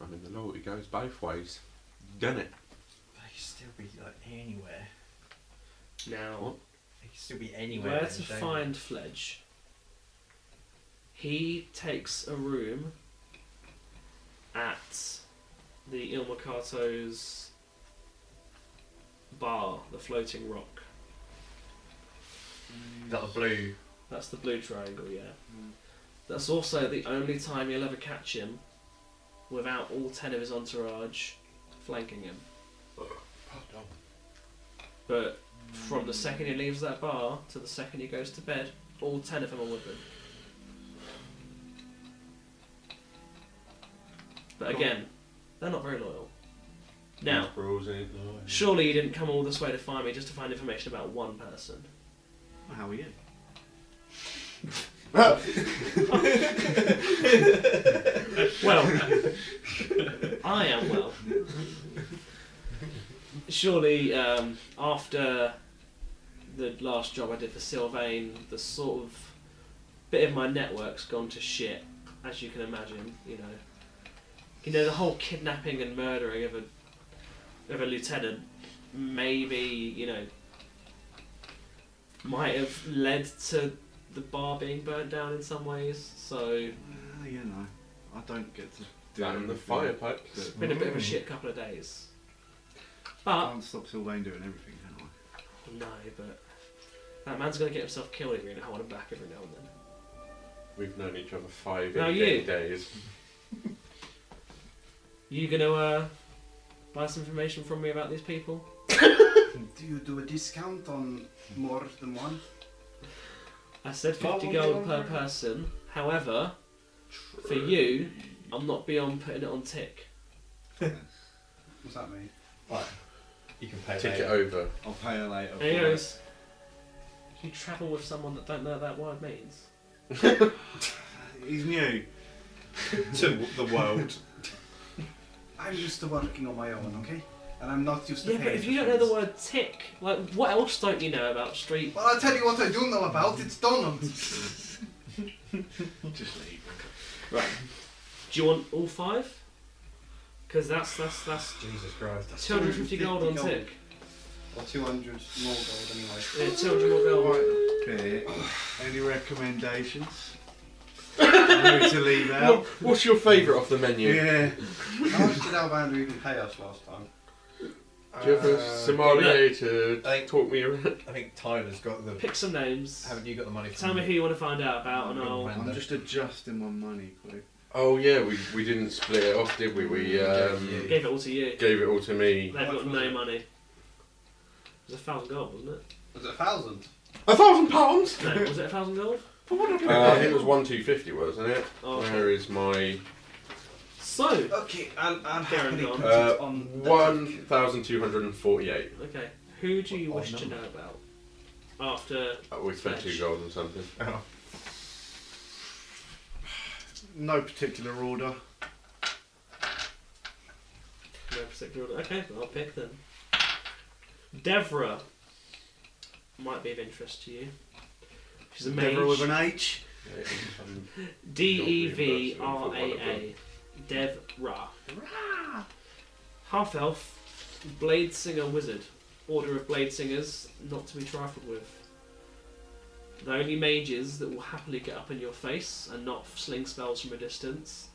I mean, the loyalty goes both ways. Done it. They could still be like anywhere. Now, What? They could still be anywhere. where in to the day. find Fledge? He takes a room at the Il Mercato's bar, the Floating Rock. Is that the blue? That's the blue triangle, yeah. That's also the only time you'll ever catch him without all 10 of his entourage flanking him. But from the second he leaves that bar to the second he goes to bed, all 10 of them are with him. But again, they're not very loyal. Now, These bros ain't loyal. surely you didn't come all this way to find me just to find information about one person. How are you? Well, I am well. Surely, after the last job I did for Sylvain, the sort of bit of my network's gone to shit, as you can imagine. You know, the whole kidnapping and murdering of a lieutenant, maybe might have led to the bar being burnt down in some ways. So I don't get to do Down the everything, fire pipes. it's been a bit of a shit couple of days. I But can't stop Sylvain doing everything, can I? no, but that man's gonna get himself killed if you're gonna hold him back every now and then. We've known each other 5 Now in-game you. days. You gonna buy some information from me about these people? Do you do a discount on more than one? I said 50 gold per person. However, for you, I'm not beyond putting it on tick. What's that mean? Right. You can pay Tick it later. over. I'll pay her later. There he goes. You travel with someone that don't know what that word means. He's new. To the world. I'm used to working on my own, okay? And I'm not used to Yeah, paying but if for you don't know things. the word tick, like, what else don't you know about street? Well, I'll tell you what I do know about. It's Donald. Just leave. Right. Do you want all 5? Because that's Jesus Christ. 250 gold on 250 tick. Or 200 more gold anyway. Yeah, 200 more gold. Okay. Any recommendations? I know to leave out. What's your favourite off the menu? Yeah. How much did Alvander even pay us last time? Do you have a sommelier to I think- talk me around? I think Tyler's got the. Pick some names. Haven't you got the money? Tell me who you want to find out about, and I'll. I'm just adjusting my money, quick. Oh yeah, we didn't split it off, did we? We Gave it all to you. gave it all to me. They've got no money. It was 1,000 gold, wasn't it? Was it 1,000? £1,000? No, was it 1,000 gold? I think it was 1,250, wasn't it? Oh, okay. Where is my So, Okay, I'll happily on. put it on the 1,248? okay, who do you wish to know about after? We spent Fetch. 2 gold and something. No particular order. No particular order. Okay, I'll pick then. Devra might be of interest to you. She's a mage. Never with an H. Devraa. Devra. Half elf, blade singer wizard. Order of blade singers, not to be trifled with. The only mages that will happily get up in your face and not sling spells from a distance.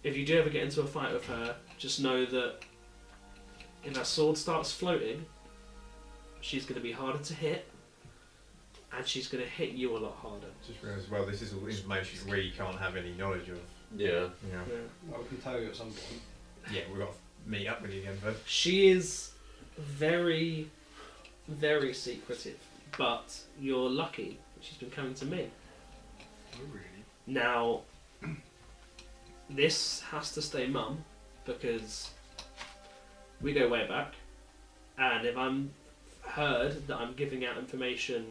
If you do ever get into a fight with her, just know that if her sword starts floating, she's going to be harder to hit, and she's going to hit you a lot harder. Just realised, well, this is all information we can't have any knowledge of. Yeah. Yeah. Yeah. I can tell you at some point. Yeah, we've got to meet up with you again first. She is very, very secretive, but you're lucky she's been coming to me. Oh, really? Now, this has to stay mum because we go way back, and if I'm heard that I'm giving out information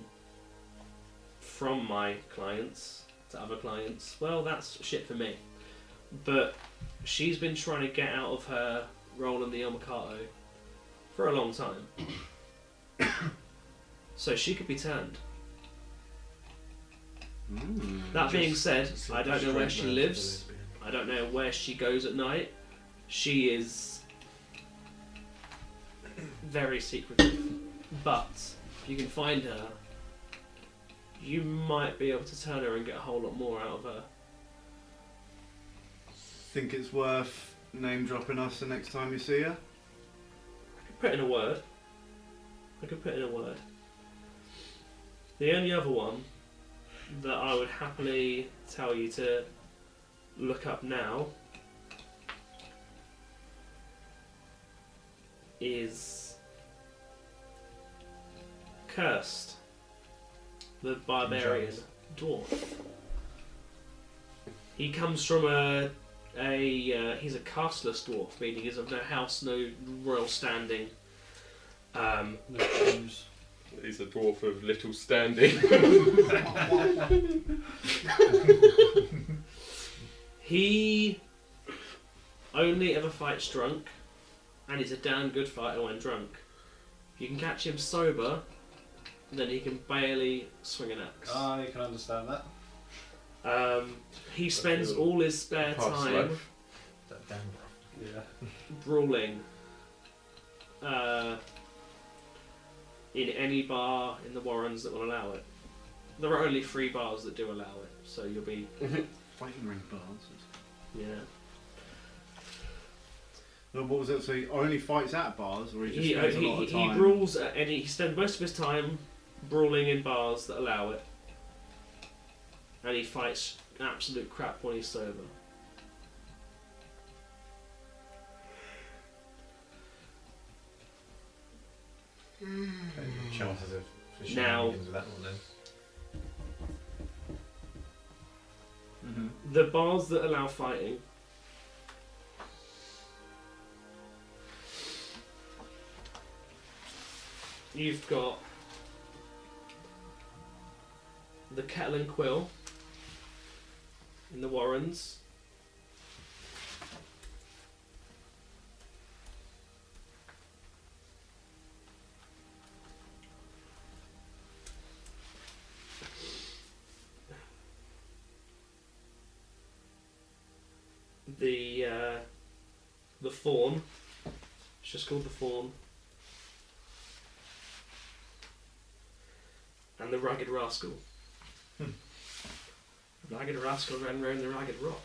from my clients to other clients, well, that's shit for me. But she's been trying to get out of her role in the Yomakato for a long time. So she could be turned. That being said, I don't know where she lives. I don't know where she goes at night. She is very secretive. But if you can find her, you might be able to turn her and get a whole lot more out of her. Think it's worth name dropping us the next time you see her? I could put in a word. The only other one that I would happily tell you to look up now is Cursed, the barbarian dwarf. He comes from he's a casteless dwarf, meaning he's of no house, no royal standing. No shoes. He's a dwarf of little standing. He only ever fights drunk, and he's a damn good fighter when drunk. If you can catch him sober, then he can barely swing an axe. I can understand that. He spends all his spare Past time life. That damn Yeah. brawling in any bar in the Warrens that will allow it. There are only 3 bars that do allow it, so you'll be Fighting ring bars. yeah. No, what was that? So he only fights at bars, or he just He spends a lot of time? brawls at any. He spends most of his time brawling in bars that allow it, and he fights absolute crap when he's sober. chances of for Now- shenanigans with that one then. The bars that allow fighting you've got the Kettle and Quill in the Warrens. The Fawn. It's just called the Fawn. And the Rugged Rascal. Ragged rascal ran round the ragged rock.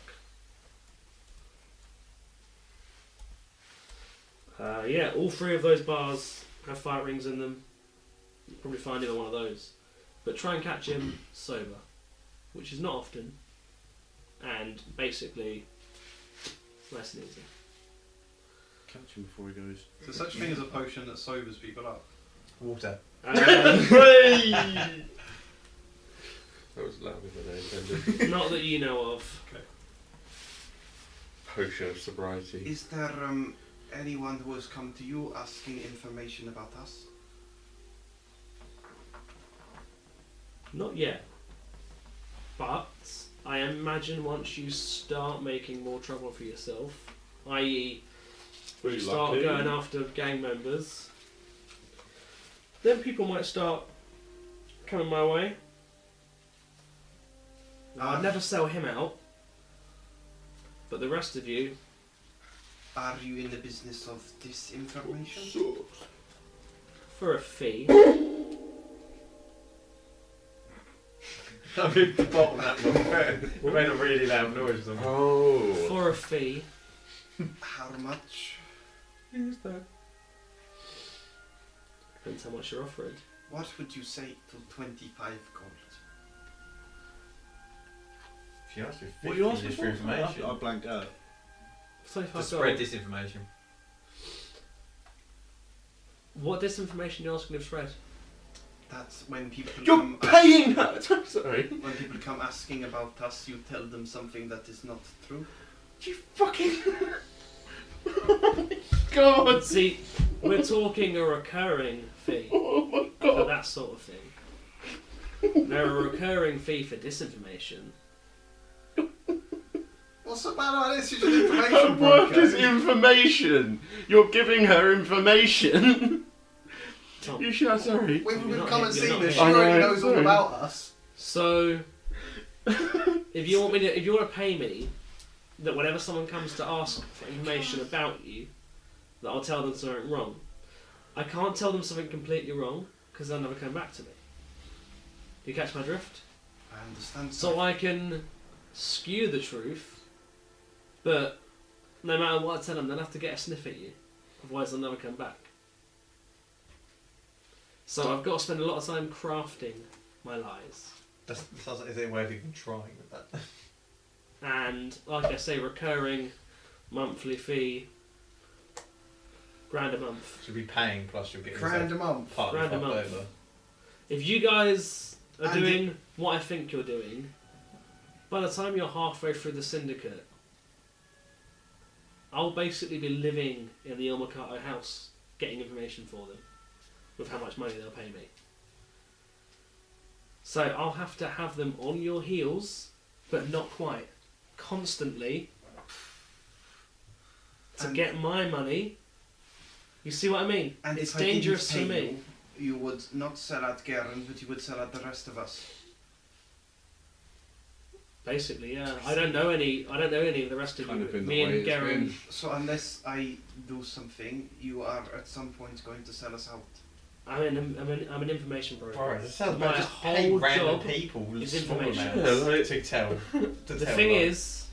Yeah, all 3 of those bars have fire rings in them. You'll probably find him on one of those. But try and catch him sober, which is not often, and basically nice and easy. Catch him before he goes. So such thing as a potion that sobers people up. Water. That was louder than I intended. Not that you know of. Potion of sobriety. Is there anyone who has come to you asking information about us? Not yet. But I imagine once you start making more trouble for yourself, i.e. you start going after gang members, then people might start coming my way. I'd never sell him out, but the rest of you... Are you in the business of disinformation? For a fee. I mean, bottom that one. We made a really loud noise. Oh. For a fee. How much? Who's that? Depends how much you're offering. What would you say to 25 gold? If you asked for 50 What are you asking just for? for information. I blanked out. 25 To spread gold. disinformation. What disinformation are you asking to spread? That's when people You're come paying her! Sorry. when people come asking about us, you tell them something that is not true. You fucking... Oh my god! See, we're talking a recurring fee Oh my for god! that sort of thing. Now, a recurring fee for disinformation. What's so bad about this? It's just information Her work broker. is information! You're giving her information! Tom, You should, sorry. When You're people not come here- and you're see not this, she here. I know, already knows all sorry. about us. so if you want to pay me, that whenever someone comes to ask for information about you, that I'll tell them something wrong. I can't tell them something completely wrong because they'll never come back to me. Do you catch my drift? I understand. So I can skew the truth, but no matter what I tell them, they'll have to get a sniff at you. Otherwise, they'll never come back. So I've got to spend a lot of time crafting my lies. That sounds like there's a way of even trying with that. And, like I say, recurring monthly fee, £1,000 a month. Should be paying plus you'll get Grand a month. partly £1,000 a fucked month. over. If you guys are And doing what I think you're doing, by the time you're halfway through the syndicate, I'll basically be living in the Il Mercato house, getting information for them, with how much money they'll pay me. So I'll have to have them on your heels, but not quite, constantly, to And- get my money. You see what I mean? And It's if I didn't dangerous pay for me. you would not sell out Garen, but you would sell out the rest of us. Basically, yeah. I don't know any of the rest of Kind you. of been the Me way and it's Garen. been. So unless I do something, you are at some point going to sell us out. I'm an information broker. Alright, that sounds My bad. Just pay whole random job people is small information. amounts Yeah, like- to tell. The thing is,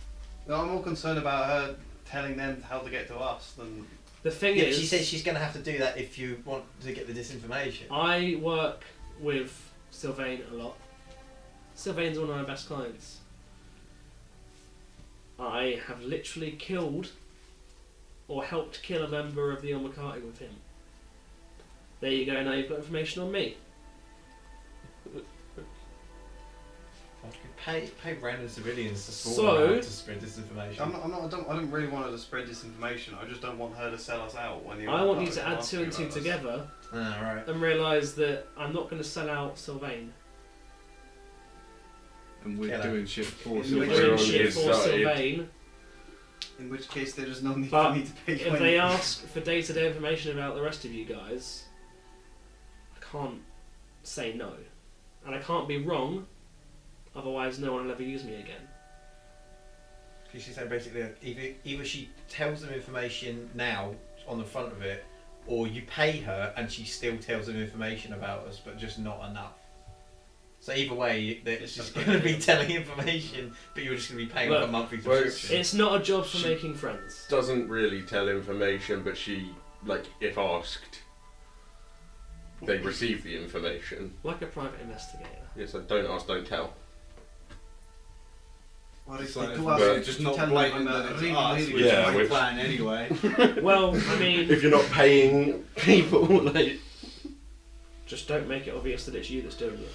No, I'm more concerned about her telling them how to get to us than. the thing Yeah, is, she says she's going to have to do that if you want to get the disinformation. I work with Sylvain a lot. Sylvain's one of my best clients. I have literally killed or helped kill a member of the Il Mercato with him. There you go, now you've got information on me. Pay random civilians to small So- amount to spread disinformation. I don't really want her to spread disinformation. I just don't want her to sell us out when you. I want you to add 2 and 2 together Right. and realise that I'm not going to sell out Sylvain. And we're Yeah. doing shit for We're We're doing doing on shit his for side. Sylvain. In which case, there is no need But for me to pay. If they ask for day-to-day information about the rest of you guys, I can't say no. And I can't be wrong, otherwise no one will ever use me again. She said basically either she tells them information now on the front of it, or you pay her and she still tells them information about us, but just not enough. So either way, it's just going to be telling information, but you're just going to be paying like a monthly subscription. It's not a job for making friends. Doesn't really tell information, but she, like, if asked, they receive the information. Like a private investigator. Yes, like, don't ask, don't tell. Or if So they it's do but ask, just to not tell them blatant I'm that a it's really, us, really which Yeah, is my which- plan anyway. Well, I mean, If you're not paying people, like... just don't make it obvious that it's you that's doing it.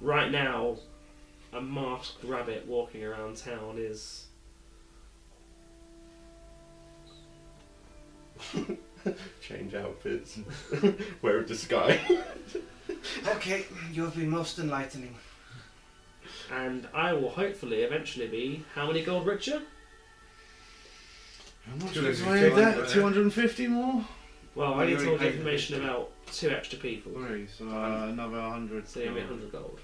Right now, a masked rabbit walking around town is... Change outfits. Wear a disguise. Okay, you have been most enlightening. And I will hopefully eventually be how many gold richer? How much 250 was I in debt? more. 250 more? Well, I Well, need you told already paid information 50. about 2 extra people. Three, so another 100. So you owe me 100 gold.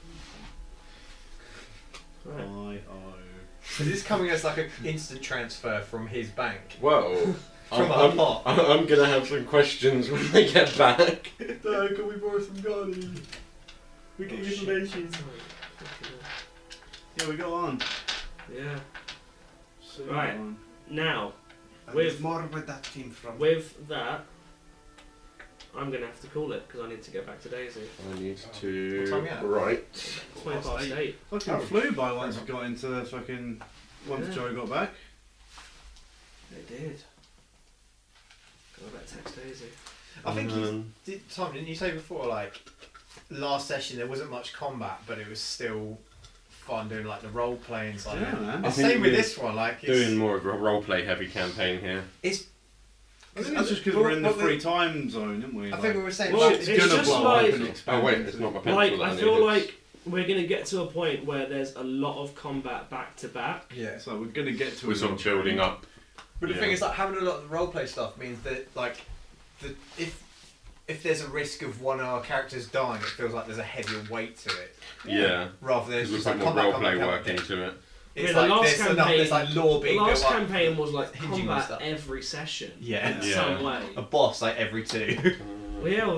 Right. I owe. So this is coming as like an instant transfer from his bank. Well, From our pot. I'm gonna have some questions when they get back. Dad, can we borrow some money? We get information. Yeah, we got on. Yeah. So Right. on. Now, And With- more where that came from. with that, I'm going to have to call it because I need to get back to Daisy. I need What to time you at? write. 20 past 8. Fucking flew by once it got into fucking. Once Yeah. Joey got back. It did. Go back text Daisy. I think Tom, didn't you say before, like, last session there wasn't much combat, but it was still fun doing like the role playing side. Yeah, man. The I think same with we're this one, like it's, Doing more of a roleplay heavy campaign here. it's I think it's just because we're in the free time zone, aren't we? I think we were saying Well, about it's it's gonna just blow like- up and expand. Oh wait, it's not my pencil. Like, that I need, feel it's- like we're going to get to a point where there's a lot of combat back to back. yeah. So we're gonna get to. we're sort of building up. But the Yeah. thing is, like having a lot of the roleplay stuff means that like if there's a risk of one of our characters dying, it feels like there's a heavier weight to it, Yeah. rather than Because we just put like more combat, roleplay combat, work combat. into it. It's Yeah, the like last there's enough. There's campaign- like lore The being last built up. campaign was like hinging on combat stuff. every session. Yeah. In Yeah. some way. A boss like every two. Well, yeah,